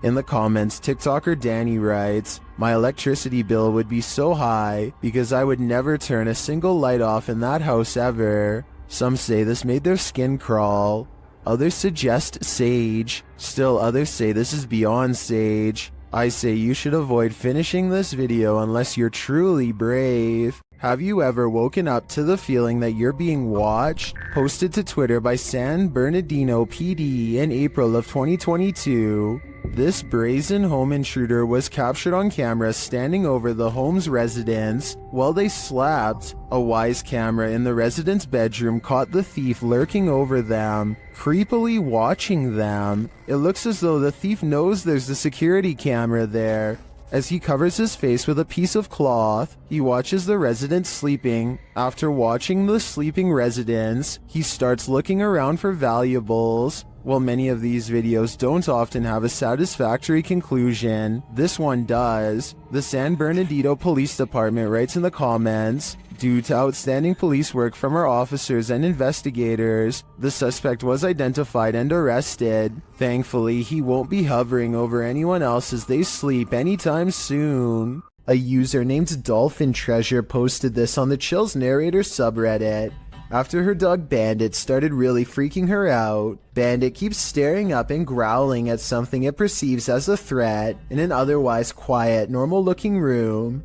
In the comments, TikToker Danny writes, "My electricity bill would be so high because I would never turn a single light off in that house ever." Some say this made their skin crawl. Others suggest sage. Still others say this is beyond sage. I say you should avoid finishing this video unless you're truly brave. Have you ever woken up to the feeling that you're being watched? Posted to Twitter by San Bernardino PD in April of 2022. This brazen home intruder was captured on camera standing over the home's residents while they slept. A wise camera in the resident's bedroom caught the thief lurking over them, creepily watching them. It looks as though the thief knows there's a security camera there. As he covers his face with a piece of cloth, he watches the residents sleeping. After watching the sleeping residents, he starts looking around for valuables. While many of these videos don't often have a satisfactory conclusion, this one does. The San Bernardino Police Department writes in the comments, "Due to outstanding police work from our officers and investigators, the suspect was identified and arrested. Thankfully, he won't be hovering over anyone else as they sleep anytime soon." A user named Dolphin Treasure posted this on the Chills Narrator subreddit. After her dog Bandit started really freaking her out, Bandit keeps staring up and growling at something it perceives as a threat in an otherwise quiet, normal-looking room.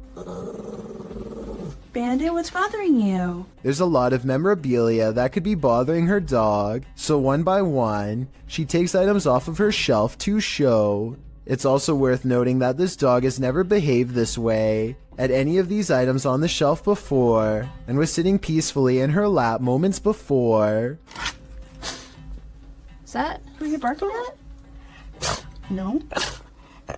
Bandit, what's bothering you? There's a lot of memorabilia that could be bothering her dog, so one by one, she takes items off of her shelf to show. It's also worth noting that this dog has never behaved this way at any of these items on the shelf before, and was sitting peacefully in her lap moments before. Is that who you're barking at? No.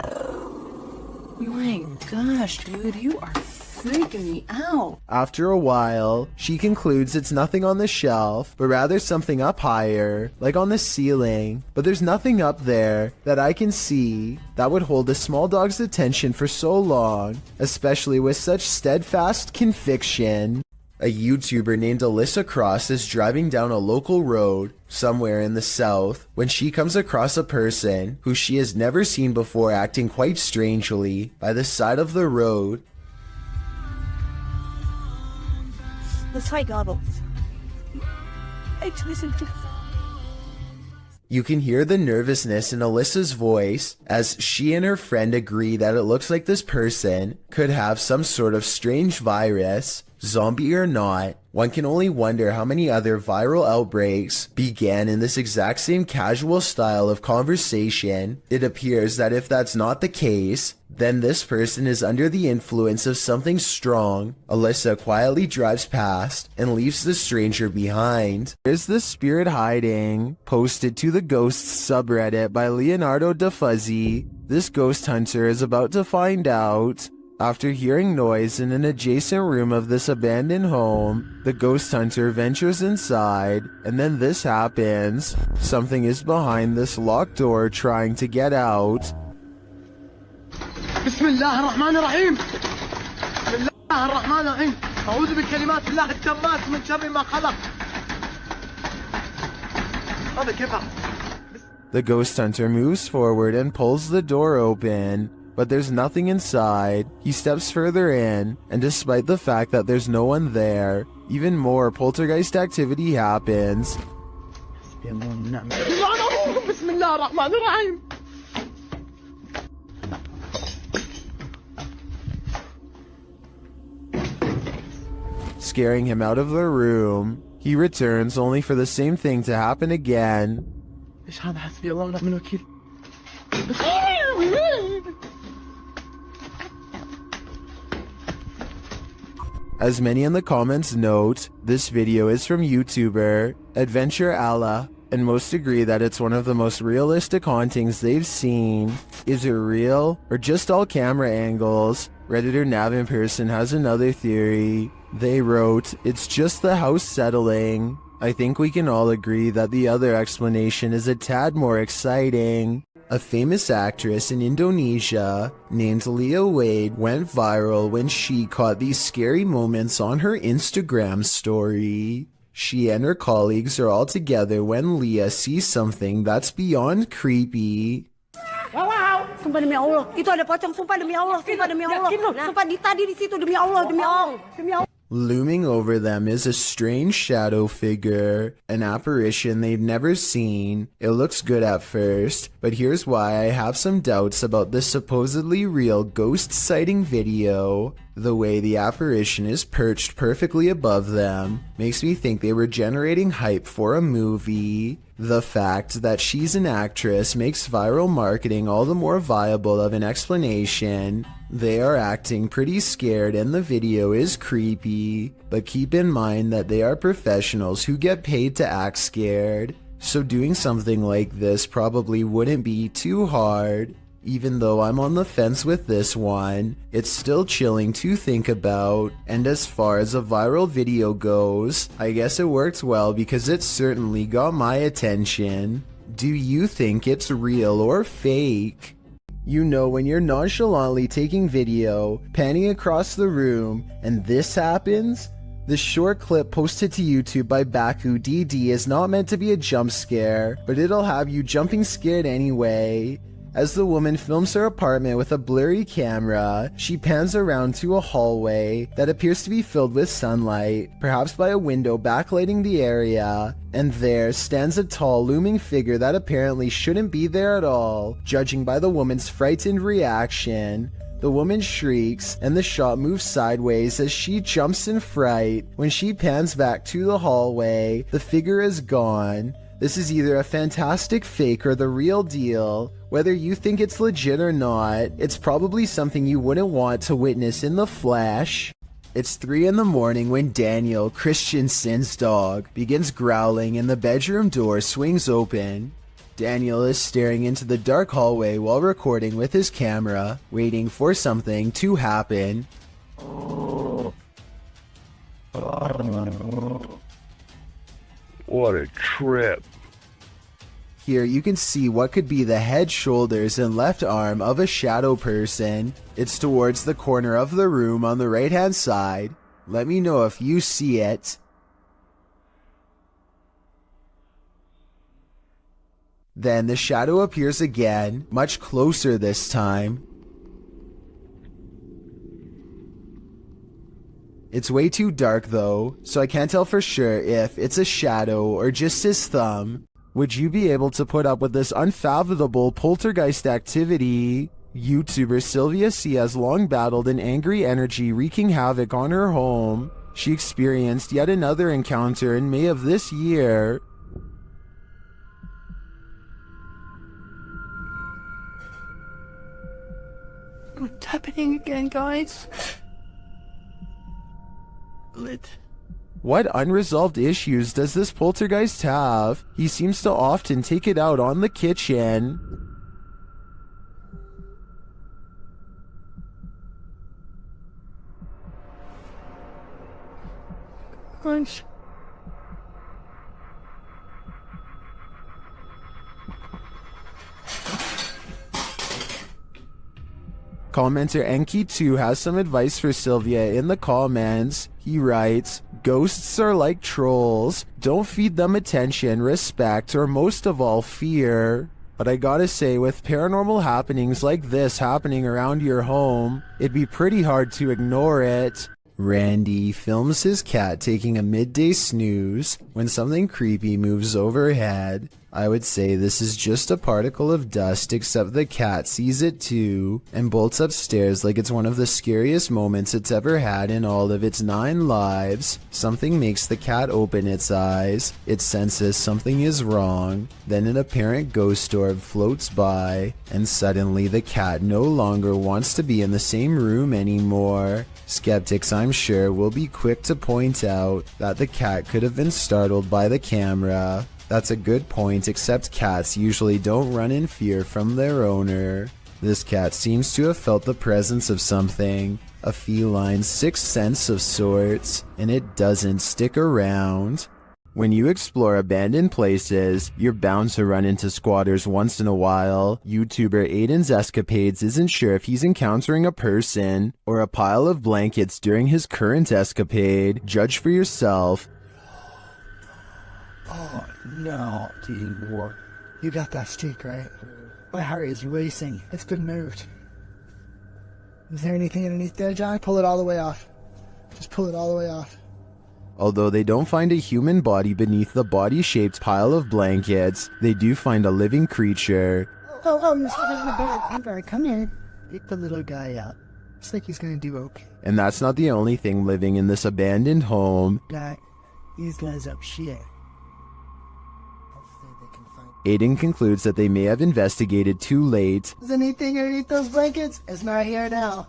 Oh my gosh, dude, you are freaking me out. After a while, she concludes it's nothing on the shelf, but rather something up higher, like on the ceiling. But there's nothing up there that I can see that would hold a small dog's attention for so long, especially with such steadfast conviction. A YouTuber named Alyssa Cross is driving down a local road somewhere in the south when she comes across a person who she has never seen before acting quite strangely by the side of the road. Let's try goggles. You can hear the nervousness in Alyssa's voice as she and her friend agree that it looks like this person could have some sort of strange virus, zombie or not. One can only wonder how many other viral outbreaks began in this exact same casual style of conversation. It appears that if that's not the case, then this person is under the influence of something strong. Alyssa quietly drives past and leaves the stranger behind. There's the spirit hiding, posted to the Ghosts subreddit by Leonardo DeFuzzy. This ghost hunter is about to find out. After hearing noise in an adjacent room of this abandoned home, the ghost hunter ventures inside, and then this happens. Something is behind this locked door trying to get out. بسم الله الرحمن الرحيم بسم الله الرحمن الرحيم أعوذ بكلمات الله التامات من شر ما خلق هذا كيف The ghost hunter moves forward and pulls the door open, but there's nothing inside. He steps further in, and despite the fact that there's no one there, even more poltergeist activity happens. بسم الله الرحمن الرحيم Scaring him out of the room. He returns only for the same thing to happen again. ايش هذا حسبي الله ونعم الوكيل As many in the comments note, this video is from YouTuber Adventure Allah, and most agree that it's one of the most realistic hauntings they've seen. Is it real, or just all camera angles? Redditor Navin Person has another theory. They wrote, it's just the house settling. I think we can all agree that the other explanation is a tad more exciting. A famous actress in Indonesia named Leah Wade went viral when she caught these scary moments on her Instagram story. She and her colleagues are all together when Leah sees something that's beyond creepy. Wow, sumpah demi Allah. Itu ada pocong, sumpah demi Allah, sumpah demi Allah. Sumpah tadi di situ demi Allah, demi Allah, demi Allah. Looming over them is a strange shadow figure, an apparition they've never seen. It looks good at first, but here's why I have some doubts about this supposedly real ghost sighting video. The way the apparition is perched perfectly above them makes me think they were generating hype for a movie. The fact that she's an actress makes viral marketing all the more viable of an explanation. They are acting pretty scared and the video is creepy, but keep in mind that they are professionals who get paid to act scared, so doing something like this probably wouldn't be too hard. Even though I'm on the fence with this one, it's still chilling to think about, and as far as a viral video goes, I guess it worked well because it certainly got my attention. Do you think it's real or fake? You know when you're nonchalantly taking video, panning across the room, and this happens? This short clip posted to YouTube by Baku DD is not meant to be a jump scare, but it'll have you jumping scared anyway. As the woman films her apartment with a blurry camera, she pans around to a hallway that appears to be filled with sunlight, perhaps by a window backlighting the area, and there stands a tall looming figure that apparently shouldn't be there at all, judging by the woman's frightened reaction. The woman shrieks, and the shot moves sideways as she jumps in fright. When she pans back to the hallway, the figure is gone. This is either a fantastic fake or the real deal. Whether you think it's legit or not, it's probably something you wouldn't want to witness in the flesh. It's 3 in the morning when Daniel, Christensen's dog, begins growling and the bedroom door swings open. Daniel is staring into the dark hallway while recording with his camera, waiting for something to happen. What a trip. Here you can see what could be the head, shoulders, and left arm of a shadow person. It's towards the corner of the room on the right hand side. Let me know if you see it. Then the shadow appears again, much closer this time. It's way too dark though, so I can't tell for sure if it's a shadow or just his thumb. Would you be able to put up with this unfathomable poltergeist activity? YouTuber Sylvia C has long battled an angry energy wreaking havoc on her home. She experienced yet another encounter in May of this year. What's happening again, guys? Lit. What unresolved issues does this poltergeist have? He seems to often take it out on the kitchen. Crunch. Commenter Enki2 has some advice for Sylvia in the comments. He writes, "Ghosts are like trolls. Don't feed them attention, respect, or most of all, fear." But I gotta say, with paranormal happenings like this happening around your home, it'd be pretty hard to ignore it. Randy films his cat taking a midday snooze when something creepy moves overhead. I would say this is just a particle of dust, except the cat sees it too and bolts upstairs like it's one of the scariest moments it's ever had in all of its 9 lives. Something makes the cat open its eyes. It senses something is wrong. Then an apparent ghost orb floats by, and suddenly the cat no longer wants to be in the same room anymore. Skeptics, I'm sure, will be quick to point out that the cat could have been startled by the camera. That's a good point, except cats usually don't run in fear from their owner. This cat seems to have felt the presence of something, a feline sixth sense of sorts, and it doesn't stick around. When you explore abandoned places, you're bound to run into squatters once in a while. YouTuber Aiden's Escapades isn't sure if he's encountering a person or a pile of blankets during his current escapade. Judge for yourself. Oh, no, anymore. You got that stick, right? My heart is racing. It's been moved. Is there anything underneath there, John? Pull it all the way off. Just pull it all the way off. Although they don't find a human body beneath the body-shaped pile of blankets, they do find a living creature. Oh, Mr. Bird, come in. Pick the little guy up. Looks like he's gonna do okay. And that's not the only thing living in this abandoned home. These guys up shit. Aiden concludes that they may have investigated too late, Is anything underneath those blankets? It's not here now.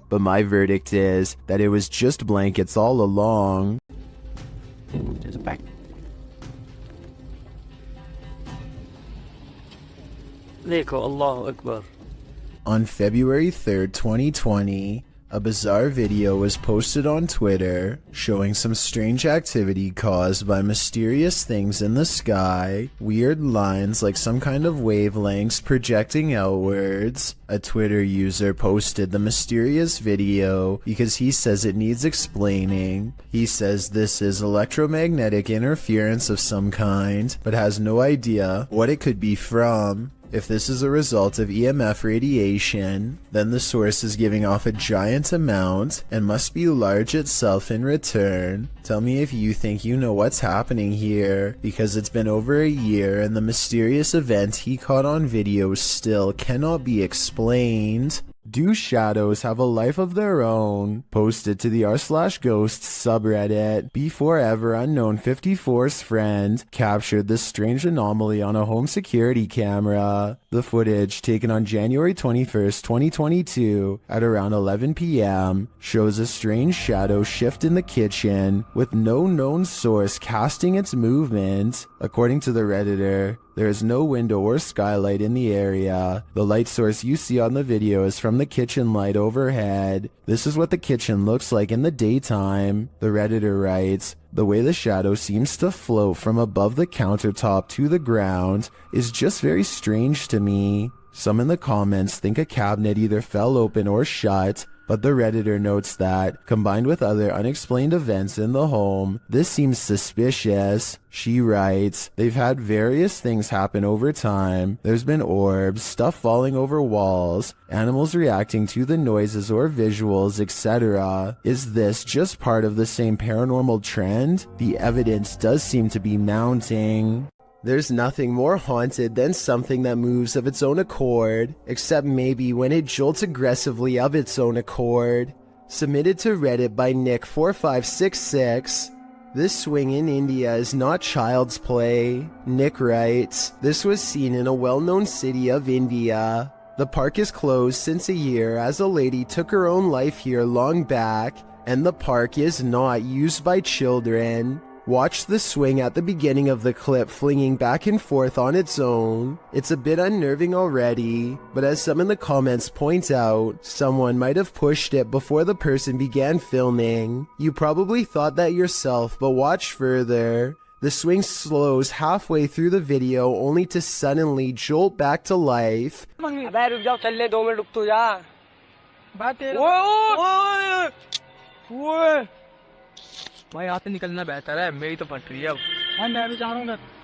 but my verdict is that it was just blankets all along. There's a back. Allahu Akbar. On February 3rd, 2020, a bizarre video was posted on Twitter showing some strange activity caused by mysterious things in the sky, weird lines like some kind of wavelengths projecting outwards. A Twitter user posted the mysterious video because he says it needs explaining. He says this is electromagnetic interference of some kind, but has no idea what it could be from. If this is a result of EMF radiation, then the source is giving off a giant amount and must be large itself in return. Tell me if you think you know what's happening here, because it's been over a year and the mysterious event he caught on video still cannot be explained. Do shadows have a life of their own? Posted to the r/ghosts subreddit. Before Unknown 54's friend captured this strange anomaly on a home security camera. The footage, taken on January 21st, 2022 at around 11 p.m., shows a strange shadow shift in the kitchen with no known source casting its movement. According to the Redditor, there is no window or skylight in the area. The light source you see on the video is from the kitchen light overhead. This is what the kitchen looks like in the daytime. The Redditor writes, "The way the shadow seems to float from above the countertop to the ground is just very strange to me." Some in the comments think a cabinet either fell open or shut, But the Redditor notes that, combined with other unexplained events in the home, this seems suspicious. She writes, they've had various things happen over time. There's been orbs, stuff falling over walls, animals reacting to the noises or visuals, etc. Is this just part of the same paranormal trend? The evidence does seem to be mounting. There's nothing more haunted than something that moves of its own accord, except maybe when it jolts aggressively of its own accord. Submitted to Reddit by Nick4566. This swing in India is not child's play. Nick writes, this was seen in a well-known city of India. The park is closed since a year as a lady took her own life here long back, and the park is not used by children. Watch the swing at the beginning of the clip flinging back and forth on its own. It's a bit unnerving already, but as some in the comments point out, someone might have pushed it before the person began filming. You probably thought that yourself, but watch further. The swing slows halfway through the video only to suddenly jolt back to life.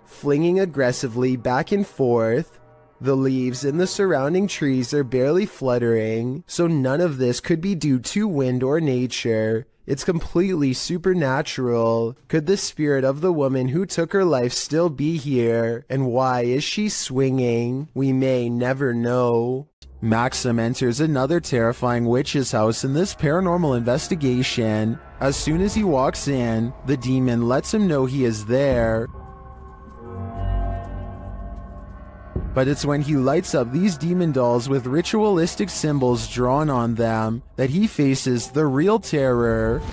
Flinging aggressively back and forth. The leaves in the surrounding trees are barely fluttering, so none of this could be due to wind or nature. It's completely supernatural. Could the spirit of the woman who took her life still be here? And why is she swinging? We may never know. Maxim enters another terrifying witch's house in this paranormal investigation. As soon as he walks in, the demon lets him know he is there. But it's when he lights up these demon dolls with ritualistic symbols drawn on them that he faces the real terror.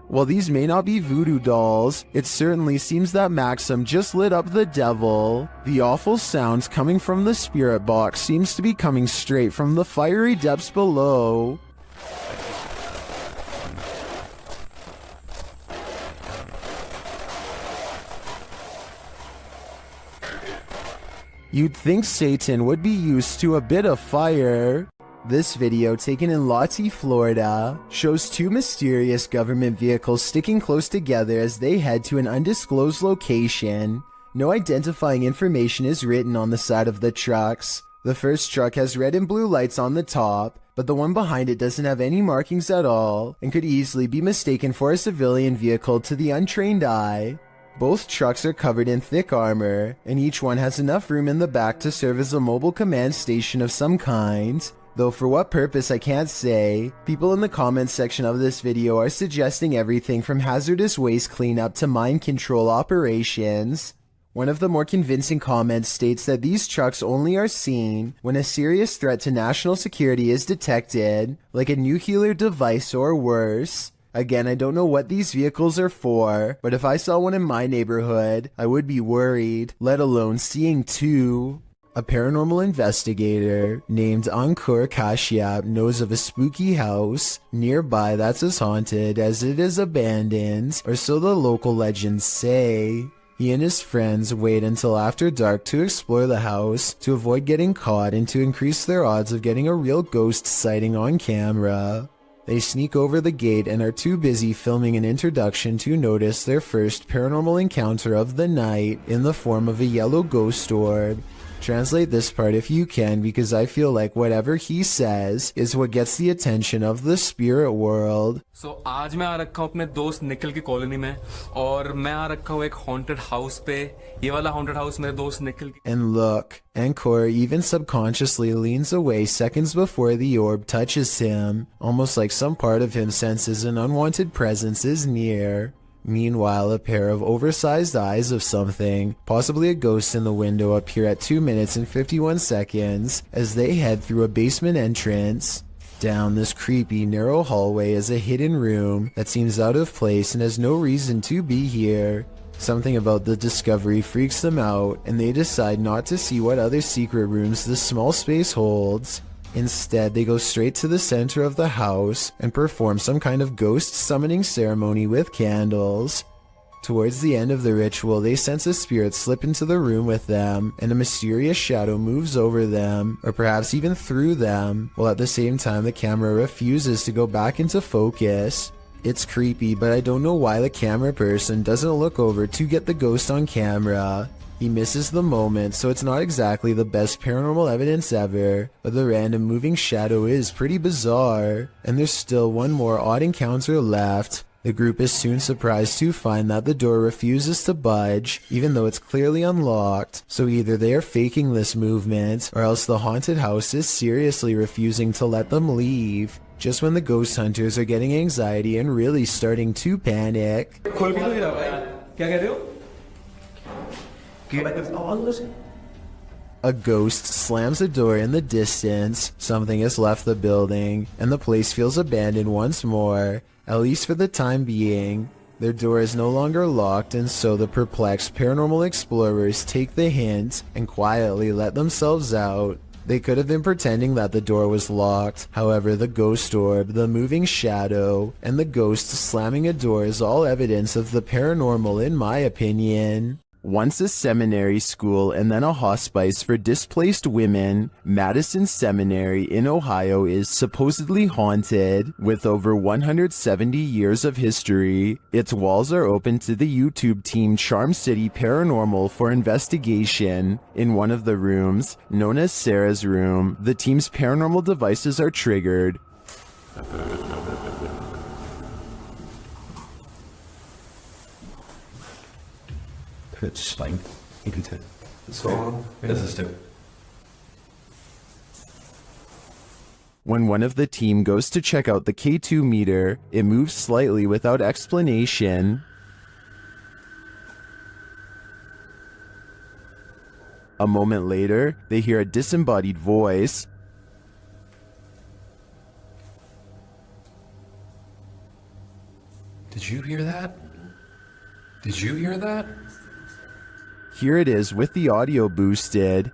While these may not be voodoo dolls, it certainly seems that Maxim just lit up the devil. The awful sounds coming from the spirit box seems to be coming straight from the fiery depths below. You'd think Satan would be used to a bit of fire. This video, taken in Lottie, Florida, shows two mysterious government vehicles sticking close together as they head to an undisclosed location. No identifying information is written on the side of the trucks. The first truck has red and blue lights on the top, but the one behind it doesn't have any markings at all and could easily be mistaken for a civilian vehicle to the untrained eye. Both trucks are covered in thick armor, and each one has enough room in the back to serve as a mobile command station of some kind. Though for what purpose I can't say. People in the comments section of this video are suggesting everything from hazardous waste cleanup to mind control operations. One of the more convincing comments states that these trucks only are seen when a serious threat to national security is detected, like a nuclear device or worse. Again, I don't know what these vehicles are for, but if I saw one in my neighborhood, I would be worried, let alone seeing two. A paranormal investigator named Ankur Kashyap knows of a spooky house nearby that's as haunted as it is abandoned, or so the local legends say. He and his friends wait until after dark to explore the house to avoid getting caught and to increase their odds of getting a real ghost sighting on camera. They sneak over the gate and are too busy filming an introduction to notice their first paranormal encounter of the night in the form of a yellow ghost orb. Translate this part if you can, because I feel like whatever he says is what gets the attention of the spirit world. So आज मैं आ रखा हूँ अपने दोस्त निखिल की colony में और मैं आ रखा हूँ एक haunted house पे. ये वाला haunted house मेरे दोस्त निखिल की. And look, Ankur even subconsciously leans away seconds before the orb touches him, almost like some part of him senses an unwanted presence is near. Meanwhile, a pair of oversized eyes of something, possibly a ghost in the window, appear at 2 minutes and 51 seconds as they head through a basement entrance. Down this creepy, narrow hallway is a hidden room that seems out of place and has no reason to be here. Something about the discovery freaks them out, and they decide not to see what other secret rooms this small space holds. Instead, they go straight to the center of the house and perform some kind of ghost summoning ceremony with candles. Towards the end of the ritual, they sense a spirit slip into the room with them, and a mysterious shadow moves over them, or perhaps even through them, while at the same time the camera refuses to go back into focus. It's creepy, but I don't know why the camera person doesn't look over to get the ghost on camera. He misses the moment, so it's not exactly the best paranormal evidence ever, but the random moving shadow is pretty bizarre. And there's still one more odd encounter left. The group is soon surprised to find that the door refuses to budge, even though it's clearly unlocked. So either they are faking this movement, or else the haunted house is seriously refusing to let them leave. Just when the ghost hunters are getting anxiety and really starting to panic. A ghost slams a door in the distance, something has left the building, and the place feels abandoned once more, at least for the time being. Their door is no longer locked, and so the perplexed paranormal explorers take the hint and quietly let themselves out. They could have been pretending that the door was locked. However, the ghost orb, the moving shadow, and the ghost slamming a door is all evidence of the paranormal in my opinion. Once a seminary school and then a hospice for displaced women, Madison Seminary in Ohio is supposedly haunted. With over 170 years of history, its walls are open to the YouTube team Charm City Paranormal for investigation. In one of the rooms, known as Sarah's room, the team's paranormal devices are triggered. Het is fijn. Ik doe het. Zo. Dat is een stuk. When one of the team goes to check out the K2 meter, it moves slightly without explanation. A moment later, they hear a disembodied voice. Did you hear that? Did you hear that? Here it is with the audio boosted.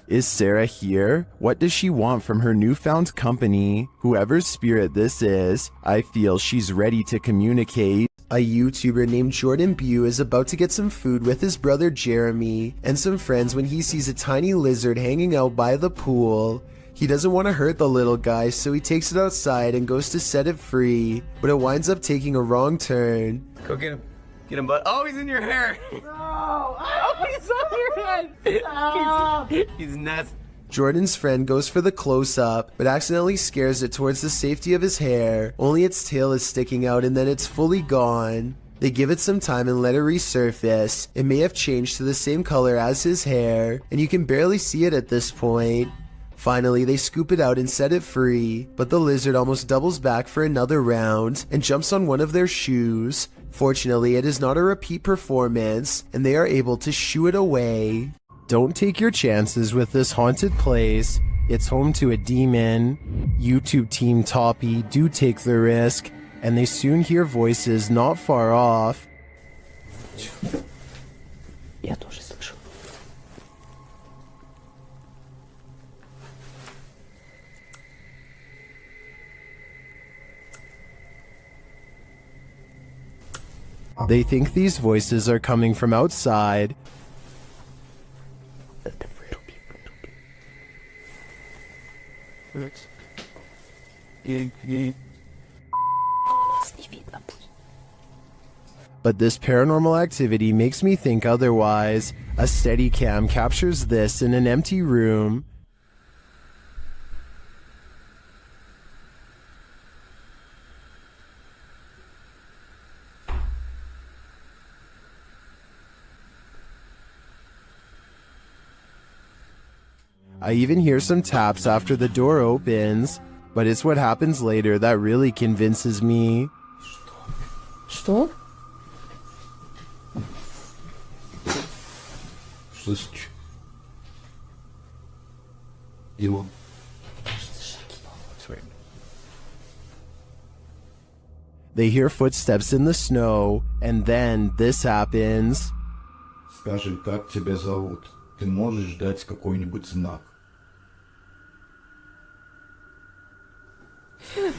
Is Sarah here? What does she want from her newfound company? Whoever's spirit this is, I feel she's ready to communicate. A YouTuber named Jordan Bew is about to get some food with his brother Jeremy and some friends when he sees a tiny lizard hanging out by the pool. He doesn't want to hurt the little guy, so he takes it outside and goes to set it free, but it winds up taking a wrong turn. Go get him. Get him, bud. Oh, he's in your hair. No! Oh, he's on your head. Oh. He's nuts. Jordan's friend goes for the close-up, but accidentally scares it towards the safety of his hair. Only its tail is sticking out and then it's fully gone. They give it some time and let it resurface. It may have changed to the same color as his hair, and you can barely see it at this point. Finally, they scoop it out and set it free, but the lizard almost doubles back for another round and jumps on one of their shoes. Fortunately, it is not a repeat performance, and they are able to shoo it away. Don't take your chances with this haunted place. It's home to a demon. YouTube team Toppy do take the risk, and they soon hear voices not far off. Я тоже слышу. They think these voices are coming from outside. But this paranormal activity makes me think otherwise. A steady cam captures this in an empty room. I even hear some taps after the door opens, but it's what happens later that really convinces me. Что? Слышишь? Его. Sweet. They hear footsteps in the snow, and then this happens. Скажем, как тебя зовут? ты можешь дать какой-нибудь знак.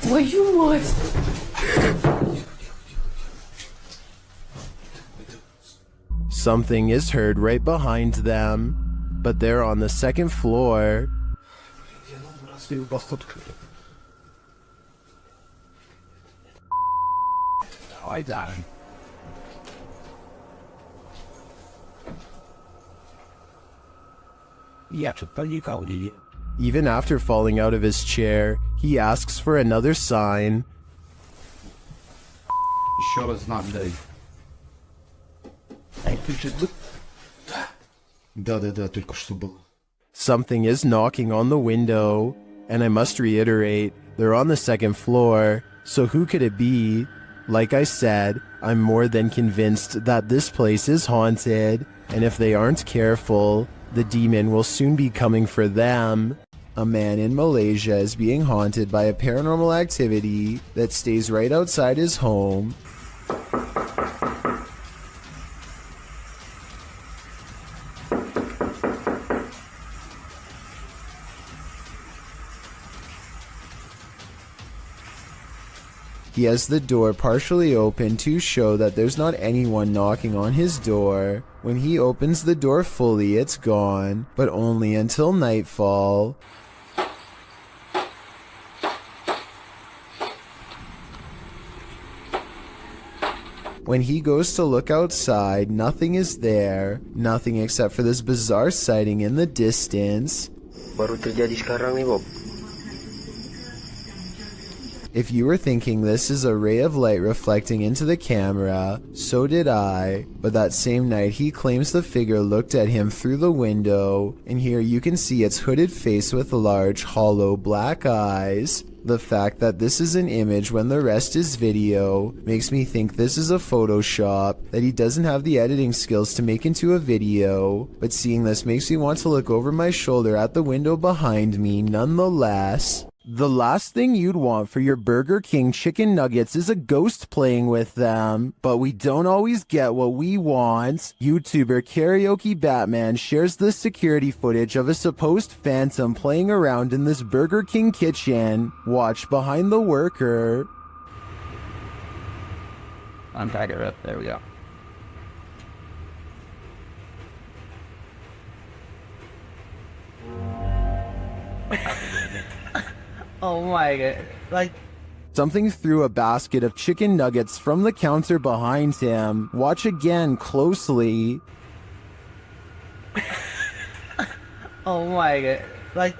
Твою мать! Something is heard right behind them, but they're on the second floor. I died. Even after falling out of his chair, he asks for another sign. Еще раз знак дай. Да, только что было. Something is knocking on the window, and I must reiterate, they're on the second floor, so who could it be? Like I said, I'm more than convinced that this place is haunted, and if they aren't careful, the demon will soon be coming for them. A man in Malaysia is being haunted by a paranormal activity that stays right outside his home. He has the door partially open to show that there's not anyone knocking on his door. When he opens the door fully, it's gone, but only until nightfall. When he goes to look outside, nothing is there. Nothing except for this bizarre sighting in the distance. Baru terjadi sekarang nih, Bob. If you were thinking this is a ray of light reflecting into the camera, so did I. But that same night he claims the figure looked at him through the window, and here you can see its hooded face with large, hollow black eyes. The fact that this is an image when the rest is video makes me think this is a Photoshop that he doesn't have the editing skills to make into a video, but seeing this makes me want to look over my shoulder at the window behind me nonetheless. The last thing you'd want for your Burger King chicken nuggets is a ghost playing with them, but we don't always get what we want. YouTuber Karaoke Batman shares the security footage of a supposed phantom playing around in this Burger King kitchen. Watch behind the worker. I'm tiger up. There we go. Oh my god. Like, Something threw a basket of chicken nuggets from the counter behind him. Watch again closely. oh my god. Like,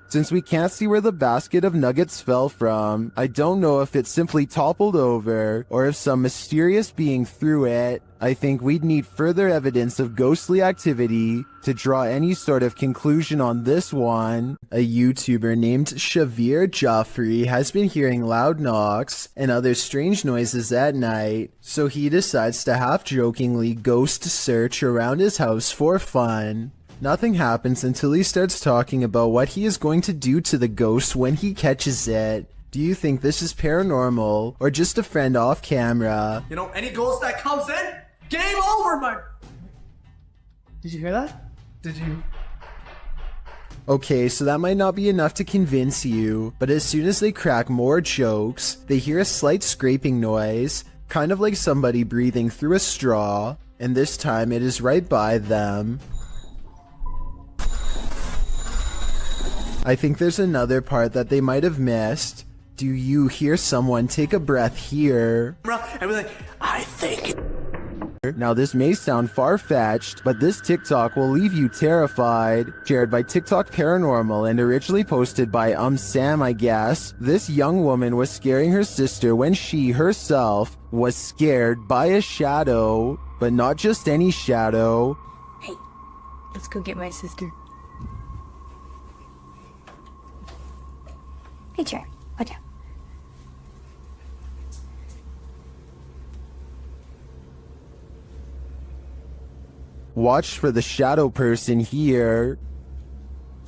Since we can't see where the basket of nuggets fell from, I don't know if it simply toppled over or if some mysterious being threw it. I think we'd need further evidence of ghostly activity to draw any sort of conclusion on this one. A YouTuber named Shavir Joffrey has been hearing loud knocks and other strange noises at night, so he decides to half-jokingly ghost search around his house for fun. Nothing happens until he starts talking about what he is going to do to the ghost when he catches it. Do you think this is paranormal or just a friend off camera? You know, any ghost that comes in, game over, my... did you hear that? Did you? Okay, so that might not be enough to convince you, but as soon as they crack more jokes, they hear a slight scraping noise, kind of like somebody breathing through a straw, and this time it is right by them. I think there's another part that they might have missed. Do you hear someone take a breath here? And we're like, I think... Now this may sound far-fetched, but this TikTok will leave you terrified. Shared by TikTok Paranormal and originally posted by Sam, I guess. This young woman was scaring her sister when she herself was scared by a shadow, but not just any shadow. Hey, let's go get my sister. Hey, Chair. Watch out. Watch for the shadow person here.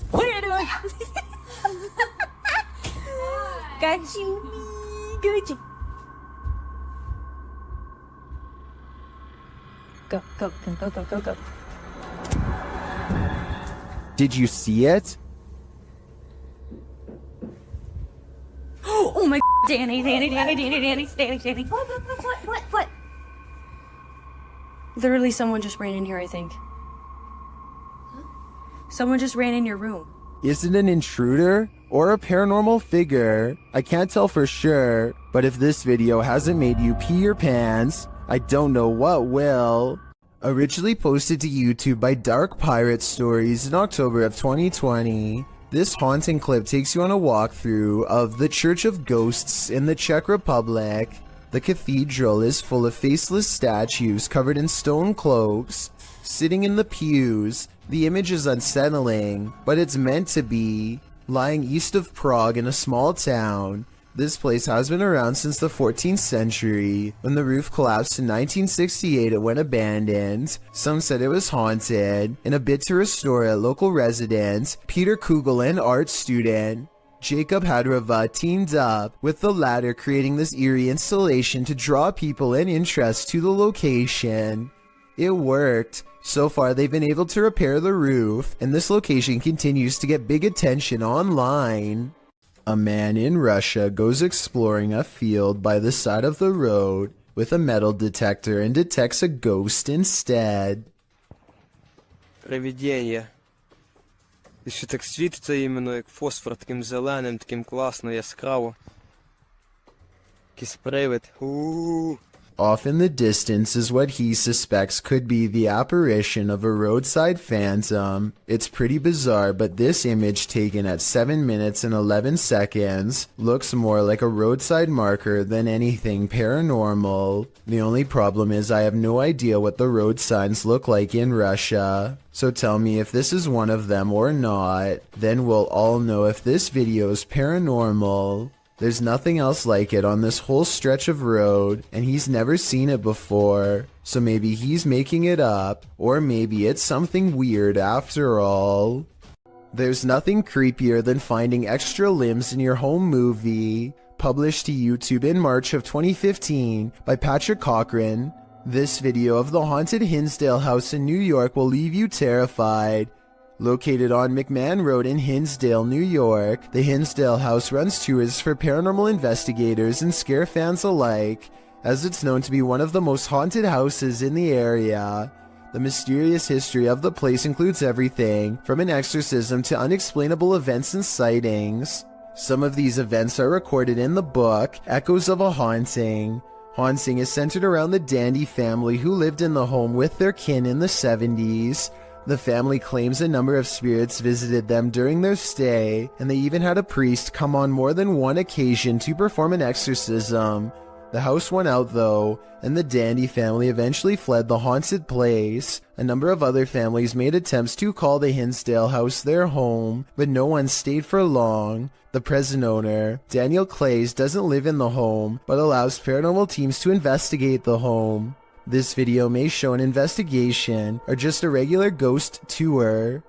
What are you doing? Got you. Good. Go, go, go, go, go, go, go. Did you see it? Oh my Danny. What? Literally, someone just ran in here, I think. Someone just ran in your room. Is it an intruder or a paranormal figure? I can't tell for sure, but if this video hasn't made you pee your pants, I don't know what will. Originally posted to YouTube by Dark Pirate Stories in October of 2020, this haunting clip takes you on a walkthrough of the Church of Ghosts in the Czech Republic. The cathedral is full of faceless statues covered in stone cloaks, sitting in the pews. The image is unsettling, but it's meant to be. Lying east of Prague in a small town, this place has been around since the 14th century. When the roof collapsed in 1968, it went abandoned. Some said it was haunted. In a bid to restore it, local resident Peter Kugel and art student Jacob Hadrava teamed up with the latter, creating this eerie installation to draw people and interest to the location. It worked. So far, they've been able to repair the roof, and this location continues to get big attention online. A man in Russia goes exploring a field by the side of the road with a metal detector and detects a ghost instead. Привидіння. І ще так світиться іменно як фосфор, таким зеленим, таким класно, яскраво. Якийсь привид. Off in the distance is what he suspects could be the apparition of a roadside phantom. It's pretty bizarre, but this image taken at 7 minutes and 11 seconds looks more like a roadside marker than anything paranormal. The only problem is I have no idea what the road signs look like in Russia. So tell me if this is one of them or not. Then we'll all know if this video is paranormal. There's nothing else like it on this whole stretch of road, and he's never seen it before. So maybe he's making it up, or maybe it's something weird after all. There's nothing creepier than finding extra limbs in your home movie. Published to YouTube in March of 2015 by Patrick Cochran, this video of the haunted Hinsdale house in New York will leave you terrified. Located on McMahon Road in Hinsdale, New York, the Hinsdale house runs tours for paranormal investigators and scare fans alike, as it's known to be one of the most haunted houses in the area. The mysterious history of the place includes everything from an exorcism to unexplainable events and sightings. Some of these events are recorded in the book Echoes of a Haunting. Haunting is centered around the Dandy family who lived in the home with their kin in the 70s. The family claims a number of spirits visited them during their stay, and they even had a priest come on more than one occasion to perform an exorcism. The house won out though, and the Dandy family eventually fled the haunted place. A number of other families made attempts to call the Hinsdale house their home, but no one stayed for long. The present owner, Daniel Clays, doesn't live in the home, but allows paranormal teams to investigate the home. This video may show an investigation or just a regular ghost tour.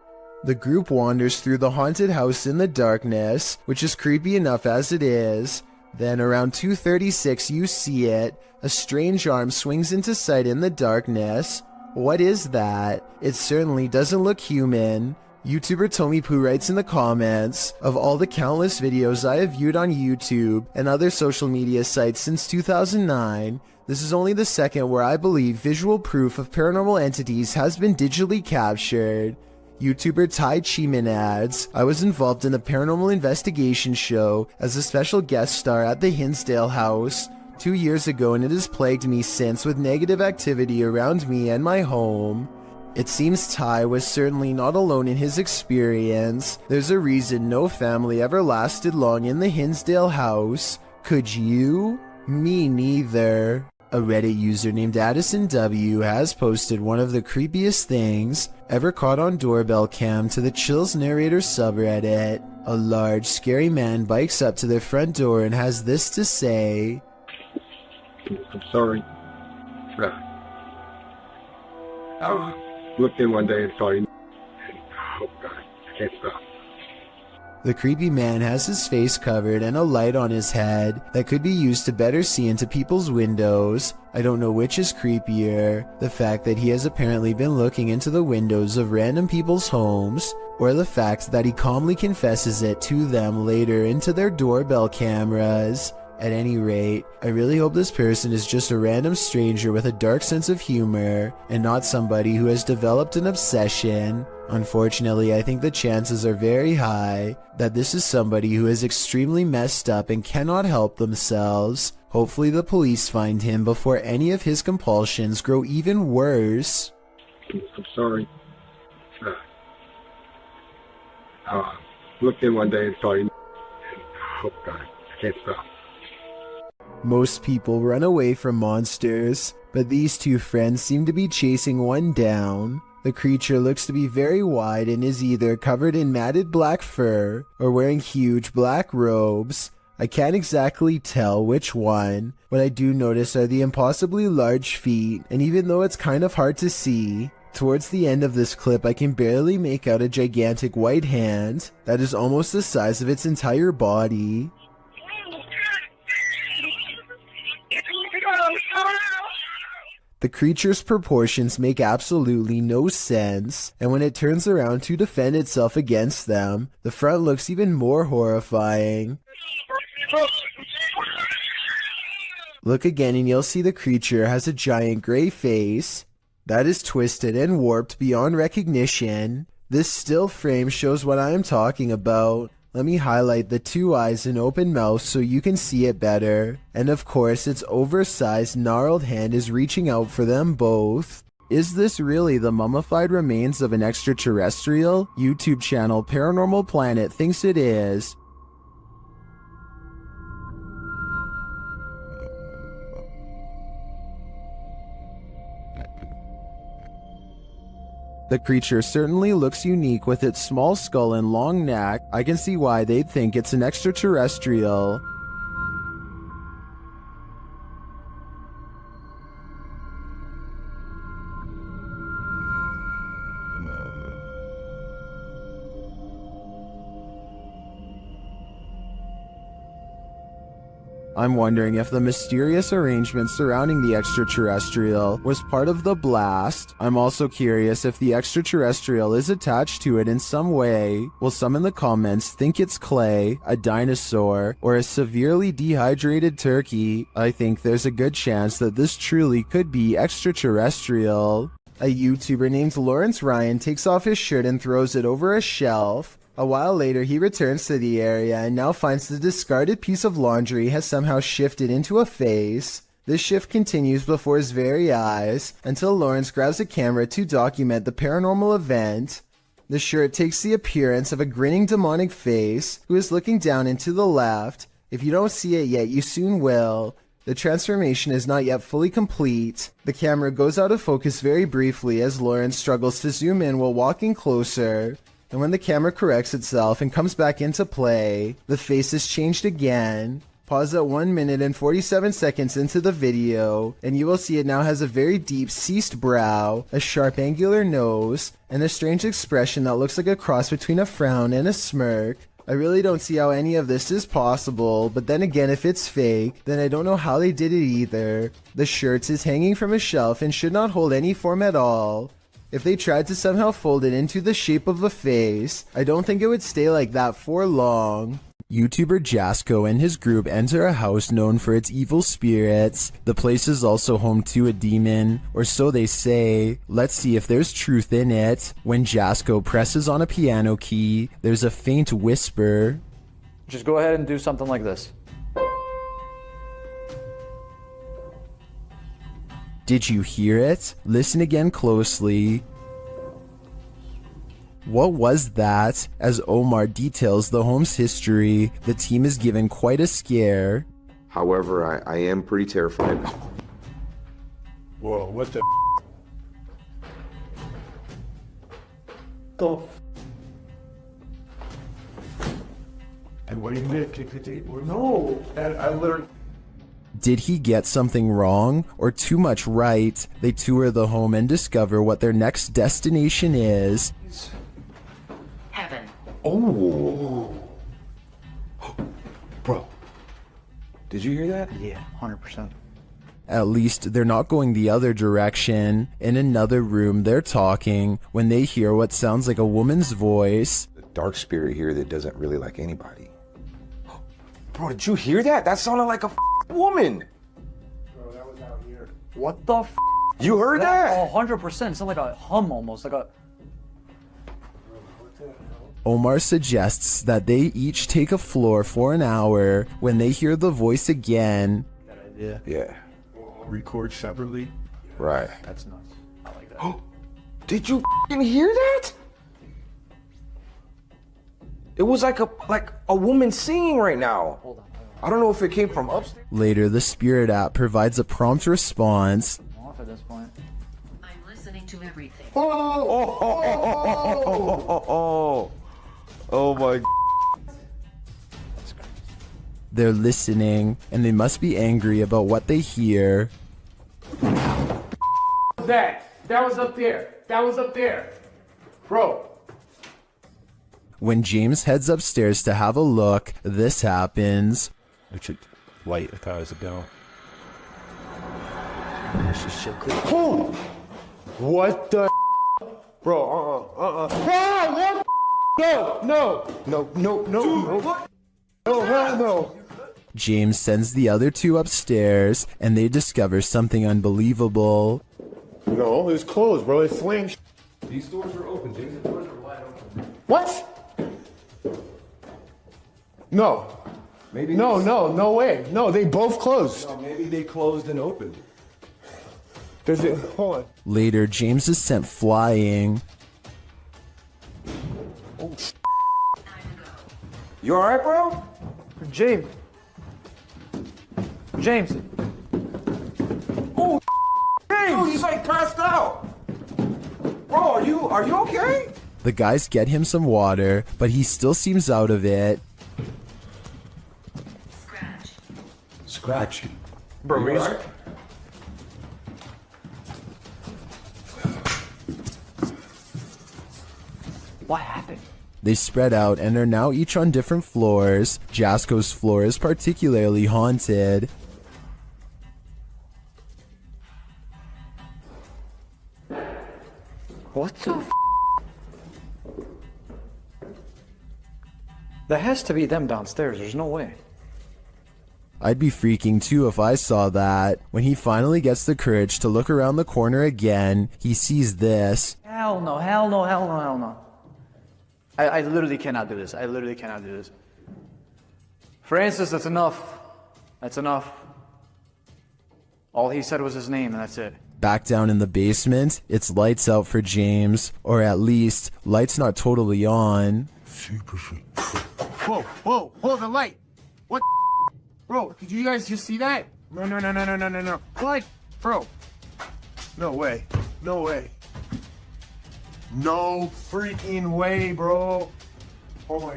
The group wanders through the haunted house in the darkness, which is creepy enough as it is. Then around 2:36 you see it. A strange arm swings into sight in the darkness. What is that? It certainly doesn't look human. YouTuber Tommy Poo writes in the comments, of all the countless videos I have viewed on YouTube and other social media sites since 2009, this is only the second where I believe visual proof of paranormal entities has been digitally captured. YouTuber Tai Chiman adds, I was involved in a paranormal investigation show as a special guest star at the Hinsdale house 2 years ago, and it has plagued me since with negative activity around me and my home. It seems Tai was certainly not alone in his experience. There's a reason no family ever lasted long in the Hinsdale house. Could you? Me neither. A Reddit user named Addison W has posted one of the creepiest things ever caught on doorbell cam to the Chills Narrator subreddit. A large, scary man bikes up to their front door and has this to say. I'm sorry. I looked in one day and saw you. Oh God, I can't stop. The creepy man has his face covered and a light on his head that could be used to better see into people's windows. I don't know which is creepier, the fact that he has apparently been looking into the windows of random people's homes, or the fact that he calmly confesses it to them later into their doorbell cameras. At any rate, I really hope this person is just a random stranger with a dark sense of humor and not somebody who has developed an obsession. Unfortunately, I think the chances are very high that this is somebody who is extremely messed up and cannot help themselves. Hopefully the police find him before any of his compulsions grow even worse. I'm sorry. Looked in one day and saw you. Oh God, I can't stop. Most people run away from monsters, but these two friends seem to be chasing one down. The creature looks to be very wide and is either covered in matted black fur or wearing huge black robes. I can't exactly tell which one. What I do notice are the impossibly large feet, and even though it's kind of hard to see, towards the end of this clip I can barely make out a gigantic white hand that is almost the size of its entire body. The creature's proportions make absolutely no sense, and when it turns around to defend itself against them, the front looks even more horrifying. Look again and you'll see the creature has a giant gray face that is twisted and warped beyond recognition. This still frame shows what I am talking about. Let me highlight the two eyes and open mouth so you can see it better. And of course, its oversized, gnarled hand is reaching out for them both. Is this really the mummified remains of an extraterrestrial? YouTube channel Paranormal Planet thinks it is. The creature certainly looks unique with its small skull and long neck. I can see why they'd think it's an extraterrestrial. I'm wondering if the mysterious arrangement surrounding the extraterrestrial was part of the blast. I'm also curious if the extraterrestrial is attached to it in some way. Will some in the comments think it's clay, a dinosaur, or a severely dehydrated turkey? I think there's a good chance that this truly could be extraterrestrial. A YouTuber named Lawrence Ryan takes off his shirt and throws it over a shelf. A while later, he returns to the area and now finds the discarded piece of laundry has somehow shifted into a face. This shift continues before his very eyes until Lawrence grabs a camera to document the paranormal event. The shirt takes the appearance of a grinning demonic face who is looking down and to the left. If you don't see it yet, you soon will. The transformation is not yet fully complete. The camera goes out of focus very briefly as Lawrence struggles to zoom in while walking closer. And when the camera corrects itself and comes back into play, the face is changed again. Pause at 1 minute and 47 seconds into the video, and you will see it now has a very deep, ceased brow, a sharp angular nose, and a strange expression that looks like a cross between a frown and a smirk. I really don't see how any of this is possible, but then again, if it's fake, then I don't know how they did it either. The shirt is hanging from a shelf and should not hold any form at all. If they tried to somehow fold it into the shape of a face, I don't think it would stay like that for long. YouTuber Jasko and his group enter a house known for its evil spirits. The place is also home to a demon, or so they say. Let's see if there's truth in it. When Jasko presses on a piano key, there's a faint whisper. Just go ahead and do something like this. Did you hear it? Listen again closely. What was that? As Omar details the home's history, the team is given quite a scare. However, I am pretty terrified. Whoa, what the And what do you mean? No, and I literally... Did he get something wrong or too much right? They tour the home and discover what their next destination is. Heaven. Oh. Bro. Did you hear that? Yeah, 100%. At least they're not going the other direction. In another room, they're talking when they hear what sounds like a woman's voice. Dark spirit here that doesn't really like anybody. Bro, did you hear that? That sounded like a woman. Bro, that was out here. What the f? You heard that? 100%. It sounded like a hum almost, like a... Omar suggests that they each take a floor for an hour. When they hear the voice again, Yeah. Record separately. Right. That's nuts. I like that. Did you f***ing hear that? It was like a woman singing right now. Hold on. I don't know if it came from upstairs. later the Spirit app provides a prompt response. I'm off at this point. I'm listening to everything. Oh my. They're listening, and they must be angry about what they hear. That was up there. That was up there. Bro. When James heads upstairs to have a look, this happens. It should light if I was a bell. Oh! What the bro, what? No, hell no. James sends the other two upstairs, and they discover something unbelievable. No, it's closed, bro. It's slammed. These doors are open, James. The doors are wide open. What? No. Maybe. No way. No, they both closed. No, maybe they closed and opened. Hold on. Later, James is sent flying. Oh, You alright, bro? James. Oh, James! Dude, he's like passed out. Bro, are you okay? The guys get him some water, but he still seems out of it. Scratch. Bro, you alright? What happened? They spread out and are now each on different floors. Jasko's floor is particularly haunted. What the f? That has to be them downstairs. There's no way. I'd be freaking too if I saw that. When he finally gets the courage to look around the corner again, he sees this. Hell no. I literally cannot do this. Francis, that's enough. That's enough. All he said was his name, and that's it. Back down in the basement, it's lights out for James. Or at least, lights not totally on. Super sweet. Whoa, hold the light. What? Bro, did you guys just see that? No. What? Bro. No way. No freaking way, bro. Oh my.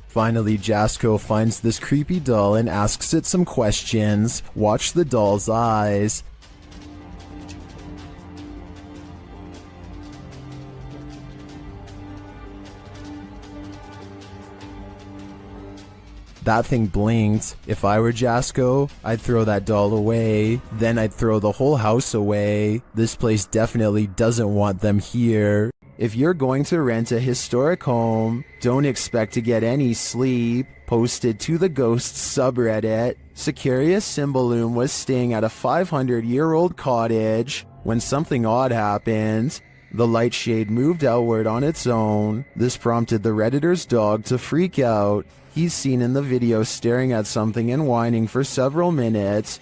Finally, Jasko finds this creepy doll and asks it some questions. Watch the doll's eyes. That thing blinked. If I were Jasko, I'd throw that doll away. Then I'd throw the whole house away. This place definitely doesn't want them here. If you're going to rent a historic home, don't expect to get any sleep. Posted to the Ghosts subreddit, Sicarius Cymbalum was staying at a 500-year-old cottage when something odd happened. The light shade moved outward on its own. This prompted the Redditor's dog to freak out. He's seen in the video staring at something and whining for several minutes.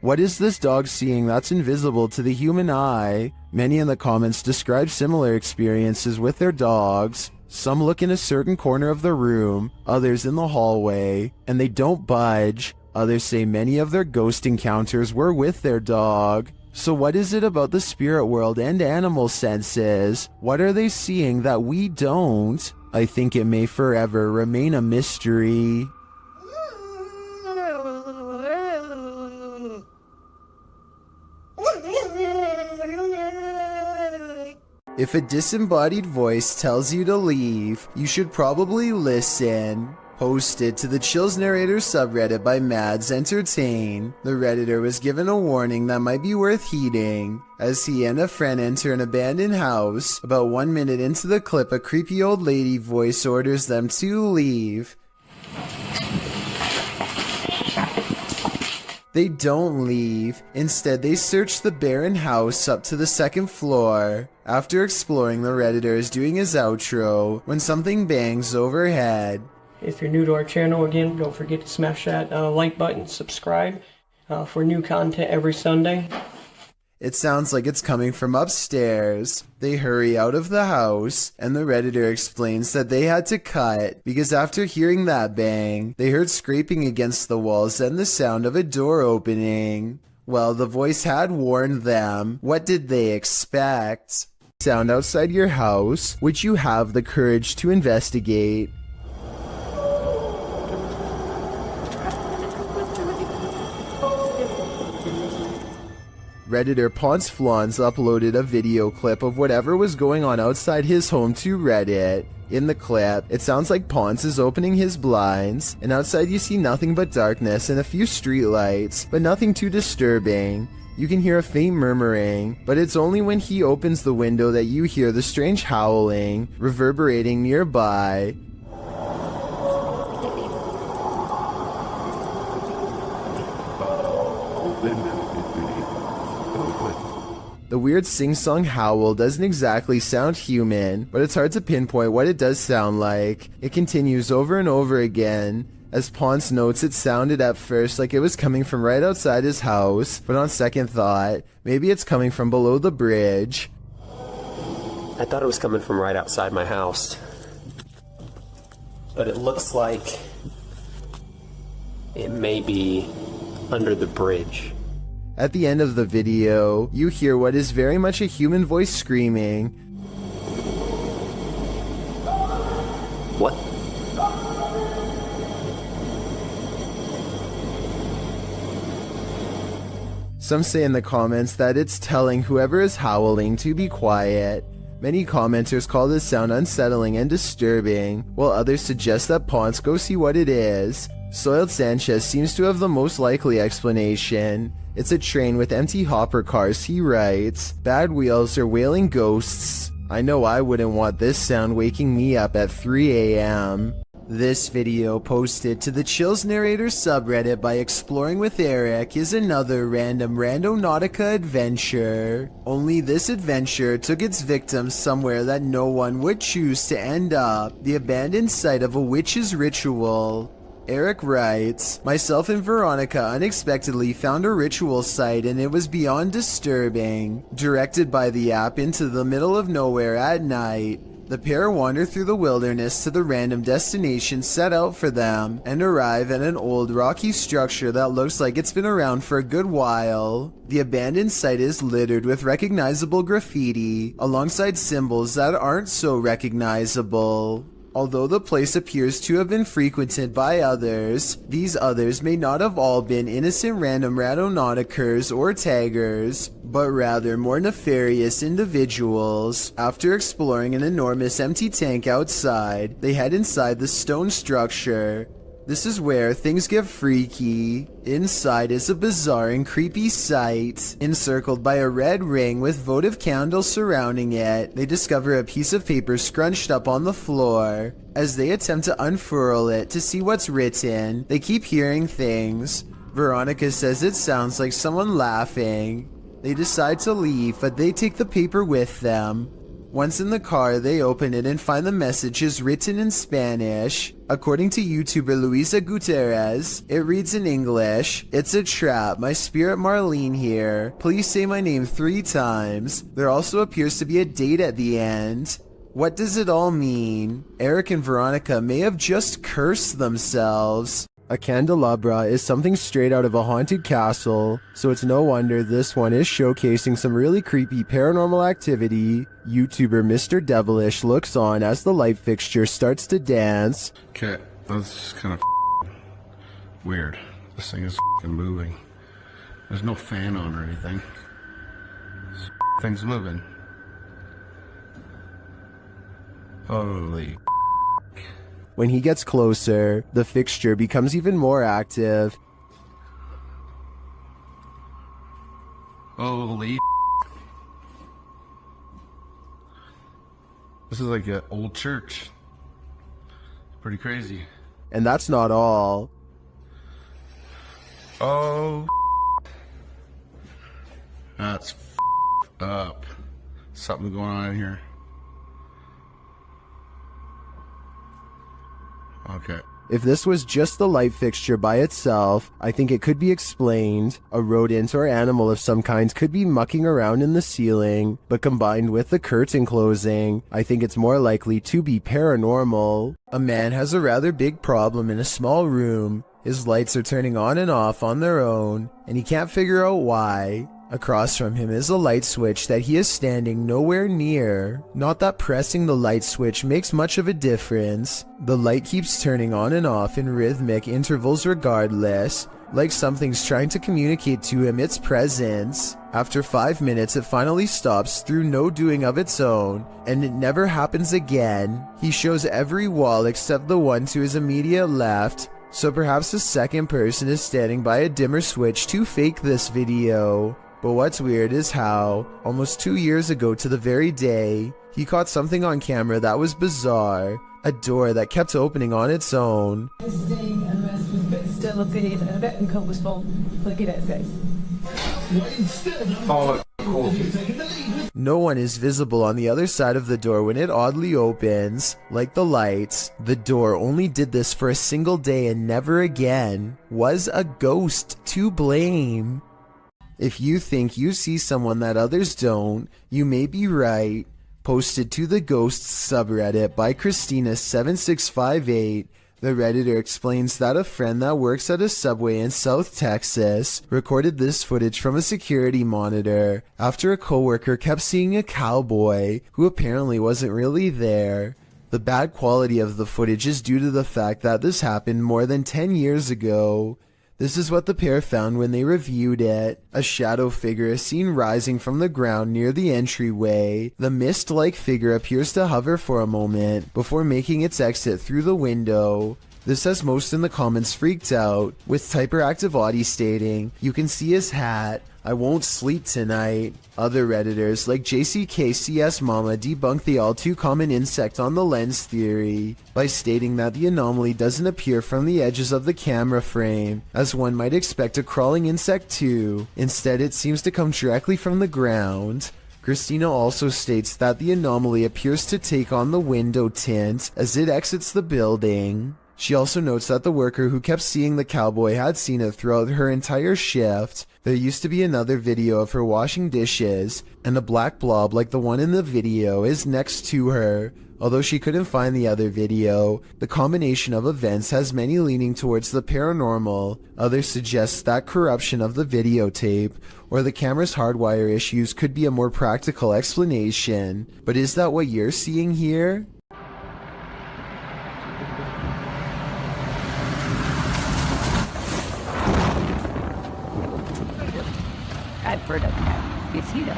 What is this dog seeing that's invisible to the human eye? Many in the comments describe similar experiences with their dogs. Some look in a certain corner of the room, others in the hallway, and they don't budge. Others say many of their ghost encounters were with their dog. So what is it about the spirit world and animal senses? What are they seeing that we don't? I think it may forever remain a mystery. If a disembodied voice tells you to leave, you should probably listen. Posted to the Chills Narrator subreddit by Mads Entertain, the Redditor was given a warning that might be worth heeding. As he and a friend enter an abandoned house, about 1 minute into the clip, a creepy old lady voice orders them to leave. They don't leave. Instead, they search the barren house up to the 2nd floor. After exploring, the Redditor is doing his outro when something bangs overhead. If you're new to our channel, again, don't forget to smash that like button, subscribe for new content every Sunday. It sounds like it's coming from upstairs. They hurry out of the house, and the Redditor explains that they had to cut because after hearing that bang, they heard scraping against the walls and the sound of a door opening. Well, the voice had warned them. What did they expect? Sound outside your house, which you have the courage to investigate. Redditor Ponce Flans uploaded a video clip of whatever was going on outside his home to Reddit. In the clip, it sounds like Ponce is opening his blinds, and outside you see nothing but darkness and a few streetlights, but nothing too disturbing. You can hear a faint murmuring, but it's only when he opens the window that you hear the strange howling reverberating nearby. The weird sing-song howl doesn't exactly sound human, but it's hard to pinpoint what it does sound like. It continues over and over again. As Ponce notes, it sounded at first like it was coming from right outside his house, but on second thought, maybe it's coming from below the bridge. I thought it was coming from right outside my house, but it looks like it may be under the bridge. At the end of the video, you hear what is very much a human voice screaming. What? Some say in the comments that it's telling whoever is howling to be quiet. Many commenters call this sound unsettling and disturbing, while others suggest that Ponce go see what it is. Soiled Sanchez seems to have the most likely explanation. It's a train with empty hopper cars, he writes. Bad wheels or wailing ghosts. I know I wouldn't want this sound waking me up at 3 a.m. This video, posted to the Chills Narrator subreddit by Exploring with Eric, is another random Randonautica adventure. Only this adventure took its victims somewhere that no one would choose to end up, the abandoned site of a witch's ritual. Eric writes, myself and Veronica unexpectedly found a ritual site and it was beyond disturbing. Directed by the app into the middle of nowhere at night, the pair wander through the wilderness to the random destination set out for them and arrive at an old rocky structure that looks like it's been around for a good while. The abandoned site is littered with recognizable graffiti alongside symbols that aren't so recognizable. Although the place appears to have been frequented by others, these others may not have all been innocent random Randonauticers or taggers, but rather more nefarious individuals. After exploring an enormous empty tank outside, they head inside the stone structure. This is where things get freaky. Inside is a bizarre and creepy sight. Encircled by a red ring with votive candles surrounding it, they discover a piece of paper scrunched up on the floor. As they attempt to unfurl it to see what's written, they keep hearing things. Veronica says it sounds like someone laughing. They decide to leave, but they take the paper with them. Once in the car, they open it and find the messages written in Spanish. According to YouTuber Luisa Gutierrez, it reads in English, "It's a trap, my spirit Marlene here. Please say my name 3 times. There also appears to be a date at the end." What does it all mean? Eric and Veronica may have just cursed themselves. A candelabra is something straight out of a haunted castle, so it's no wonder this one is showcasing some really creepy paranormal activity. YouTuber Mr. Devilish looks on as the light fixture starts to dance. Okay, that's kind of weird. This thing is moving. There's no fan on or anything. This thing's moving. Holy. When he gets closer, the fixture becomes even more active. Holy. This is like an old church. Pretty crazy. And that's not all. Oh. That's up. Something going on in here. Okay. If this was just the light fixture by itself, I think it could be explained. A rodent or animal of some kind could be mucking around in the ceiling, but combined with the curtain closing, I think it's more likely to be paranormal. A man has a rather big problem in a small room. His lights are turning on and off on their own, and he can't figure out why. Across from him is a light switch that he is standing nowhere near. Not that pressing the light switch makes much of a difference. The light keeps turning on and off in rhythmic intervals regardless, like something's trying to communicate to him its presence. After 5 minutes, it finally stops through no doing of its own, and it never happens again. He shows every wall except the one to his immediate left, so perhaps a second person is standing by a dimmer switch to fake this video. But what's weird is how, almost 2 years ago to the very day, he caught something on camera that was bizarre. A door that kept opening on its own. Still a bit uncomfortable. Look at it, guys. No one is visible on the other side of the door when it oddly opens. Like the lights, the door only did this for a single day and never again. Was a ghost to blame? If you think you see someone that others don't, you may be right. Posted to the Ghosts subreddit by Christina7658, the Redditor explains that a friend that works at a Subway in South Texas recorded this footage from a security monitor after a coworker kept seeing a cowboy who apparently wasn't really there. The bad quality of the footage is due to the fact that this happened more than 10 years ago. This is what the pair found when they reviewed it. A shadow figure is seen rising from the ground near the entryway. The mist-like figure appears to hover for a moment before making its exit through the window. This has most in the comments freaked out, with Typeractive Audie stating, "You can see his hat. I won't sleep tonight." Other Redditors like JCKCS Mama debunk the all too common insect on the lens theory by stating that the anomaly doesn't appear from the edges of the camera frame, as one might expect a crawling insect to. Instead, it seems to come directly from the ground. Christina also states that the anomaly appears to take on the window tint as it exits the building. She also notes that the worker who kept seeing the cowboy had seen it throughout her entire shift. There used to be another video of her washing dishes, and a black blob like the one in the video is next to her. Although she couldn't find the other video, the combination of events has many leaning towards the paranormal. Others suggest that corruption of the videotape or the camera's hardwire issues could be a more practical explanation. But is that what you're seeing here? I've heard of that. You see that?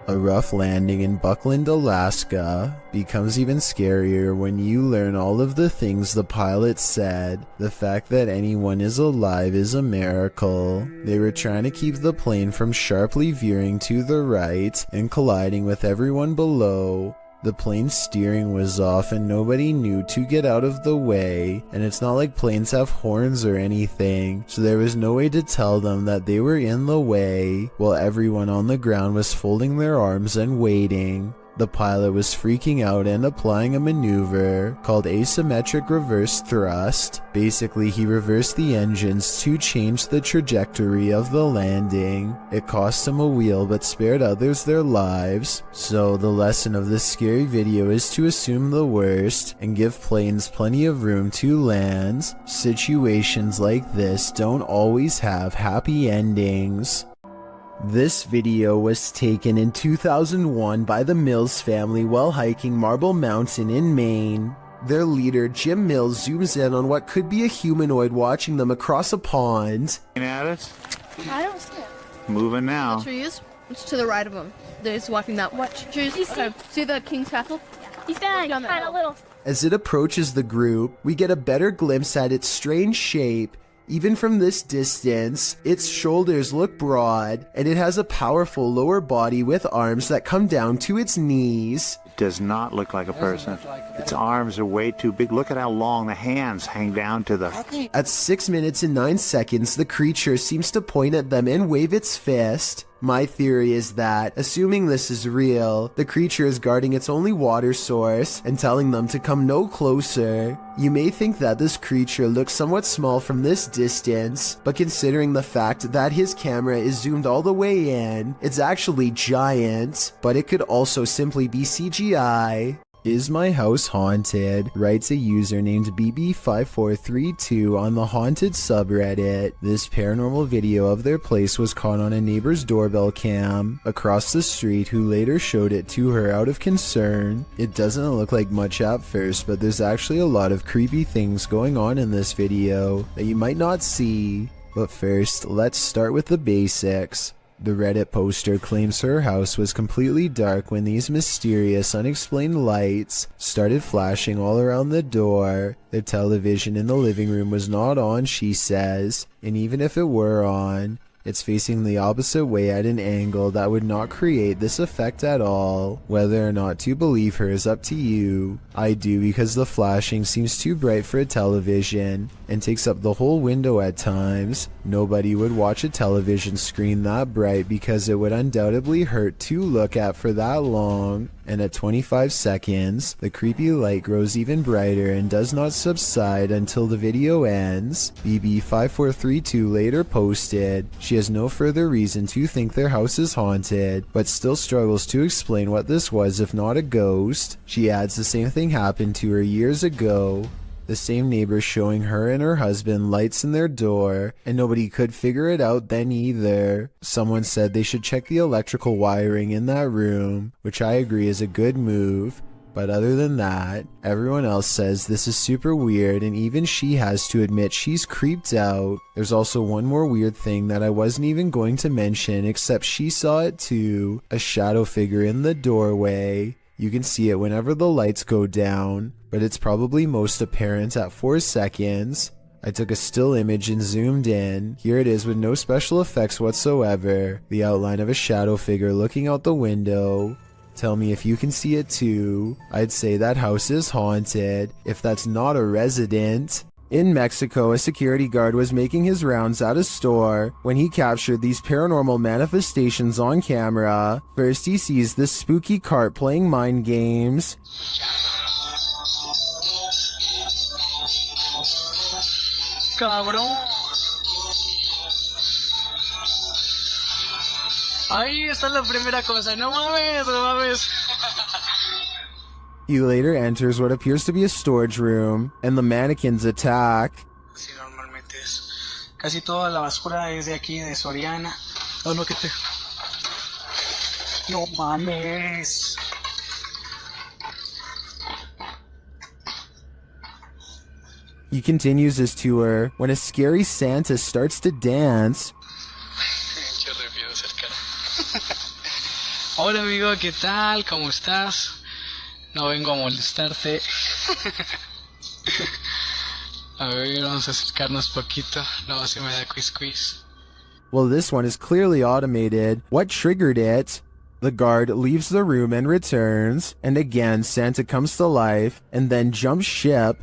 A rough landing in Buckland, Alaska becomes even scarier when you learn all of the things the pilot said. The fact that anyone is alive is a miracle. They were trying to keep the plane from sharply veering to the right and colliding with everyone below. The plane's steering was off and nobody knew to get out of the way, and it's not like planes have horns or anything, so there was no way to tell them that they were in the way, while everyone on the ground was folding their arms and waiting. The pilot was freaking out and applying a maneuver called asymmetric reverse thrust. Basically, he reversed the engines to change the trajectory of the landing. It cost him a wheel but spared others their lives. So the lesson of this scary video is to assume the worst and give planes plenty of room to land. Situations like this don't always have happy endings. This video was taken in 2001 by the Mills family while hiking Marble Mountain in Maine. Their leader, Jim Mills, zooms in on what could be a humanoid watching them across a pond. At us? I don't see it. Moving now. Trees? It's to the right of him. There's walking that way. See the King's Castle? He's kind of little. As it approaches the group, we get a better glimpse at its strange shape. Even from this distance, its shoulders look broad, and it has a powerful lower body with arms that come down to its knees. It does not look like a person. Its arms are way too big. Look at how long the hands hang down to the... At 6 minutes and 9 seconds, the creature seems to point at them and wave its fist. My theory is that, assuming this is real, the creature is guarding its only water source and telling them to come no closer. You may think that this creature looks somewhat small from this distance, but considering the fact that his camera is zoomed all the way in, it's actually giant, but it could also simply be CGI. Is my house haunted? Writes a user named BB5432 on the haunted subreddit. This paranormal video of their place was caught on a neighbor's doorbell cam across the street, who later showed it to her out of concern. It doesn't look like much at first, but there's actually a lot of creepy things going on in this video that you might not see. But first, let's start with the basics. The Reddit poster claims her house was completely dark when these mysterious, unexplained lights started flashing all around the door. The television in the living room was not on, she says, and even if it were on, it's facing the opposite way at an angle that would not create this effect at all. Whether or not to believe her is up to you. I do, because the flashing seems too bright for a television and takes up the whole window at times. Nobody would watch a television screen that bright because it would undoubtedly hurt to look at for that long. And at 25 seconds, the creepy light grows even brighter and does not subside until the video ends. BB5432 later posted, she has no further reason to think their house is haunted, but still struggles to explain what this was if not a ghost. She adds the same thing happened to her years ago. The same neighbor showing her and her husband lights in their door, and nobody could figure it out then either. Someone said they should check the electrical wiring in that room, which I agree is a good move. But other than that, everyone else says this is super weird, and even she has to admit she's creeped out. There's also one more weird thing that I wasn't even going to mention, except she saw it too. A shadow figure in the doorway. You can see it whenever the lights go down, but it's probably most apparent at 4 seconds. I took a still image and zoomed in. Here it is with no special effects whatsoever. The outline of a shadow figure looking out the window. Tell me if you can see it too. I'd say that house is haunted, if that's not a resident. In Mexico, a security guard was making his rounds at a store when he captured these paranormal manifestations on camera. First, he sees this spooky cart playing mind games. Cabrón. Ahí está la primera cosa. No mames, no mames. He later enters what appears to be a storage room, and the mannequins attack. Sí, normalmente es. Casi toda la basura es de aquí, de Soriana. Oh, no, que te... No mames. He continues his tour when a scary Santa starts to dance. Hola amigo, ¿qué tal? ¿Cómo estás? No vengo a molestarte. A ver, vamos a acercarnos poquito. No, se me da quiz. Well, this one is clearly automated. What triggered it? The guard leaves the room and returns, and again Santa comes to life and then jumps ship.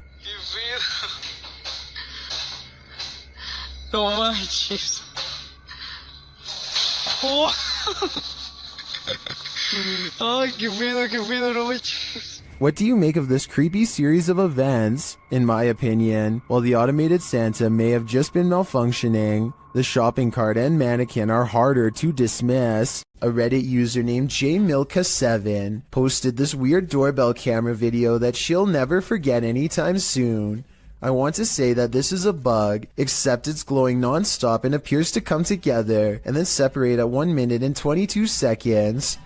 No manches. Oh. Ay, qué pedo, no manches. What do you make of this creepy series of events? In my opinion, while the automated Santa may have just been malfunctioning, the shopping cart and mannequin are harder to dismiss. A Reddit user named jmilka7 posted this weird doorbell camera video that she'll never forget anytime soon. I want to say that this is a bug, except it's glowing non-stop and appears to come together and then separate at 1 minute and 22 seconds.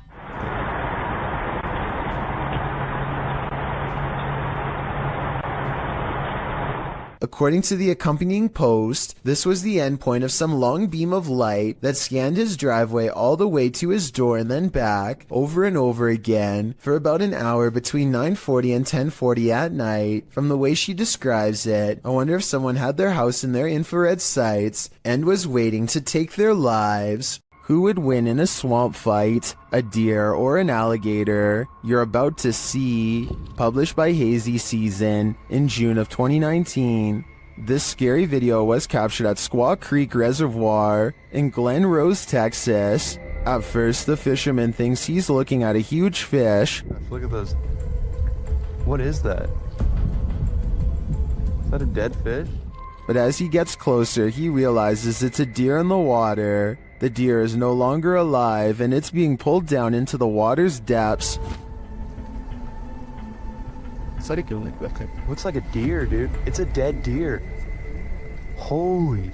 According to the accompanying post, this was the endpoint of some long beam of light that scanned his driveway all the way to his door and then back, over and over again, for about an hour between 9:40 and 10:40 at night. From the way she describes it, I wonder if someone had their house in their infrared sights and was waiting to take their lives. Who would win in a swamp fight, a deer or an alligator? You're about to see. Published by Hazy Season in June of 2019. This scary video was captured at Squaw Creek Reservoir in Glen Rose, Texas. At first, the fisherman thinks he's looking at a huge fish. Look at those. What is that? Is that a dead fish? But as he gets closer, he realizes it's a deer in the water. The deer is no longer alive and it's being pulled down into the water's depths. Looks like a deer, dude. It's a dead deer. Holy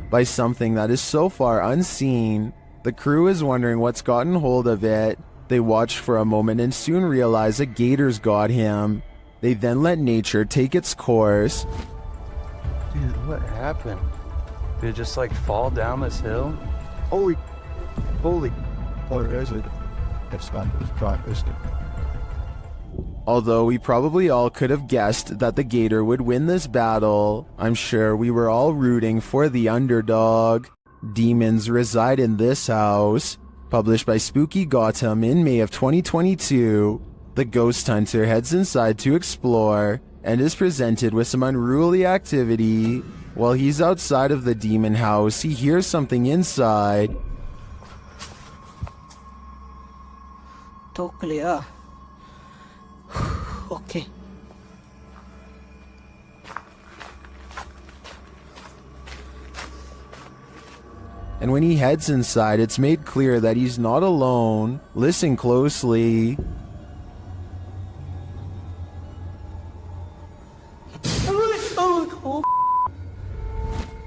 by something that is so far unseen. The crew is wondering what's gotten hold of it. They watch for a moment and soon realize a gator's got him. They then let nature take its course. dude, what happened? Did it just like fall down this hill? Holy. Although we probably all could have guessed that the gator would win this battle, I'm sure we were all rooting for the underdog. Demons reside in this house. Published by Spooky Gotham in May of 2022, the ghost hunter heads inside to explore and is presented with some unruly activity. While he's outside of the demon house, he hears something inside. Todo clear. Okay. And when he heads inside, it's made clear that he's not alone. Listen closely.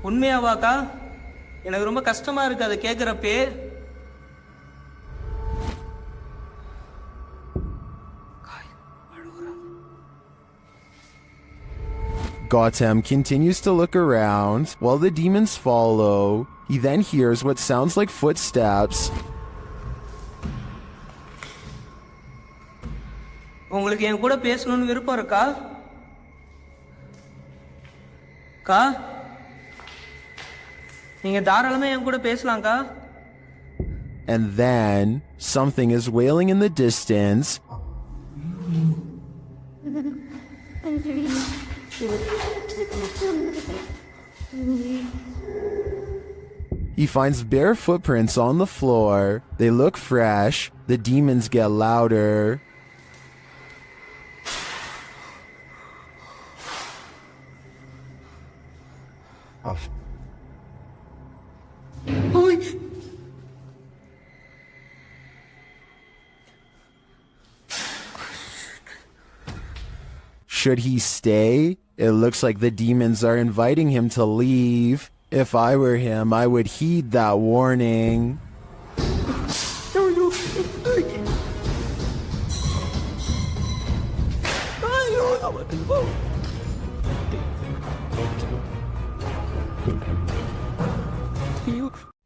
உண்மையாவாக்கா எனக்கு ரொம்ப கஷ்டமா இருக்கு அதை கேக்குறப்பே. Gotham continues to look around while the demons follow. He then hears what sounds like footsteps. உங்களுக்கு என் கூட பேசணும்னு விருப்பம் இருக்கா? கா? நீங்க தாராளமா என் கூட பேசலாம்க்கா. And then something is wailing in the distance. He finds bare footprints on the floor. They look fresh. The demons get louder. Should he stay? It looks like the demons are inviting him to leave. If I were him, I would heed that warning.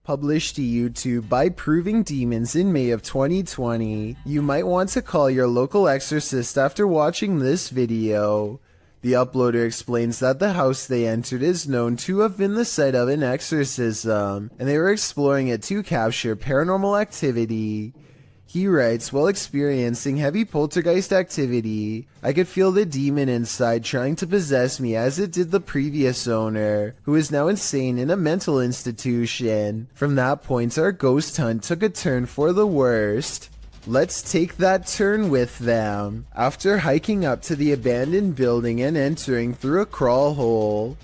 Published to YouTube by Proving Demons in May of 2020. You might want to call your local exorcist after watching this video. The uploader explains that the house they entered is known to have been the site of an exorcism, and they were exploring it to capture paranormal activity. He writes, while experiencing heavy poltergeist activity, I could feel the demon inside trying to possess me as it did the previous owner, who is now insane in a mental institution. From that point, our ghost hunt took a turn for the worst. Let's take that turn with them. After hiking up to the abandoned building and entering through a crawl hole,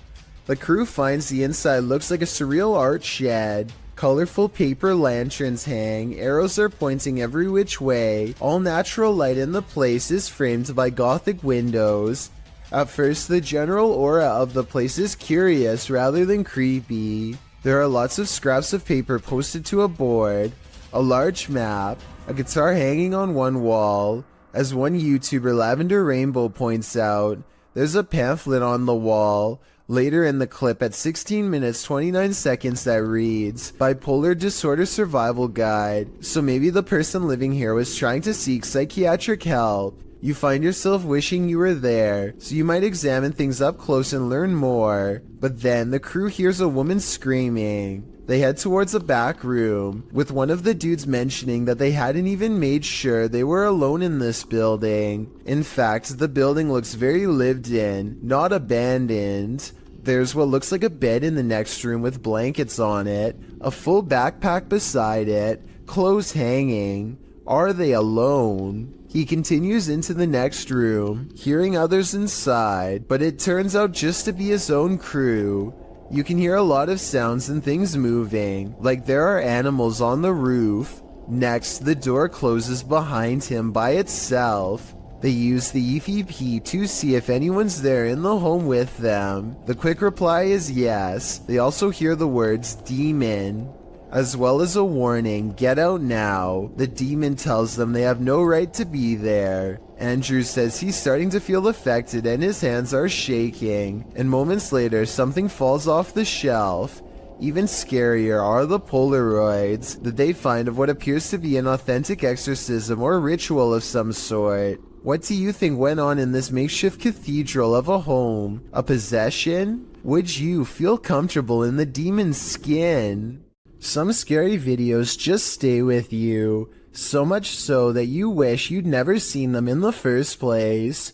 the crew finds the inside looks like a surreal art shed. Colorful paper lanterns hang, arrows are pointing every which way, all natural light in the place is framed by gothic windows. At first, the general aura of the place is curious rather than creepy. There are lots of scraps of paper posted to a board, a large map, a guitar hanging on one wall. As one YouTuber, Lavender Rainbow, points out, There's a pamphlet on the wall later in the clip at 16 minutes 29 seconds that reads, Bipolar Disorder Survival Guide. So maybe the person living here was trying to seek psychiatric help. You find yourself wishing you were there, so you might examine things up close and learn more. But then the crew hears a woman screaming. They head towards a back room, with one of the dudes mentioning that they hadn't even made sure they were alone in this building. In fact, the building looks very lived in, not abandoned. There's what looks like a bed in the next room with blankets on it, a full backpack beside it, clothes hanging. Are they alone? He continues into the next room, hearing others inside, but it turns out just to be his own crew. You can hear a lot of sounds and things moving, like there are animals on the roof. Next, the door closes behind him by itself. They use the EVP to see if anyone's there in the home with them. The quick reply is yes. They also hear the words demon, as well as a warning, get out now. The demon tells them they have no right to be there. Andrew says he's starting to feel affected and his hands are shaking. And moments later, something falls off the shelf. Even scarier are the Polaroids that they find of what appears to be an authentic exorcism or ritual of some sort. What do you think went on in this makeshift cathedral of a home? A possession? Would you feel comfortable in the demon's skin? Some scary videos just stay with you, so much so that you wish you'd never seen them in the first place.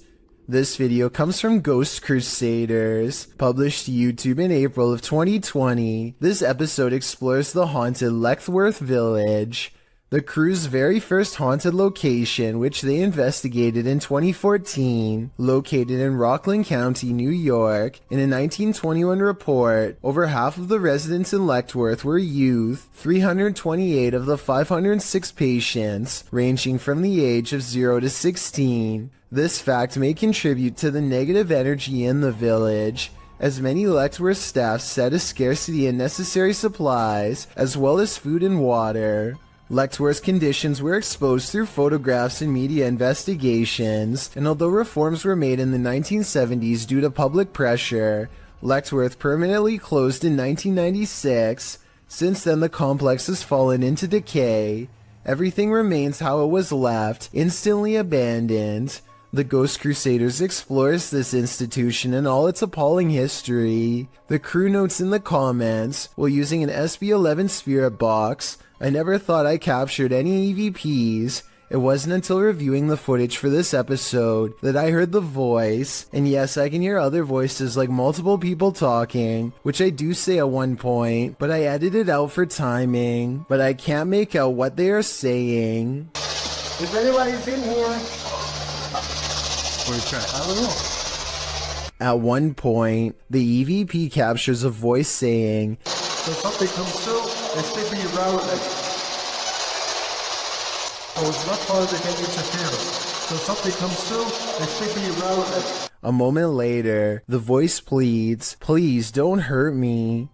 This video comes from Ghost Crusaders, published to YouTube in April of 2020. This episode explores the haunted Leckworth Village, the crew's very first haunted location, which they investigated in 2014, located in Rockland County, New York. In a 1921 report, over half of the residents in Leckworth were youth, 328 of the 506 patients, ranging from the age of 0 to 16. This fact may contribute to the negative energy in the village, as many Leckworth staff said a scarcity in necessary supplies, as well as food and water. Leckworth's conditions were exposed through photographs and media investigations, and although reforms were made in the 1970s due to public pressure, Leckworth permanently closed in 1996. Since then, the complex has fallen into decay. Everything remains how it was left, instantly abandoned. The Ghost Crusaders explores this institution and all its appalling history. The crew notes in the comments, while using an SB11 spirit box, I never thought I captured any EVPs. It wasn't until reviewing the footage for this episode that I heard the voice, and yes, I can hear other voices like multiple people talking, which I do say at one point, but I edited out for timing, but I can't make out what they are saying. If anybody's in here, I don't know. At one point, the EVP captures a voice saying, So something comes through, they stick me around like, oh, it's not hard to get interference. So something comes through, they stick me around like. A moment later, the voice pleads, please don't hurt me.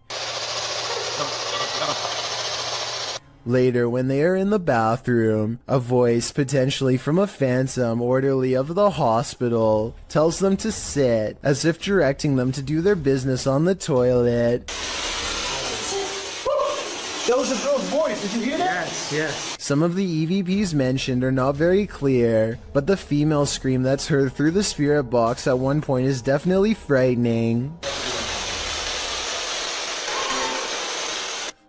Later, when they are in the bathroom, a voice, potentially from a phantom orderly of the hospital, tells them to sit, as if directing them to do their business on the toilet. That was a girl's voice, did you hear that? Yes. Some of the EVPs mentioned are not very clear, but the female scream that's heard through the spirit box at one point is definitely frightening.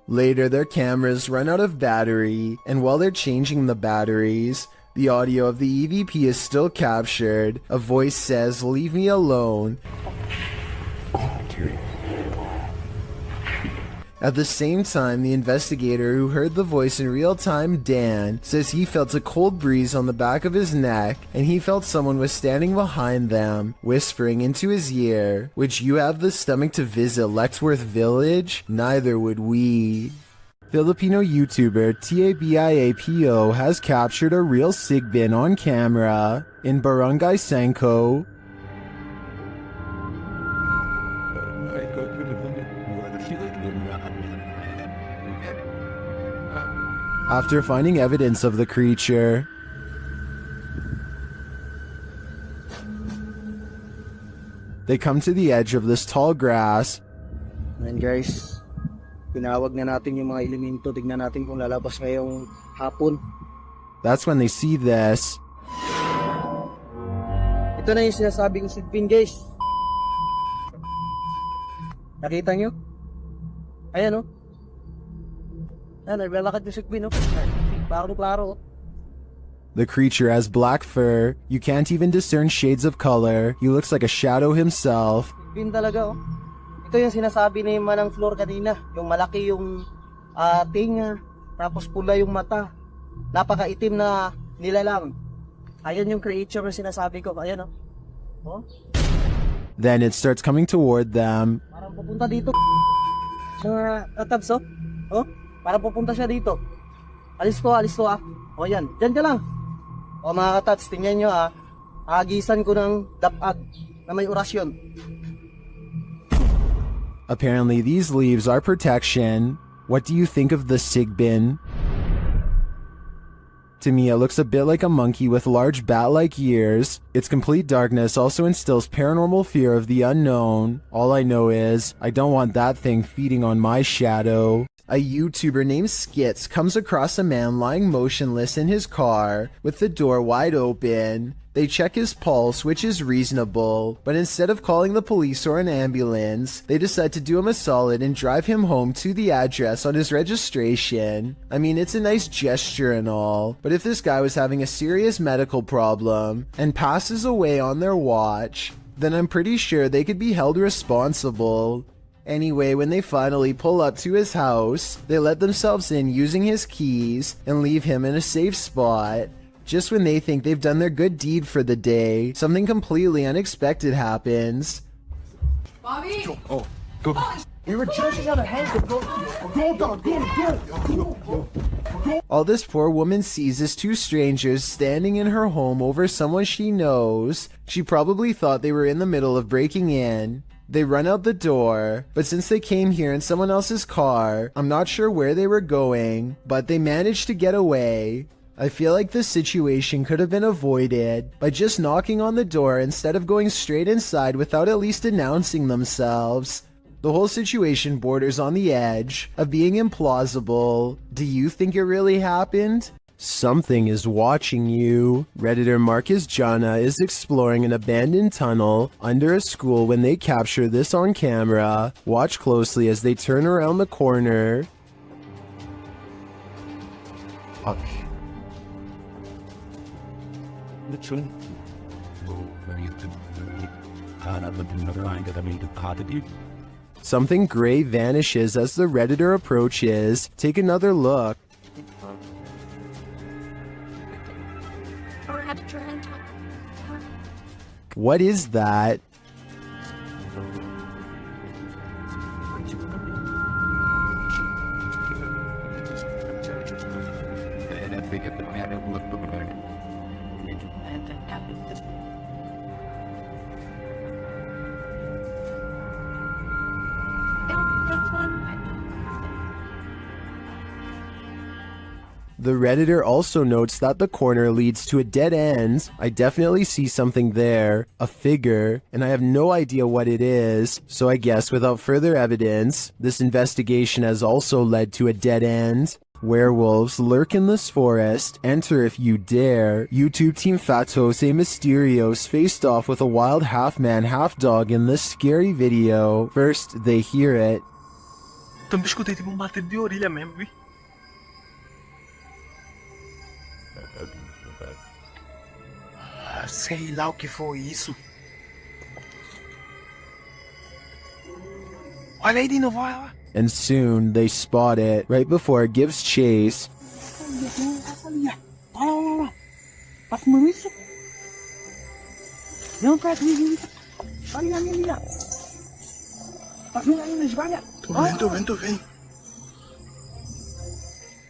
Later, their cameras run out of battery, and while they're changing the batteries, the audio of the EVP is still captured. A voice says, "Leave me alone." At the same time, the investigator who heard the voice in real time, Dan, says he felt a cold breeze on the back of his neck, and he felt someone was standing behind them, whispering into his ear, "Would you have the stomach to visit Leckworth Village? Neither would we." Filipino YouTuber TABIAPO has captured a real sigbin on camera in Barangay Sanko. After finding evidence of the creature, They come to the edge of this tall grass. And guys, tinawag na natin yung mga elemento. Tignan natin kung lalabas ngayong hapon. That's when they see this. Ito na yung sinasabi kong silpin, guys. Nakita nyo? Ayan, oh. Ayan, naglalakad yung silpin, oh. Klaro-klaro, oh. The creature has black fur. You can't even discern shades of color. He looks like a shadow himself. Silpin talaga, oh. Ito yung sinasabi ni Manang Flor kanina. Yung malaki yung tinga, tapos pula yung mata. Napakaitim na nilalang. Ayan yung creature na sinasabi ko. Ayan, oh. Then it starts coming toward them. Parang pupunta dito. Sa katabs, oh. Oh, parang pupunta siya dito. Alis to, ah. O, yan. Diyan ka lang. O, mga katabs, tingnan nyo, agisan ko ng dapag na may orasyon. Apparently, these leaves are protection. What do you think of the sigbin? To me, it looks a bit like a monkey with large bat-like ears. Its complete darkness also instills paranormal fear of the unknown. All I know is, I don't want that thing feeding on my shadow. A YouTuber named Skits comes across a man lying motionless in his car with the door wide open. They check his pulse, which is reasonable, but instead of calling the police or an ambulance, they decide to do him a solid and drive him home to the address on his registration. I mean, it's a nice gesture and all, but if this guy was having a serious medical problem and passes away on their watch, then I'm pretty sure they could be held responsible. Anyway, when they finally pull up to his house, they let themselves in using his keys and leave him in a safe spot. Just when they think they've done their good deed for the day, something completely unexpected happens. Bobby! Oh, go. We were just out of hands. Go. All this poor woman sees is two strangers standing in her home over someone she knows. She probably thought they were in the middle of breaking in. They run out the door, but since they came here in someone else's car, I'm not sure where they were going, but they managed to get away. I feel like this situation could have been avoided by just knocking on the door instead of going straight inside without at least announcing themselves. The whole situation borders on the edge of being implausible. Do you think it really happened? Something is watching you. Redditor Marcus Jana is exploring an abandoned tunnel under a school when they capture this on camera. Watch closely as they turn around the corner. Something gray vanishes as the Redditor approaches. Take another look. What is that? The Redditor also notes that the corner leads to a dead end. I definitely see something there, a figure, and I have no idea what it is, so I guess without further evidence, this investigation has also led to a dead end. Werewolves lurk in this forest. Enter if you dare. YouTube team Fatos e Mysterios faced off with a wild half-man, half-dog in this scary video. First, they hear it. Sei lá o que foi isso. Olha aí de novo, olha lá. And soon they spot it right before it gives chase.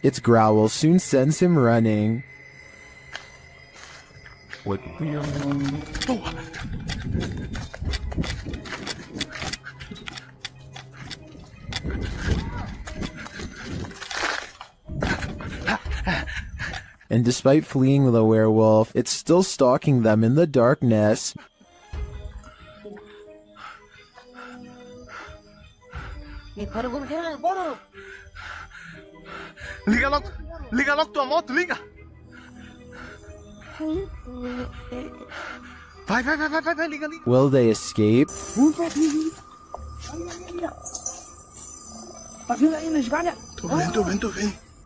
Its growl soon sends him running. And despite fleeing the werewolf, it's still stalking them in the darkness. Liga logo tua moto, liga! Vai, liga. Will they escape? Tô vendo.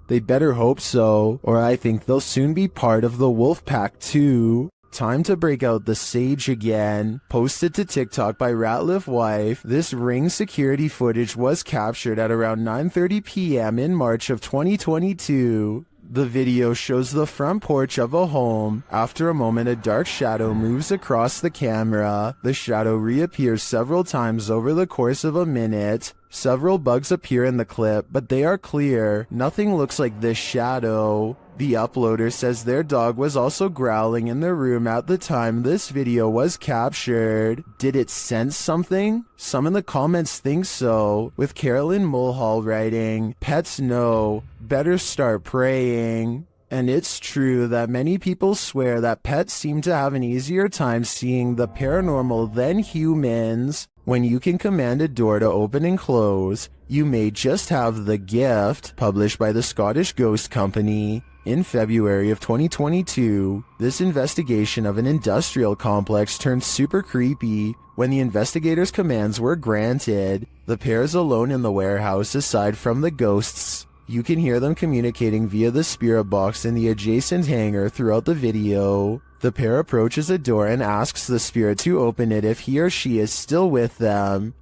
They better hope so, or I think they'll soon be part of the wolf pack too. Time to break out the sage again. Posted to TikTok by Ratliff Wife, this Ring security footage was captured at around 9:30 p.m. in March of 2022. The video shows the front porch of a home. After a moment, a dark shadow moves across the camera. The shadow reappears several times over the course of a minute. Several bugs appear in the clip, but they are clear. Nothing looks like this shadow. The uploader says their dog was also growling in the room at the time this video was captured. Did it sense something? Some in the comments think so, with Carolyn Mulhall writing, "Pets know, better start praying." And it's true that many people swear that pets seem to have an easier time seeing the paranormal than humans. When you can command a door to open and close, you may just have the gift, published by the Scottish Ghost Company. In February of 2022, this investigation of an industrial complex turned super creepy when the investigators' commands were granted. The pair is alone in the warehouse aside from the ghosts. You can hear them communicating via the spirit box in the adjacent hangar throughout the video. The pair approaches a door and asks the spirit to open it if he or she is still with them.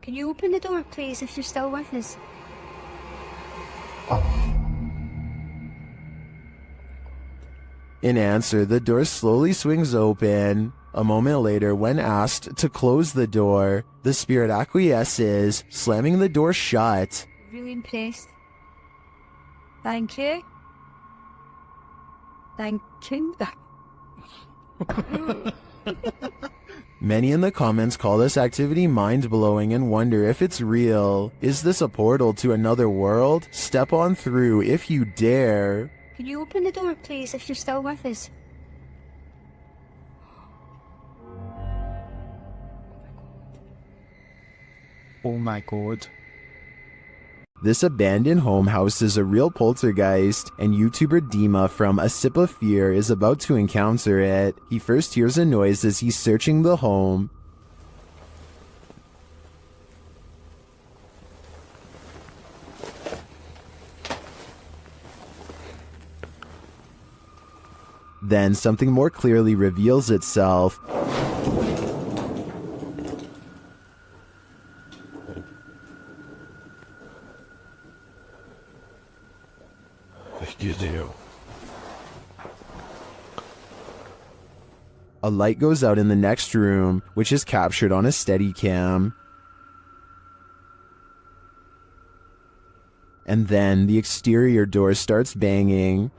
Can you open the door, please, if you're still with us? In answer, the door slowly swings open. A moment later, when asked to close the door, the spirit acquiesces, slamming the door shut. Really impressed. Thank you. Thank you. Many in the comments call this activity mind-blowing and wonder if it's real. Is this a portal to another world? Step on through if you dare. Can you open the door, please, if you're still with us? Oh my god. This abandoned home houses a real poltergeist, and YouTuber Dima from A Sip of Fear is about to encounter it. He first hears a noise as he's searching the home. Then something more clearly reveals itself. A light goes out in the next room, which is captured on a Steadicam. And then the exterior door starts banging.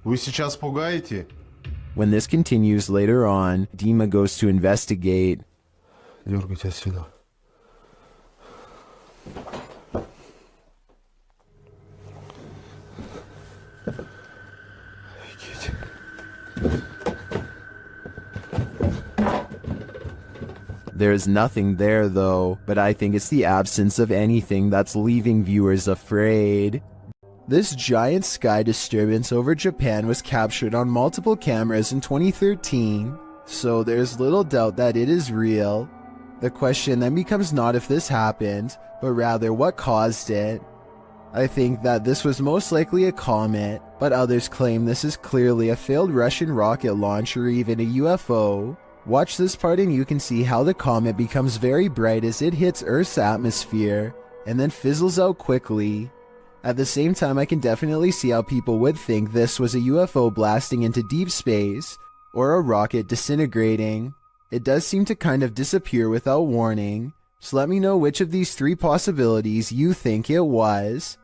Вы сейчас пугаете? When this continues later on, Dima goes to investigate. Дергайте отсюда. There is nothing there though, but I think it's the absence of anything that's leaving viewers afraid. This giant sky disturbance over Japan was captured on multiple cameras in 2013, so there's little doubt that it is real. The question then becomes not if this happened, but rather what caused it. I think that this was most likely a comet, but others claim this is clearly a failed Russian rocket launch or even a UFO. Watch this part and you can see how the comet becomes very bright as it hits Earth's atmosphere, and then fizzles out quickly. At the same time, I can definitely see how people would think this was a UFO blasting into deep space, or a rocket disintegrating. It does seem to kind of disappear without warning, so let me know which of these three possibilities you think it was.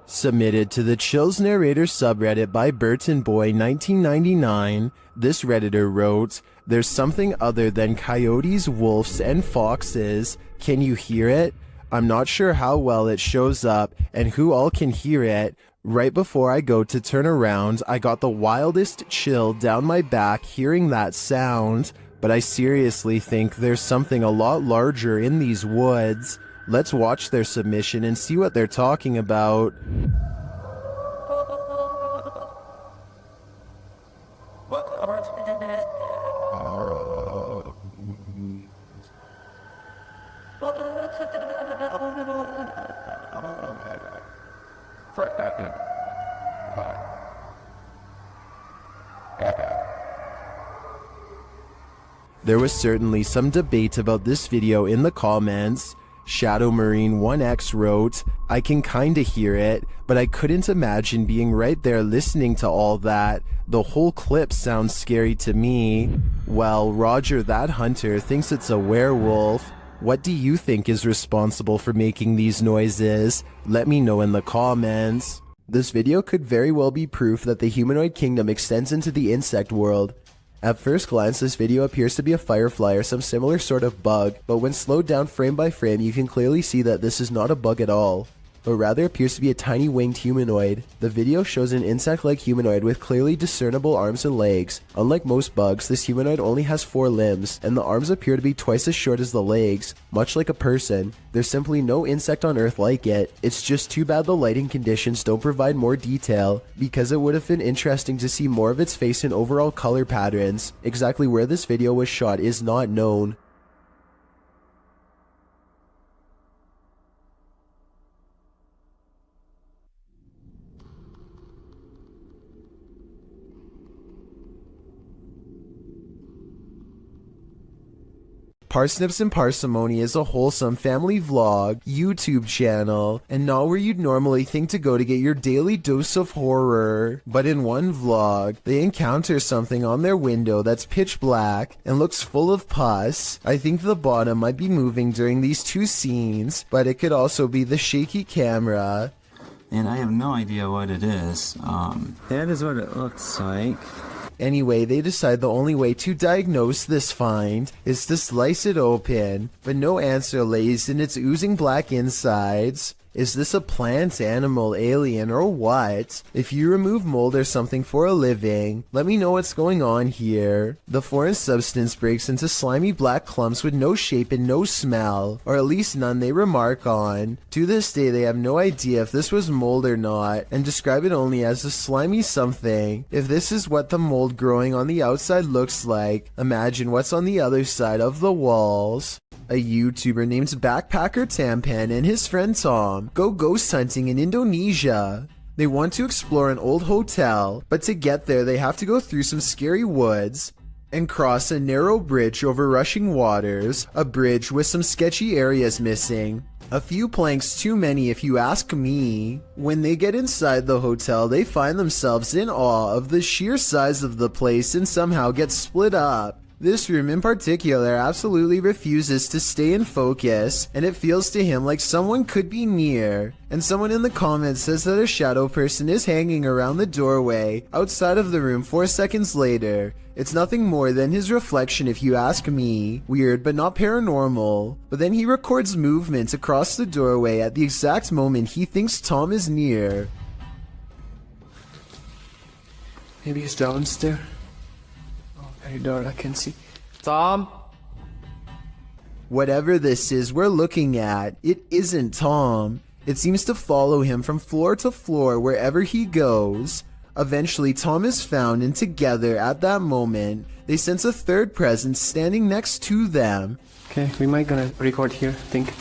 Submitted to the Chills Narrator subreddit by Burton Boy 1999, this Redditor wrote, "There's something other than coyotes, wolves, and foxes. Can you hear it? I'm not sure how well it shows up and who all can hear it. Right before I go to turn around, I got the wildest chill down my back hearing that sound. But I seriously think there's something a lot larger in these woods. Let's watch their submission and see what they're talking about. There was certainly some debate about this video in the comments. Shadow Marine 1X wrote, I can kinda hear it, but I couldn't imagine being right there listening to all that. The whole clip sounds scary to me. Well, Roger that Hunter thinks it's a werewolf. What do you think is responsible for making these noises? Let me know in the comments. This video could very well be proof that the humanoid kingdom extends into the insect world. At first glance, this video appears to be a firefly or some similar sort of bug, but when slowed down frame by frame, you can clearly see that this is not a bug at all, but rather appears to be a tiny winged humanoid. The video shows an insect-like humanoid with clearly discernible arms and legs. Unlike most bugs, this humanoid only has 4 limbs, and the arms appear to be twice as short as the legs, much like a person. There's simply no insect on Earth like it. It's just too bad the lighting conditions don't provide more detail, because it would have been interesting to see more of its face and overall color patterns. Exactly where this video was shot is not known. Parsnips and Parsimony is a wholesome family vlog, YouTube channel, and not where you'd normally think to go to get your daily dose of horror. But in one vlog, they encounter something on their window that's pitch black and looks full of pus. I think the bottom might be moving during these 2 scenes, but it could also be the shaky camera. And I have no idea what it is. That is what it looks like. Anyway, they decide the only way to diagnose this find is to slice it open, but no answer lays in its oozing black insides. Is this a plant, animal, alien, or what? If you remove mold or something for a living, let me know what's going on here. The foreign substance breaks into slimy black clumps with no shape and no smell, or at least none they remark on. To this day, they have no idea if this was mold or not, and describe it only as a slimy something. If this is what the mold growing on the outside looks like, imagine what's on the other side of the walls. A YouTuber named Backpacker Tampan and his friend Tom go ghost hunting in Indonesia. They want to explore an old hotel, but to get there they have to go through some scary woods and cross a narrow bridge over rushing waters, a bridge with some sketchy areas missing. A few planks too many if you ask me. When they get inside the hotel, they find themselves in awe of the sheer size of the place and somehow get split up. This room in particular absolutely refuses to stay in focus, and it feels to him like someone could be near. And someone in the comments says that a shadow person is hanging around the doorway outside of the room 4 seconds later. It's nothing more than his reflection if you ask me. Weird but not paranormal. But then he records movement across the doorway at the exact moment he thinks Tom is near. Maybe he's downstairs. Very dark, I can see. Tom? Whatever this is we're looking at, it isn't Tom. It seems to follow him from floor to floor wherever he goes. Eventually, Tom is found, and together at that moment, they sense a third presence standing next to them. Okay, we might gonna record here, I think.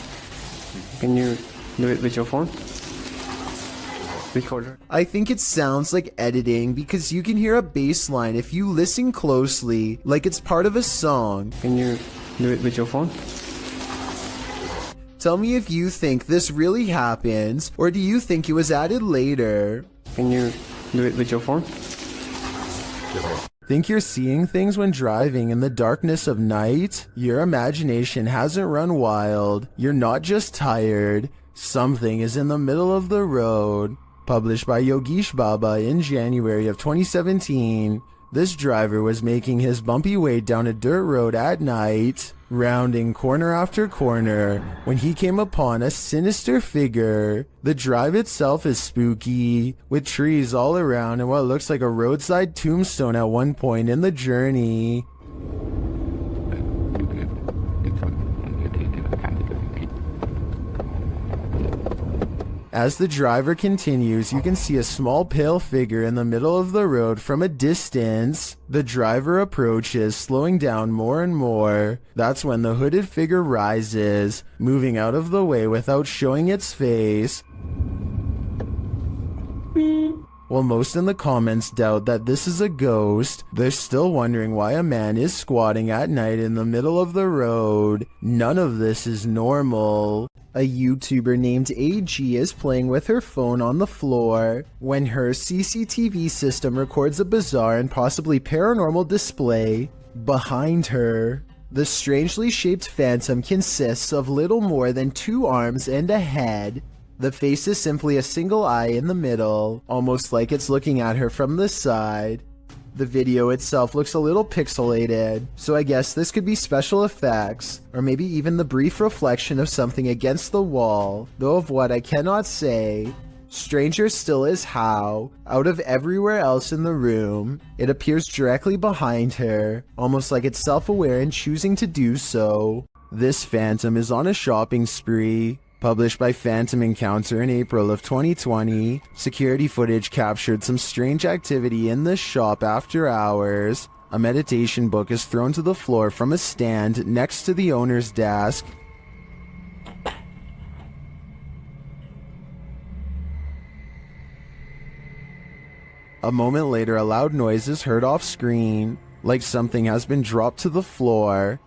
Can you do it with your phone? Recorder. I think it sounds like editing because you can hear a bass line if you listen closely, like it's part of a song. Can you do it with your phone? Tell me if you think this really happens, or do you think it was added later? Can you do it with your phone? Think you're seeing things when driving in the darkness of night? Your imagination hasn't run wild. You're not just tired. Something is in the middle of the road. Published by Yogesh Baba in January of 2017, this driver was making his bumpy way down a dirt road at night. rounding corner after corner when he came upon a sinister figure. The drive itself is spooky, with trees all around and what looks like a roadside tombstone at one point in the journey. As the driver continues, you can see a small pale figure in the middle of the road from a distance. The driver approaches, slowing down more and more. That's when the hooded figure rises, moving out of the way without showing its face. While most in the comments doubt that this is a ghost, they're still wondering why a man is squatting at night in the middle of the road. None of this is normal. A YouTuber named AG is playing with her phone on the floor when her CCTV system records a bizarre and possibly paranormal display behind her. The strangely shaped phantom consists of little more than 2 arms and a head. The face is simply a single eye in the middle, almost like it's looking at her from the side. The video itself looks a little pixelated, so I guess this could be special effects, or maybe even the brief reflection of something against the wall, though of what I cannot say. Stranger still is how, out of everywhere else in the room, it appears directly behind her, almost like it's self-aware in choosing to do so. This phantom is on a shopping spree. Published by Phantom Encounter in April of 2020, security footage captured some strange activity in the shop after hours. A meditation book is thrown to the floor from a stand next to the owner's desk. A moment later, a loud noise is heard off screen, like something has been dropped to the floor.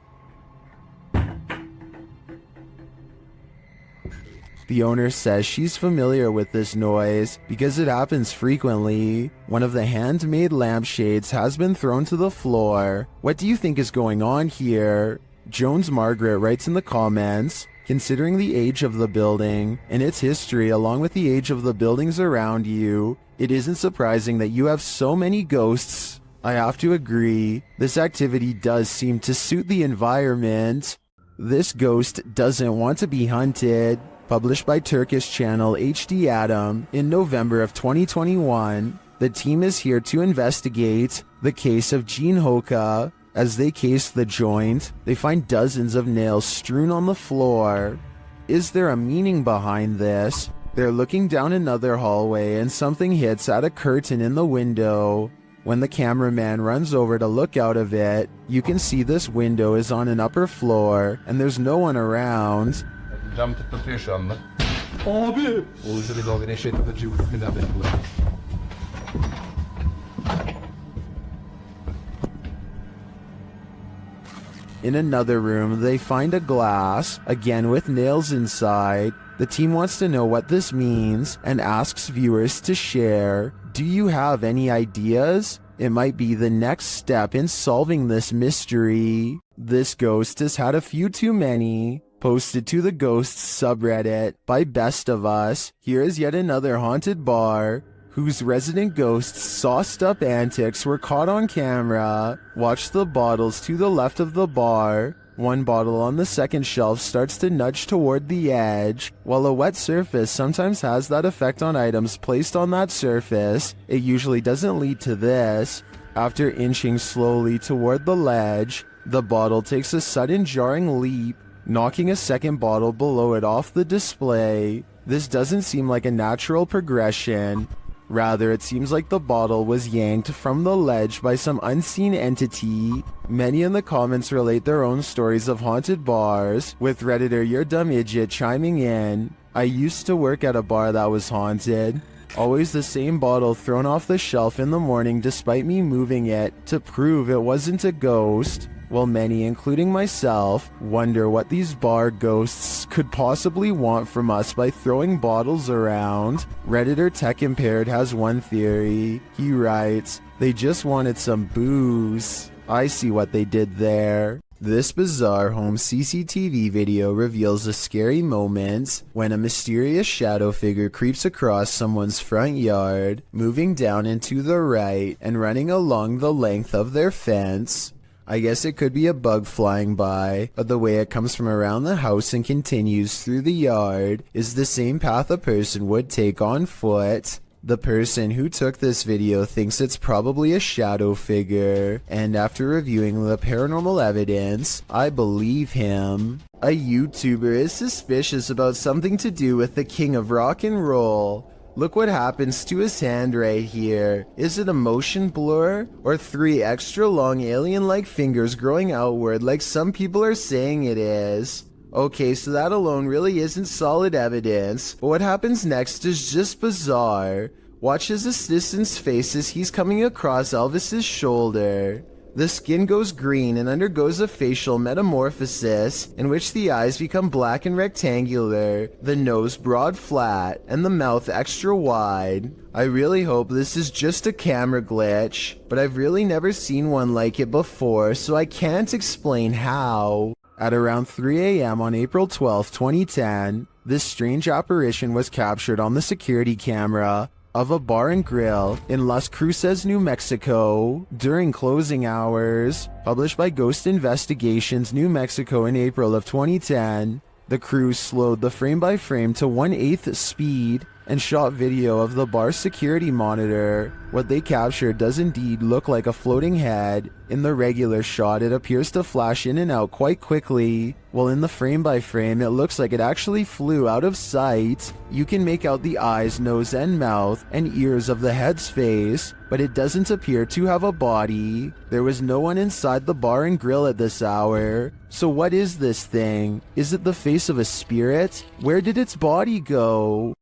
The owner says she's familiar with this noise because it happens frequently. One of the handmade lampshades has been thrown to the floor. What do you think is going on here? Jones Margaret writes in the comments, considering the age of the building and its history along with the age of the buildings around you, it isn't surprising that you have so many ghosts. I have to agree, this activity does seem to suit the environment. This ghost doesn't want to be hunted. Published by Turkish channel HD Adam in November of 2021, the team is here to investigate the case of Jean Hoka. As they case the joint, they find dozens of nails strewn on the floor. Is there a meaning behind this? They're looking down another hallway and something hits at a curtain in the window. When the cameraman runs over to look out of it, you can see this window is on an upper floor and there's no one around. Cam tıklatıyor şu anda. Abi! In another room, they find a glass, again with nails inside. The team wants to know what this means and asks viewers to share. Do you have any ideas? It might be the next step in solving this mystery. This ghost has had a few too many. Posted to the Ghosts subreddit by Best of Us, here is yet another haunted bar whose resident ghosts' sauced up antics were caught on camera. Watch the bottles to the left of the bar. One bottle on the second shelf starts to nudge toward the edge. While a wet surface sometimes has that effect on items placed on that surface, it usually doesn't lead to this. After inching slowly toward the ledge, the bottle takes a sudden jarring leap, knocking a second bottle below it off the display. This doesn't seem like a natural progression. Rather, it seems like the bottle was yanked from the ledge by some unseen entity. Many in the comments relate their own stories of haunted bars, with Redditor Your Dumb Idiot chiming in. I used to work at a bar that was haunted. Always the same bottle thrown off the shelf in the morning despite me moving it to prove it wasn't a ghost. While many, including myself, wonder what these bar ghosts could possibly want from us by throwing bottles around, Redditor Tech Impaired has one theory. He writes, they just wanted some booze. I see what they did there. This bizarre home CCTV video reveals a scary moment when a mysterious shadow figure creeps across someone's front yard, moving down and to the right and running along the length of their fence. I guess it could be a bug flying by, but the way it comes from around the house and continues through the yard is the same path a person would take on foot. The person who took this video thinks it's probably a shadow figure, and after reviewing the paranormal evidence, I believe him. A YouTuber is suspicious about something to do with the king of rock and roll. Look what happens to his hand right here. Is it a motion blur? Or 3 extra long alien-like fingers growing outward like some people are saying it is? Okay, so that alone really isn't solid evidence, but what happens next is just bizarre. Watch his assistant's face as he's coming across Elvis's shoulder. The skin goes green and undergoes a facial metamorphosis in which the eyes become black and rectangular, the nose broad flat, and the mouth extra wide. I really hope this is just a camera glitch, but I've really never seen one like it before, so I can't explain how. At around 3 a.m. on April 12, 2010, this strange apparition was captured on the security camera of a bar and grill in Las Cruces, New Mexico during closing hours. Published by Ghost Investigations New Mexico in April of 2010, the crew slowed the frame-by-frame to 1/8 speed and shot video of the bar security monitor. What they captured does indeed look like a floating head. In the regular shot, it appears to flash in and out quite quickly, while in the frame-by-frame, it looks like it actually flew out of sight. You can make out the eyes, nose, and mouth, and ears of the head's face, but it doesn't appear to have a body. There was no one inside the bar and grill at this hour. So what is this thing? Is it the face of a spirit? Where did its body go?